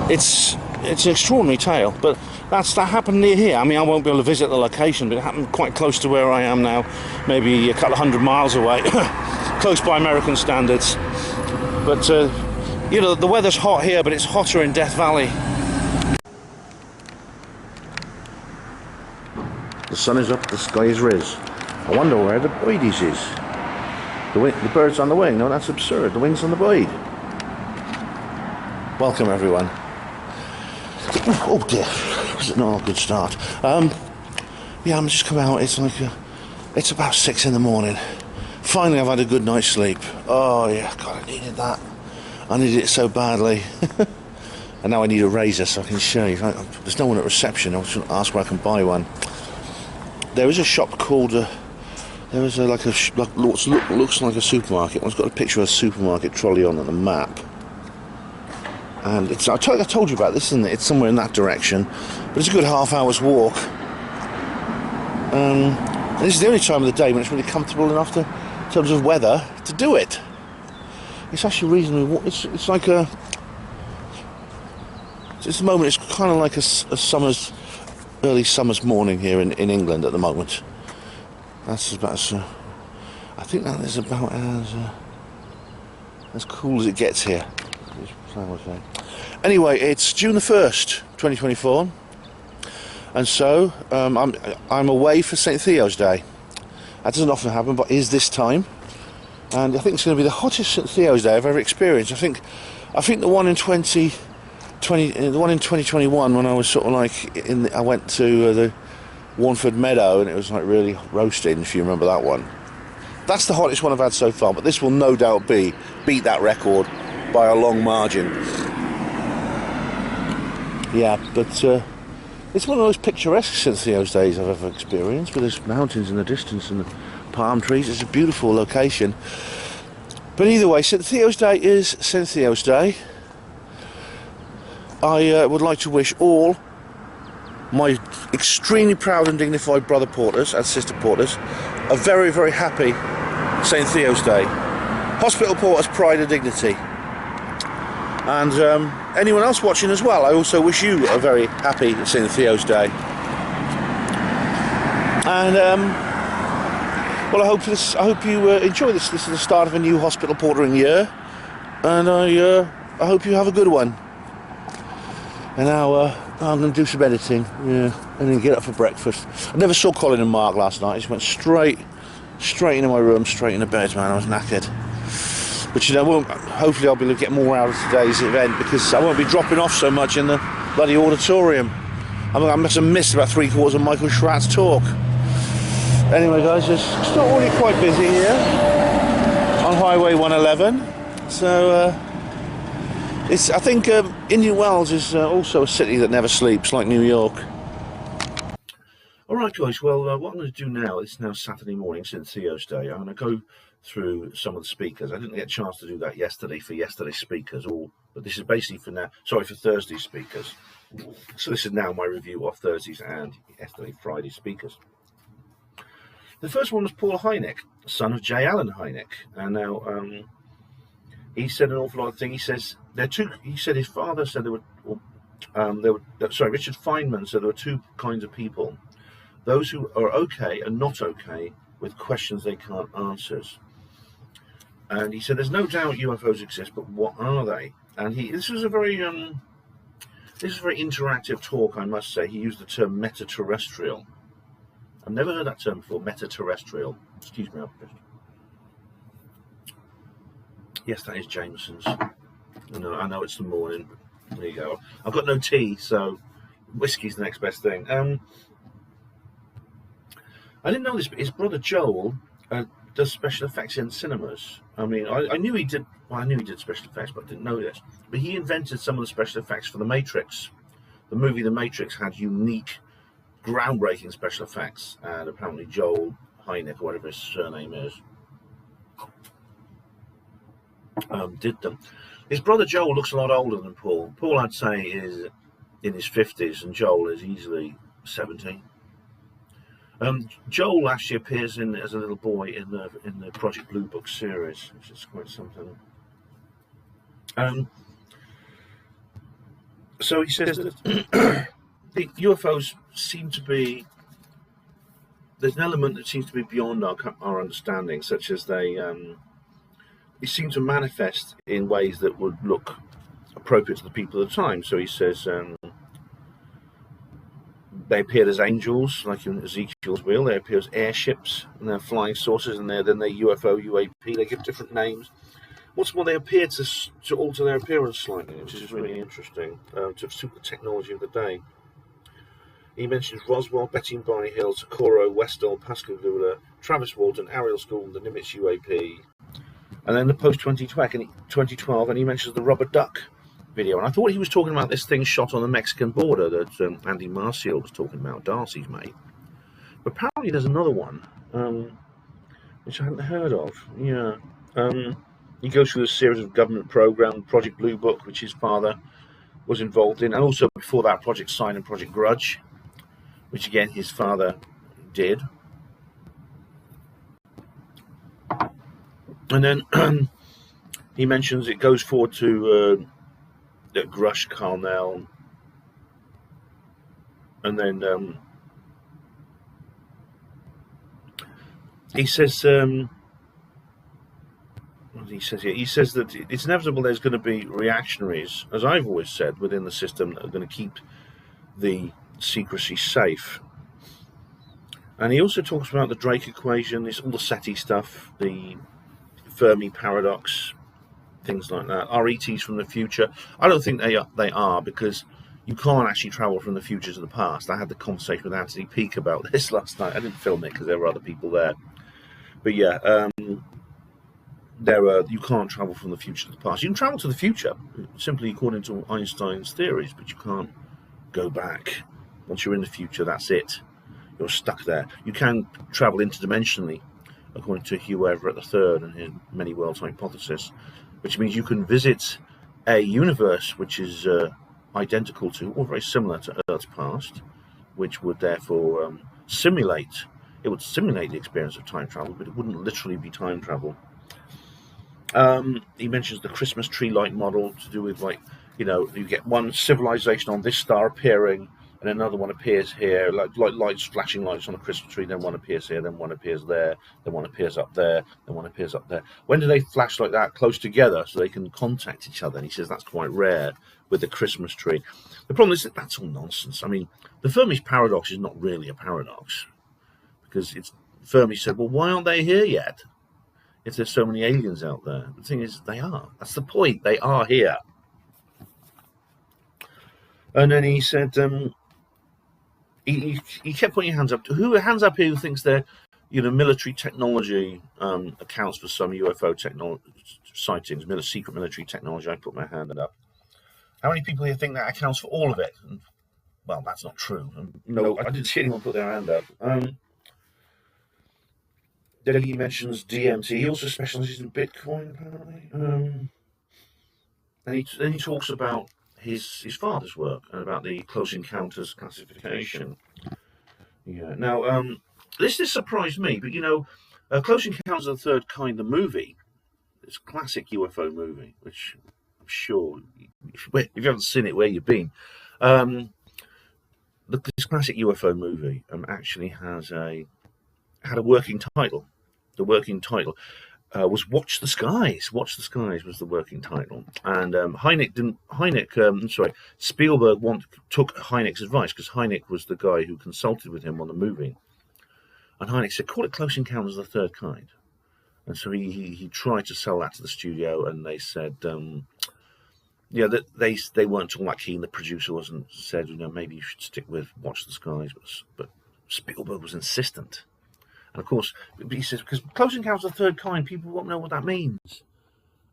It's an extraordinary tale, but that happened near here. I mean, I won't be able to visit the location, but it happened quite close to where I am now, maybe a couple of 100 miles away, close by American standards. But you know, the weather's hot here, but it's hotter in Death Valley. The sun is up, the sky is riz. I wonder where the boidies is. The bird's on the wing. No, that's absurd. The wing's on the boid. Welcome, everyone. Oh dear, was it not a good start? Yeah, I'm just come out. It's like it's about 6 in the morning. Finally, I've had a good night's sleep. Oh yeah, God, I needed that. I needed it so badly. And now I need a razor so I can shave. There's no one at reception. I was going to ask where I can buy one. There is a shop called. There is looks like a supermarket. One's got a picture of a supermarket trolley on the map. And it's, I told you about this, isn't it? It's somewhere in that direction, but it's a good half-hour's walk. And this is the only time of the day when it's really comfortable enough in terms of weather to do it. It's actually reasonably. It's like a. It's the moment. It's kind of like a early summer's morning here in England at the moment. That's about. I think that is about as cool as it gets here. Anyway, it's June the 1st, 2024, and so I'm away for St. Theo's Day. That doesn't often happen, but is this time, and I think it's going to be the hottest St. Theo's Day I've ever experienced. I think the one in 2021 when I was sort of like I went to the Warnford Meadow and it was like really roasting. If you remember that one, that's the hottest one I've had so far. But this will no doubt beat that record by a long margin. Yeah, but it's one of those picturesque St. Theo's Days I've ever experienced, with those mountains in the distance and the palm trees. It's a beautiful location. But either way, St. Theo's Day is St. Theo's Day. I would like to wish all my extremely proud and dignified brother porters and sister porters a very, very happy St. Theo's Day. Hospital porters, pride and dignity. And anyone else watching as well, I also wish you a very happy St. Theo's Day. And Well, I hope you enjoy this. This is the start of a new hospital portering year, and I hope you have a good one. And now I'm going to do some editing, and then get up for breakfast. I never saw Colin and Mark last night. I just went straight into my room, straight into bed, man. I was knackered. But hopefully I'll be able to get more out of today's event, because I won't be dropping off so much in the bloody auditorium. I must have missed about 3/4 of Michael Schratt's talk. Anyway, guys, it's not really quite busy here on Highway 111. So I think Indian Wells is also a city that never sleeps, like New York. All right, guys. Well, what I'm going to do now, it's now Saturday morning, St. Theo's Day. I'm going to go through some of the speakers. I didn't get a chance to do that yesterday for yesterday's speakers, but this is basically for now. Sorry, for Thursday's speakers. So this is now my review of Thursday's and yesterday Friday's speakers. The first one was Paul Hynek, son of J. Allen Hynek, and now he said an awful lot of things. He says He said his father said Richard Feynman said there were two kinds of people: those who are okay and not okay with questions they can't answer. And he said there's no doubt UFOs exist, but what are they? And this was a very interactive talk, I must say. He used the term meta-terrestrial. I've never heard that term before, meta-terrestrial. Excuse me, yes, that is Jameson's. I know it's the morning, but there you go. I've got no tea, so whiskey's the next best thing. I didn't know this, but his brother Joel does special effects in cinemas. I mean, I knew he did. Well, I knew he did special effects, but I didn't know this. But he invented some of the special effects for The Matrix. The movie The Matrix had unique, groundbreaking special effects, and apparently Joel Hynek, or whatever his surname is, did them. His brother Joel looks a lot older than Paul. Paul, I'd say, is in his 50s, and Joel is easily 70. Joel actually appears as a little boy in the Project Blue Book series, which is quite something. So he says that the UFOs seem to be, there's an element that seems to be beyond our understanding, such as they seem to manifest in ways that would look appropriate to the people of the time. So he says they appeared as angels, like in Ezekiel's wheel. They appear as airships, and they're flying saucers, and then they're UFO, UAP. They give different names. What's more, they appear to alter their appearance slightly, which is really interesting, to suit the technology of the day. He mentions Roswell, Betty and Barney Hill, Socorro, Westall, Pascagoula, Travis Walton, Ariel School, the Nimitz UAP, and then the post-2012, and he mentions the rubber duck video. And I thought he was talking about this thing shot on the Mexican border that Andy Marcial was talking about, Darcy's mate. But apparently there's another one, which I hadn't heard of. Yeah. He goes through a series of government programs, Project Blue Book, which his father was involved in, and also before that, Project Sign and Project Grudge, which again his father did. And then he mentions it goes forward to Grush, Carnell, and then he says, what he says here, he says that it's inevitable there's going to be reactionaries, as I've always said, within the system that are going to keep the secrecy safe. And he also talks about the Drake equation, all the SETI stuff, the Fermi paradox, things like that. Are ETs from the future? I don't think they are, because you can't actually travel from the future to the past. I had the conversation with Anthony Peake about this last night. I didn't film it because there were other people there. But yeah, you can't travel from the future to the past. You can travel to the future, simply according to Einstein's theories, but you can't go back. Once you're in the future, that's it. You're stuck there. You can travel interdimensionally, according to Hugh Everett III and his many worlds hypothesis, which means you can visit a universe which is identical to or very similar to Earth's past, which would therefore simulate the experience of time travel, but it wouldn't literally be time travel. He mentions the Christmas tree light model to do with, like, you get one civilization on this star appearing and another one appears here, like lights, flashing lights on a Christmas tree. Then one appears here, then one appears there, then one appears up there, then one appears up there. When do they flash like that close together so they can contact each other? And he says that's quite rare with the Christmas tree. The problem is that that's all nonsense. I mean, the Fermi's paradox is not really a paradox, because Fermi said, well, why aren't they here yet if there's so many aliens out there? The thing is, they are. That's the point. They are here. And then he said, he kept putting hands up. Hands up here who thinks their, military technology accounts for some UFO sightings, secret military technology. I put my hand up. How many people here think that accounts for all of it? And, well, that's not true. No, I didn't see anyone put their hand up. Then he mentions DMT. He also specializes in Bitcoin, apparently. And then he talks about his father's work and about the close encounters classification. Yeah. Now, this surprised me, but Close Encounters of the Third Kind, the movie, it's a classic UFO movie, which I'm sure if you haven't seen it, where you've been. This classic UFO movie actually had a working title. The working title was "Watch the Skies." "Watch the Skies" was the working title, and Spielberg took Hynek's advice, because Hynek was the guy who consulted with him on the movie, and Hynek said, "Call it Close Encounters of the Third Kind." And so he tried to sell that to the studio, and they said, that they weren't all that keen. The producer wasn't. Said, maybe you should stick with "Watch the Skies," but Spielberg was insistent. And of course, he says, because Close Encounters of the Third Kind, people won't know what that means.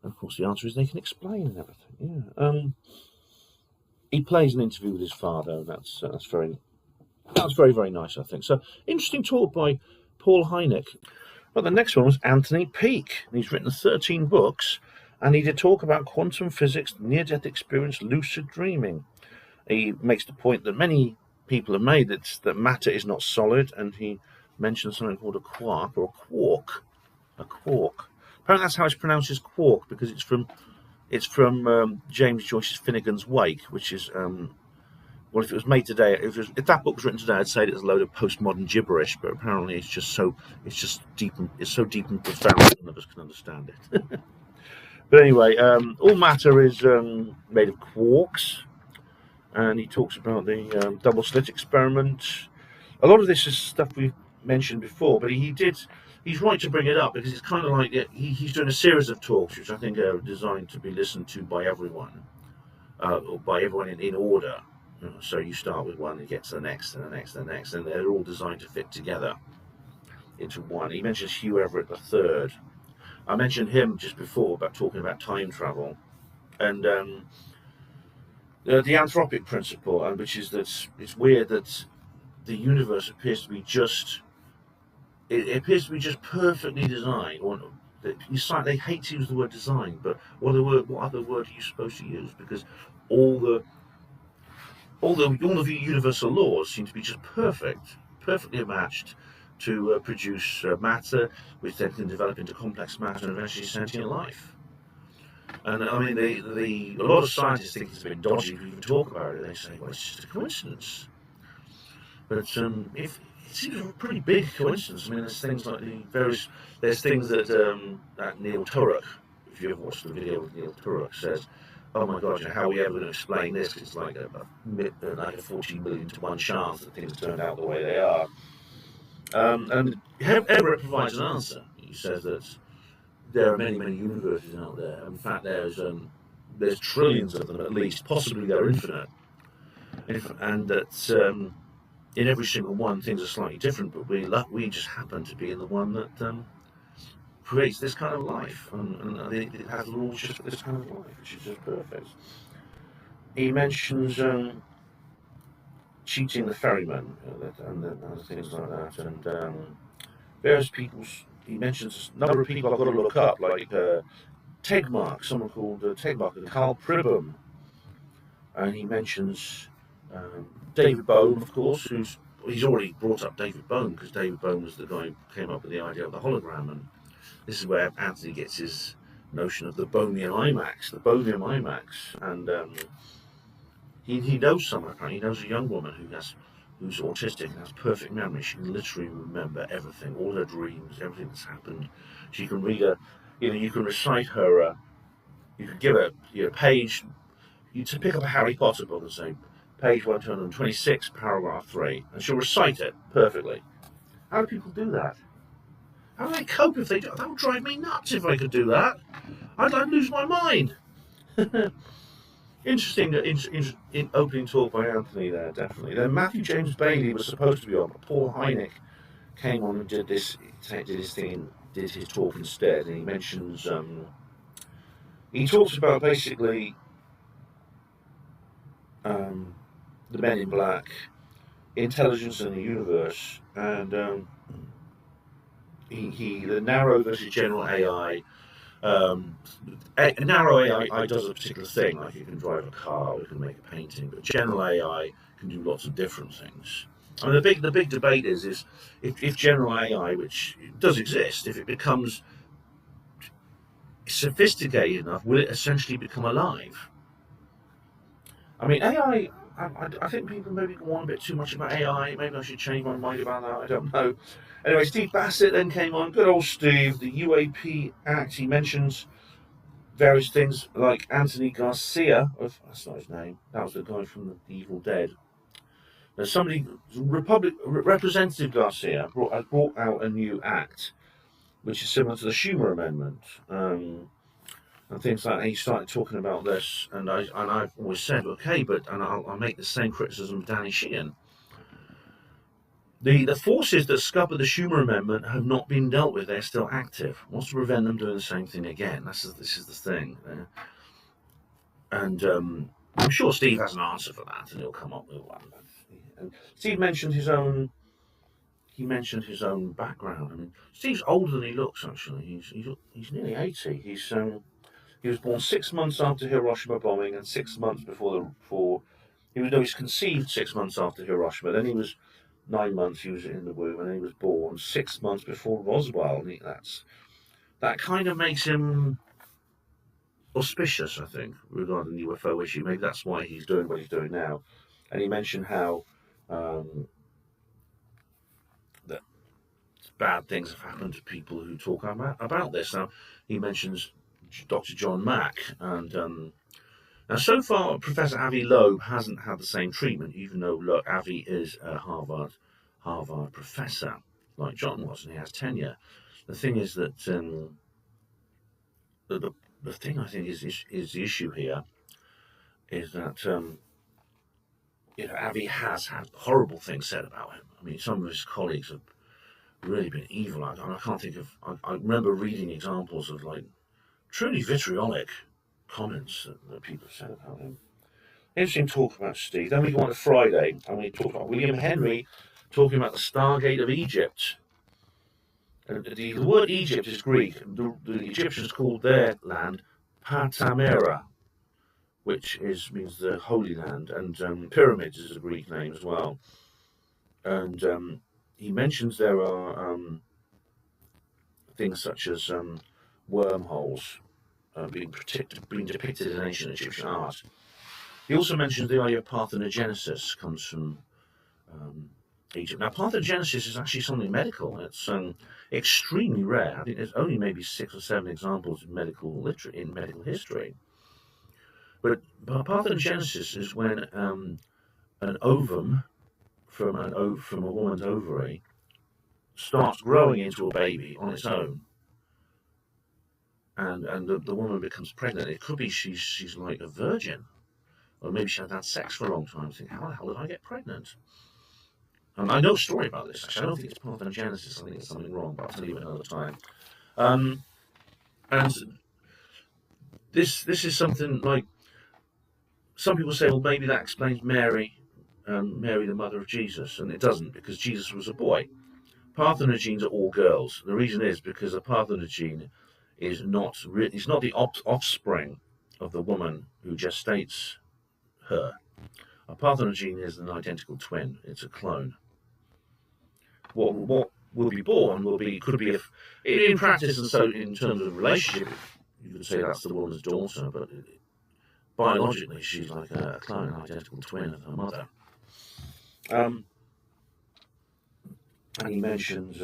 And of course, the answer is they can explain and everything. Yeah. He plays an interview with his father. And that's very, very nice, I think. So interesting talk by Paul Hynek. But the next one was Anthony Peake. He's written 13 books, and he did talk about quantum physics, near-death experience, lucid dreaming. He makes the point that many people have made that matter is not solid, and he mentioned something called a quark or a quark. A quark. Apparently that's how it's pronounced, as quark, because it's from James Joyce's Finnegan's Wake, which is well, if it was made today, if that book was written today, I'd say it was a load of postmodern gibberish. But apparently it's so deep and profound that none of us can understand it. But anyway, all matter is made of quarks, and he talks about the double slit experiment. A lot of this is stuff we've mentioned before, but he's right to bring it up, because it's kind of like he's doing a series of talks which I think are designed to be listened to by everyone, or by everyone in order. So you start with one and get to the next and the next and the next, and they're all designed to fit together into one. He mentions Hugh Everett III. I mentioned him just before about talking about time travel, and the anthropic principle, which is that it's weird that the universe appears to be just perfectly designed. They hate to use the word design, but what other word are you supposed to use? Because all the universal laws seem to be just perfectly matched to produce matter, which then can develop into complex matter and eventually sentient life. And I mean, a lot of scientists think it's a bit dodgy to even talk about it. They say, well, it's just a coincidence. But if it seems a pretty big coincidence. I mean, there's things like there's things that Neil Turok, if you ever watched the video with Neil Turok, says, oh my God, how are we ever going to explain this? It's like a 40 million to 1 chance that things turned out the way they are. And Everett provides an answer. He says that there are many, many universes out there. In fact, there's trillions of them at least. Possibly they're infinite. And that in every single one, things are slightly different, but we just happen to be in the one that creates this kind of life, and it has rules just for this kind of life, which is just perfect. He mentions cheating the ferryman and other things like that, and various people. He mentions a number of people I've got to look up, like Tegmark, someone called Tegmark, and Carl Pribham, and he mentions David Bohm, of course, he's already brought up David Bohm, because David Bohm was the guy who came up with the idea of the hologram, and this is where Anthony gets his notion of the Bohmian IMAX, and he knows someone. Apparently, he knows a young woman who's autistic and has perfect memory. She can literally remember everything, all her dreams, everything that's happened. She can read you can recite her. You could give her a page. You to pick up a Harry Potter book and say, page 126, paragraph 3, and she'll recite it perfectly. How do people do that? How do they cope if they do? That would drive me nuts if I could do that. I'd lose my mind. Interesting in opening talk by Anthony there, definitely. Then Matthew James Bailey was supposed to be on, but Paul Hynek came on and did his thing, did his talk instead, and he mentions, he talks about basically the Men in Black, intelligence in the universe, and the narrow versus general AI. Narrow AI does a particular thing, like it can drive a car, it can make a painting, but general AI can do lots of different things. I mean, the big debate is if general AI, which does exist, if it becomes sophisticated enough, will it essentially become alive? I mean, AI. I think people maybe go on a bit too much about AI. Maybe I should change my mind about that. I don't know. Anyway, Steve Bassett then came on. Good old Steve. The UAP Act. He mentions various things like Anthony Garcia. That's not his name. That was the guy from the Evil Dead. There's somebody, Representative Garcia brought out a new act, which is similar to the Schumer Amendment. And things like that. He started talking about this, and I've always said, okay, but I'll make the same criticism of Danny Sheehan. The forces that scuppered the Schumer Amendment have not been dealt with; they're still active. What's to prevent them doing the same thing again? This is the thing, and I'm sure Steve has an answer for that, and he'll come up with one. And Steve mentioned his own. He mentioned his own background. I mean, Steve's older than he looks. Actually, he's nearly 80. He was born 6 months after Hiroshima bombing and 6 months he was conceived 6 months after Hiroshima. Then he was 9 months. He was in the womb, and then he was born 6 months before Roswell. And that kind of makes him auspicious, I think, regarding the UFO issue. Maybe that's why he's doing what he's doing now. And he mentioned how that bad things have happened to people who talk about this. Now he mentions Dr. John Mack, and now so far Professor Avi Loeb hasn't had the same treatment, even though Avi is a Harvard professor like John was, and he has tenure. The thing is that the thing I think is the issue here is that Avi has had horrible things said about him. I mean, some of his colleagues have really been evil. I can't think of. I remember reading examples of like truly vitriolic comments that people said about him. Interesting talk about Steve. Then we go on to Friday, and we talk about William Henry talking about the Stargate of Egypt. And the word Egypt is Greek. The Egyptians called their land Patamera, which means the Holy Land, and pyramids is a Greek name as well. And he mentions there are things such as wormholes being depicted in ancient Egyptian art. He also mentions the idea of parthenogenesis comes from Egypt. Now, parthenogenesis is actually something medical. It's extremely rare. I think there's only maybe 6 or 7 examples in medical history. But parthenogenesis is when an ovum from a woman's ovary starts growing into a baby on its own, and the woman becomes pregnant. It could be she's like a virgin, or maybe she hadn't had sex for a long time. I think, how the hell did I get pregnant? And I know a story about this. Actually, I don't think it's parthenogenesis. I think it's something wrong, but I'll tell you another time. And this is something like some people say, well, maybe that explains Mary, Mary the mother of Jesus, and it doesn't, because Jesus was a boy. Parthenogenes are all girls. The reason is because a parthenogene is not the offspring of the woman who gestates her. A parthenogene is an identical twin. It's a clone. What will be born could be in practice, and so in terms of relationship, you could say that's the woman's daughter, but biologically she's like a clone, an identical twin of her mother. And he mentions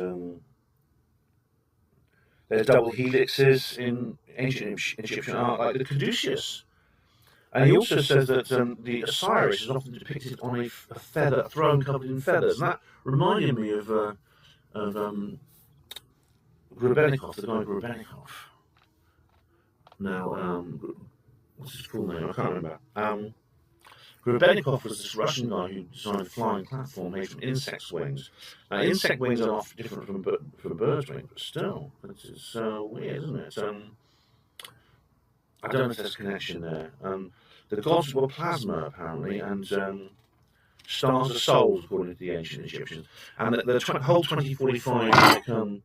there's double helixes in ancient Egyptian art, like the caduceus. And he also says that the Osiris is often depicted on a feather, a throne covered in feathers. And that reminded me of Grebennikov, the guy Grebennikov. Now, what's his full name? I can't remember. Grebennikov was this Russian guy who designed a flying platform made from insect wings. Now, insect wings are often different from birds' wings, but still, it's weird, isn't it? I don't know if there's a connection there. The gods were plasma, apparently, and stars are souls, according to the ancient Egyptians. And the whole 2045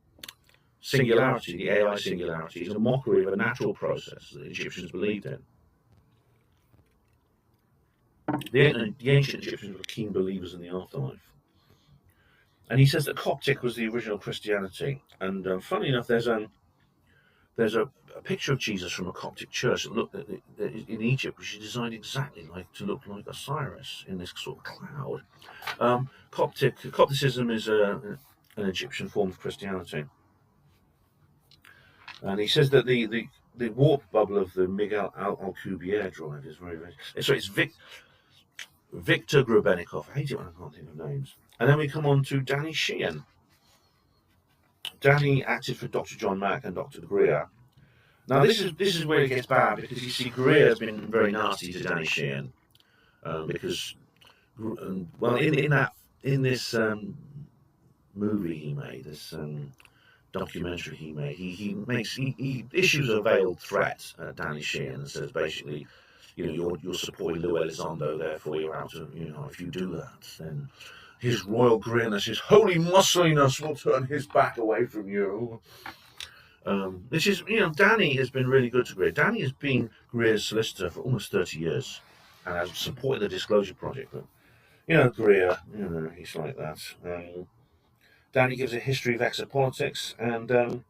singularity, the AI singularity, is a mockery of a natural process that the Egyptians believed in. The ancient Egyptians were keen believers in the afterlife. And he says that Coptic was the original Christianity. And funny enough, there's a picture of Jesus from a Coptic church that looked in Egypt, which is designed exactly to look like Osiris in this sort of cloud. Copticism is an Egyptian form of Christianity. And he says that the warp bubble of the Miguel Alcubierre drive is very, very... So it's Victor Grebennikov. I hate it when I can't think of names. And then we come on to Danny Sheehan. Danny acted for Dr. John Mack and Dr. Greer. Now this is where it gets bad, because you see Greer has been very nasty to Danny Sheehan because well in this movie he made, this documentary he made, he issues a veiled threat at Danny Sheehan and says basically, you're supporting Lou Elizondo, therefore you're out to, if you do that, then his royal greenness, his holy muscliness will turn his back away from you. This is, Danny has been really good to Greer. Danny has been Greer's solicitor for almost 30 years and has supported the Disclosure Project. But, Greer, he's like that. Danny gives a history of exopolitics, and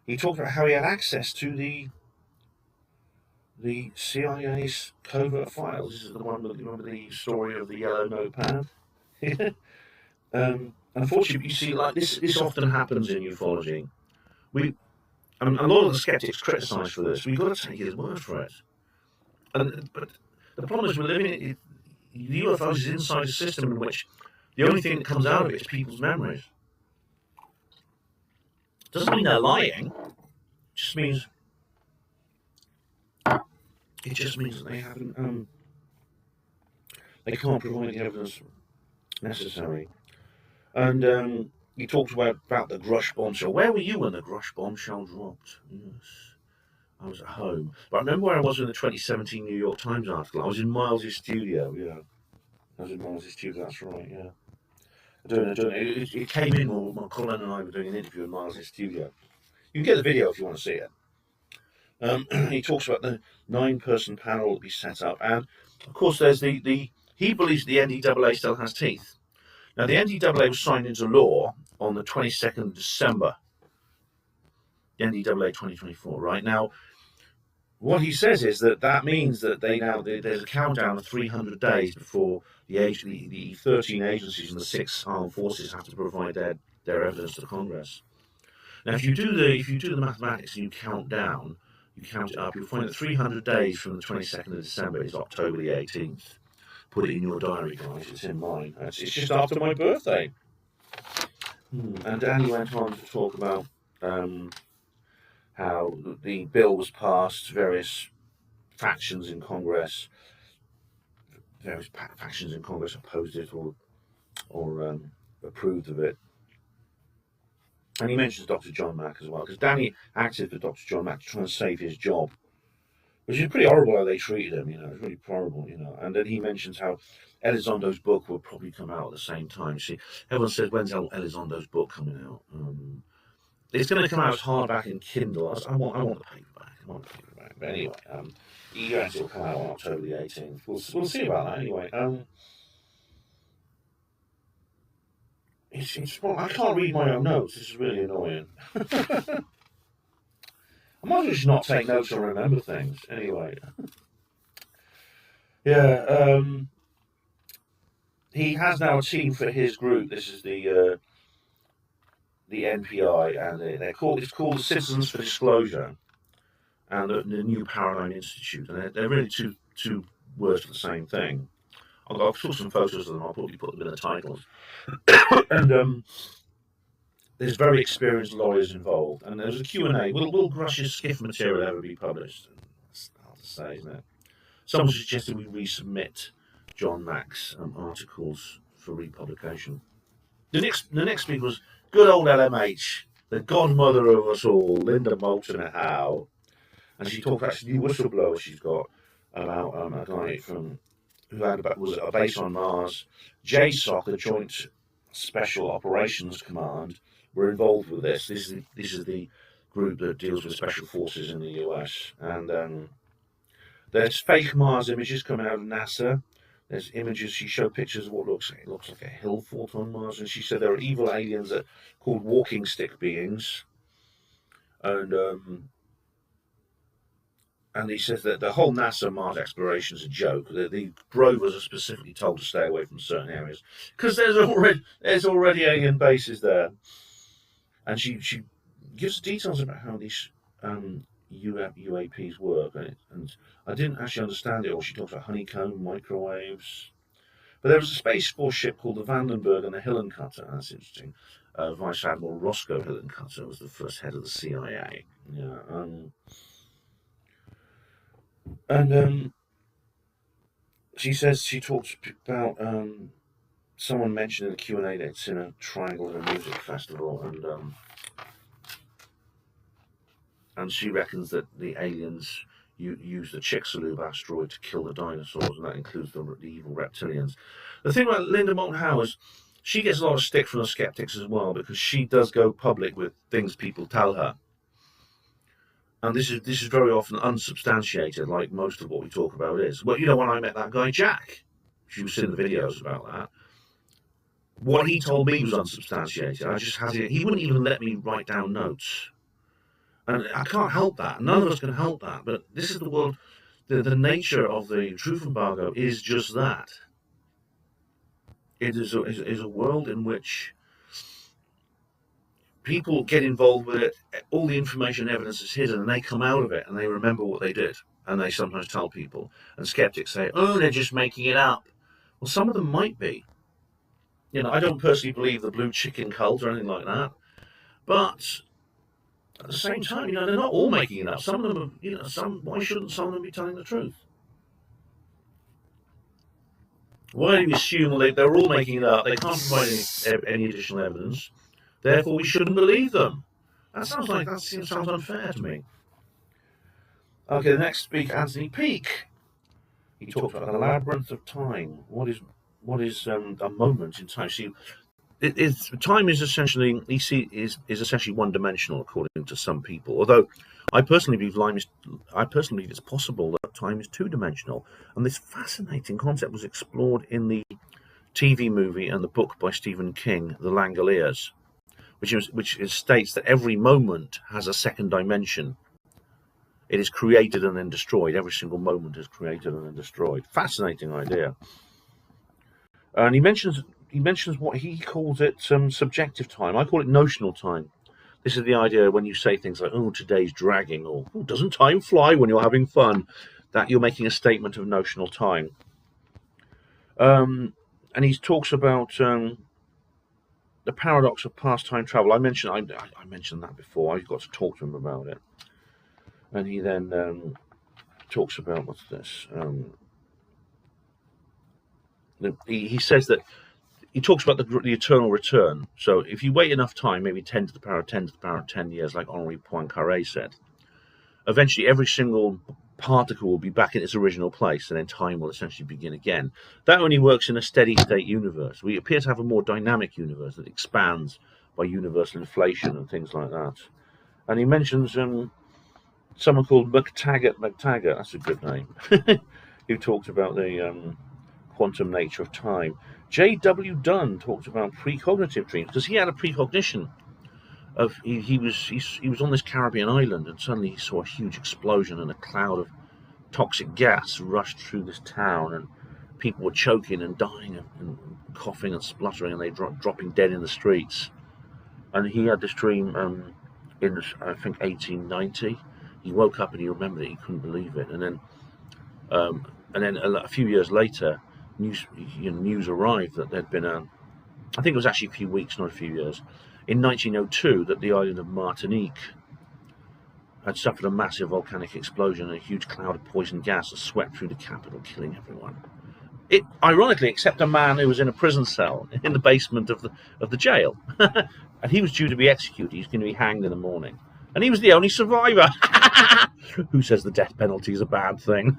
he talked about how he had access to the CIA's covert files. This is the one, remember the story of the yellow notepad? Unfortunately, you see, like this often happens in ufology. A lot of the skeptics criticise for this. We've got to take his word for it. But the problem is we're living in the UFOs is inside a system in which the only thing that comes out of it is people's memories. Doesn't mean they're lying. It just means that they haven't. They can't provide the evidence necessary. And you talked about the Grush bombshell. Where were you when the Grush bombshell dropped? Yes, I was at home. But I remember where I was in the 2017 New York Times article. I was in Miles's studio. Yeah, I was in Miles's studio. That's right. Yeah. I don't know. It came in while Colin and I were doing an interview in Miles's studio. You can get the video if you want to see it. He talks about the 9-person panel that we set up, and of course there's he believes the NDAA still has teeth. Now the NDAA was signed into law on the 22nd of December. The NDAA 2024, right? Now what he says is that means that there's a countdown of 300 days before the 13 agencies and the 6 armed forces have to provide their evidence to the Congress. Now, if you do the mathematics and you count it up, you'll find that 300 days from the 22nd of December is October the 18th. Put it in your diary, guys. It's in mine. It's just after my birthday. And Danny went on to talk about how the bill was passed, various factions in Congress opposed it or approved of it. And he mentions Dr. John Mack as well, because Danny acted for Dr. John Mack to try and save his job, which is pretty horrible how they treated him, it's really horrible, And then he mentions how Elizondo's book will probably come out at the same time. See, everyone says, when's Elizondo's book coming out? It's going to come out as hardback and Kindle. I want the paperback. But anyway, he actually will come out on October the 18th. We'll see about that anyway. I can't read my own notes. This is really annoying. I might as well just not take notes or remember things. Anyway. Yeah, he has now a team for his group. This is the NPI, and it's called the Citizens for Disclosure and the New Paradigm Institute, and they're really two words for the same thing. I'll took some photos of them. I'll probably put them in the titles. And there's very experienced lawyers involved, and there's a Q&A. Will Grush's skiff material ever be published? That's hard to say, isn't it? Someone suggested we resubmit John Mack's articles for republication. The next speaker was good old LMH, the godmother of us all, Linda Moulton at Howe, and she talked about the new whistleblower she's got about a guy from who was a base on Mars. JSOC, the Joint Special Operations Command, were involved with this. This is the group that deals with special forces in the US, and there's fake Mars images coming out of NASA. There's images, she showed pictures of what looks like a hill fort on Mars, and she said there are evil aliens that called walking stick beings. And he says that the whole NASA Mars exploration is a joke. The rovers are specifically told to stay away from certain areas because there's already alien bases there. And she gives details about how these UAPs work, and I didn't actually understand it all. She talks about honeycomb, microwaves. But there was a Space Force ship called the Vandenberg and the Hillencutter. That's interesting. Vice Admiral Roscoe Hillencutter was the first head of the CIA. Yeah. She talks about someone mentioned in the Q&A that it's in a triangle at a music festival, and she reckons that the aliens use the Chicxulub asteroid to kill the dinosaurs, and that includes the evil reptilians. The thing about Linda Moulton Howe is she gets a lot of stick from the skeptics as well, because she does go public with things people tell her. And this is very often unsubstantiated, like most of what we talk about is. Well, when I met that guy Jack, you've seen the videos about that. What he told me was unsubstantiated. I just had it. He wouldn't even let me write down notes, and I can't help that. None of us can help that. But this is the world. The nature of the truth embargo is just that. It is a world in which people get involved with it, all the information and evidence is hidden, and they come out of it and they remember what they did, and they sometimes tell people. And skeptics say, oh, they're just making it up. Well, some of them might be. I don't personally believe the blue chicken cult or anything like that, but at the same time, they're not all making it up. Some of them are, why shouldn't some of them be telling the truth? Why do we assume they're all making it up? They can't provide any additional evidence. Therefore, we shouldn't believe them. That sounds unfair to me. Okay, the next speaker, Anthony Peake. He talks about the labyrinth of time. What is a moment in time? See, time is essentially is essentially one-dimensional, according to some people. Although I personally believe it's possible that time is two-dimensional. And this fascinating concept was explored in the TV movie and the book by Stephen King, The Langoliers, which states that every moment has a second dimension. It is created and then destroyed. Every single moment is created and then destroyed. Fascinating idea. And he mentions what he calls it subjective time. I call it notional time. This is the idea when you say things like, oh, today's dragging, or oh, doesn't time fly when you're having fun, that you're making a statement of notional time. And he talks about the paradox of past time travel. I mentioned that before. I got to talk to him about it. And he then talks about, what's this? He says that he talks about the eternal return. So if you wait enough time, maybe 10 to the power of 10 to the power of 10 years, like Henri Poincaré said, eventually every single particle will be back in its original place, and then time will essentially begin again. That only works in a steady state universe. We appear to have a more dynamic universe that expands by universal inflation and things like that. And he mentions someone called McTaggart, that's a good name, who talked about the quantum nature of time. J.W. Dunn talked about precognitive dreams, because he had a precognition of he was on this Caribbean island, and suddenly he saw a huge explosion and a cloud of toxic gas rushed through this town, and people were choking and dying and coughing and spluttering, and they dropping dead in the streets. And he had this dream in, I think, 1890. He woke up and he remembered it. He couldn't believe it. And then a few years later, news arrived that there'd been I think it was actually a few weeks, not a few years, in 1902, that the island of Martinique had suffered a massive volcanic explosion, and a huge cloud of poison gas had swept through the capital, killing everyone. It, ironically, except a man who was in a prison cell in the basement of the jail, and he was due to be executed. He's going to be hanged in the morning, and he was the only survivor. Who says the death penalty is a bad thing?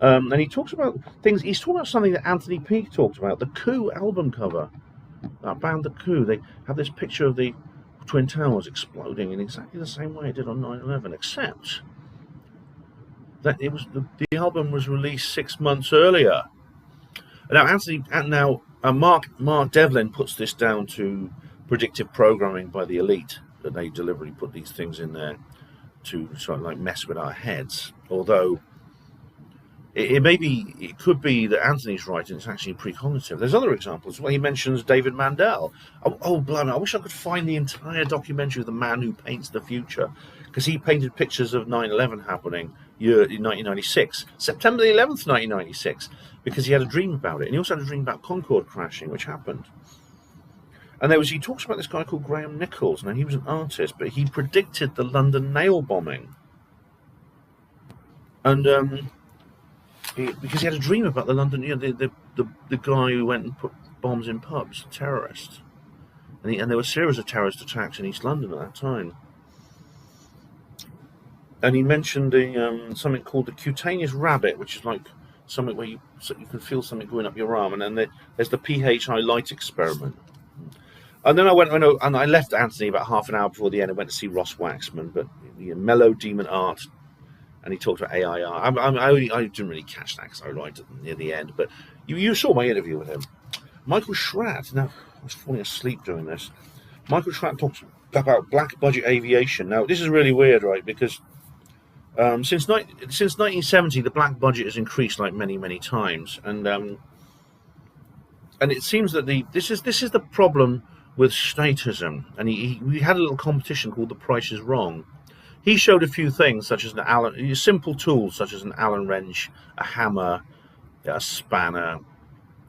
And he talks about things. He's talking about something that Anthony Peake talked about, the Coup album cover. That band, the Coup, they have this picture of the Twin Towers exploding in exactly the same way it did on 9/11, except that it was the album was released 6 months earlier. Now Mark Devlin puts this down to predictive programming by the elite, that they deliberately put these things in there to sort of like mess with our heads. Although it could be that Anthony's right and it's actually precognitive. There's other examples. Well, he mentions David Mandel. Oh, blimey, I wish I could find the entire documentary of the man who paints the future, because he painted pictures of 9/11 happening in 1996, September the 11th, 1996, because he had a dream about it. And he also had a dream about Concorde crashing, which happened. And he talks about this guy called Graham Nichols. Now, he was an artist, but he predicted the London nail bombing. And because he had a dream about the London, the guy who went and put bombs in pubs, a terrorist. And there were a series of terrorist attacks in East London at that time. And he mentioned something called the cutaneous rabbit, which is like something where you can feel something going up your arm. And then there's the PHI light experiment. And then I left Anthony about half an hour before the end. I went to see Ross Waxman, but Mellow Demon Art, and he talked about AIR. I didn't really catch that because I arrived near the end, but you saw my interview with him. Michael Schratt, now I was falling asleep during this. Michael Schratt talks about black budget aviation. Now this is really weird, right? Because since 1970, the black budget has increased like many times, and it seems that this is the problem with statism. And we had a little competition called The Price is Wrong. He showed a few things, such as simple tools such as an Allen wrench, a hammer, a spanner,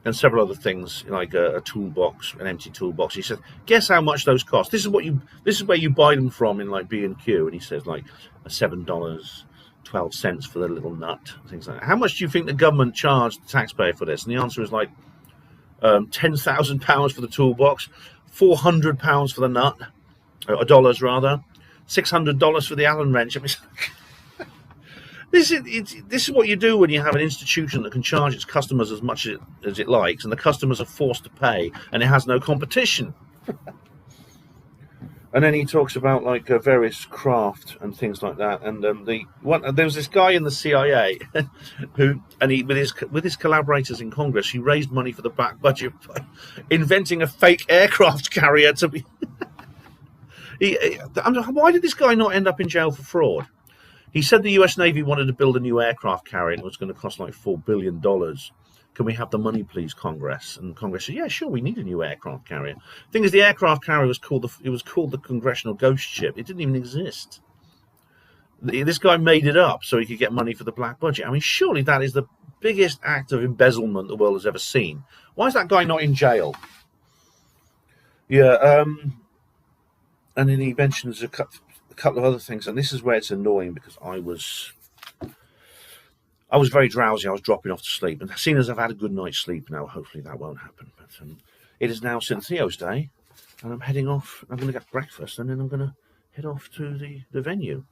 and several other things like a toolbox, an empty toolbox. He said, "Guess how much those cost? This is where you buy them from in like B&Q." And he says like $7.12 for the little nut, things like that. How much do you think the government charged the taxpayer for this? And the answer is like £10,000 for the toolbox, £400 for the nut, dollars rather. $600 for the Allen wrench. I mean, this is what you do when you have an institution that can charge its customers as much as it likes, and the customers are forced to pay, and it has no competition. And then he talks about like various craft and things like that. And there was this guy in the CIA who, with his collaborators in Congress, he raised money for the black budget by inventing a fake aircraft carrier to be. Why did this guy not end up in jail for fraud? He said the US Navy wanted to build a new aircraft carrier and it was going to cost like $4 billion. Can we have the money, please, Congress? And Congress said, yeah, sure, we need a new aircraft carrier. The thing is, the aircraft carrier was called the Congressional Ghost Ship. It didn't even exist. This guy made it up so he could get money for the black budget. I mean, surely that is the biggest act of embezzlement the world has ever seen. Why is that guy not in jail? Yeah, and then he mentions a couple of other things, and this is where it's annoying because I was very drowsy. I was dropping off to sleep, and seeing as I've had a good night's sleep now, hopefully that won't happen. But it is now St. Theo's Day, and I'm heading off. I'm going to get breakfast, and then I'm going to head off to the venue.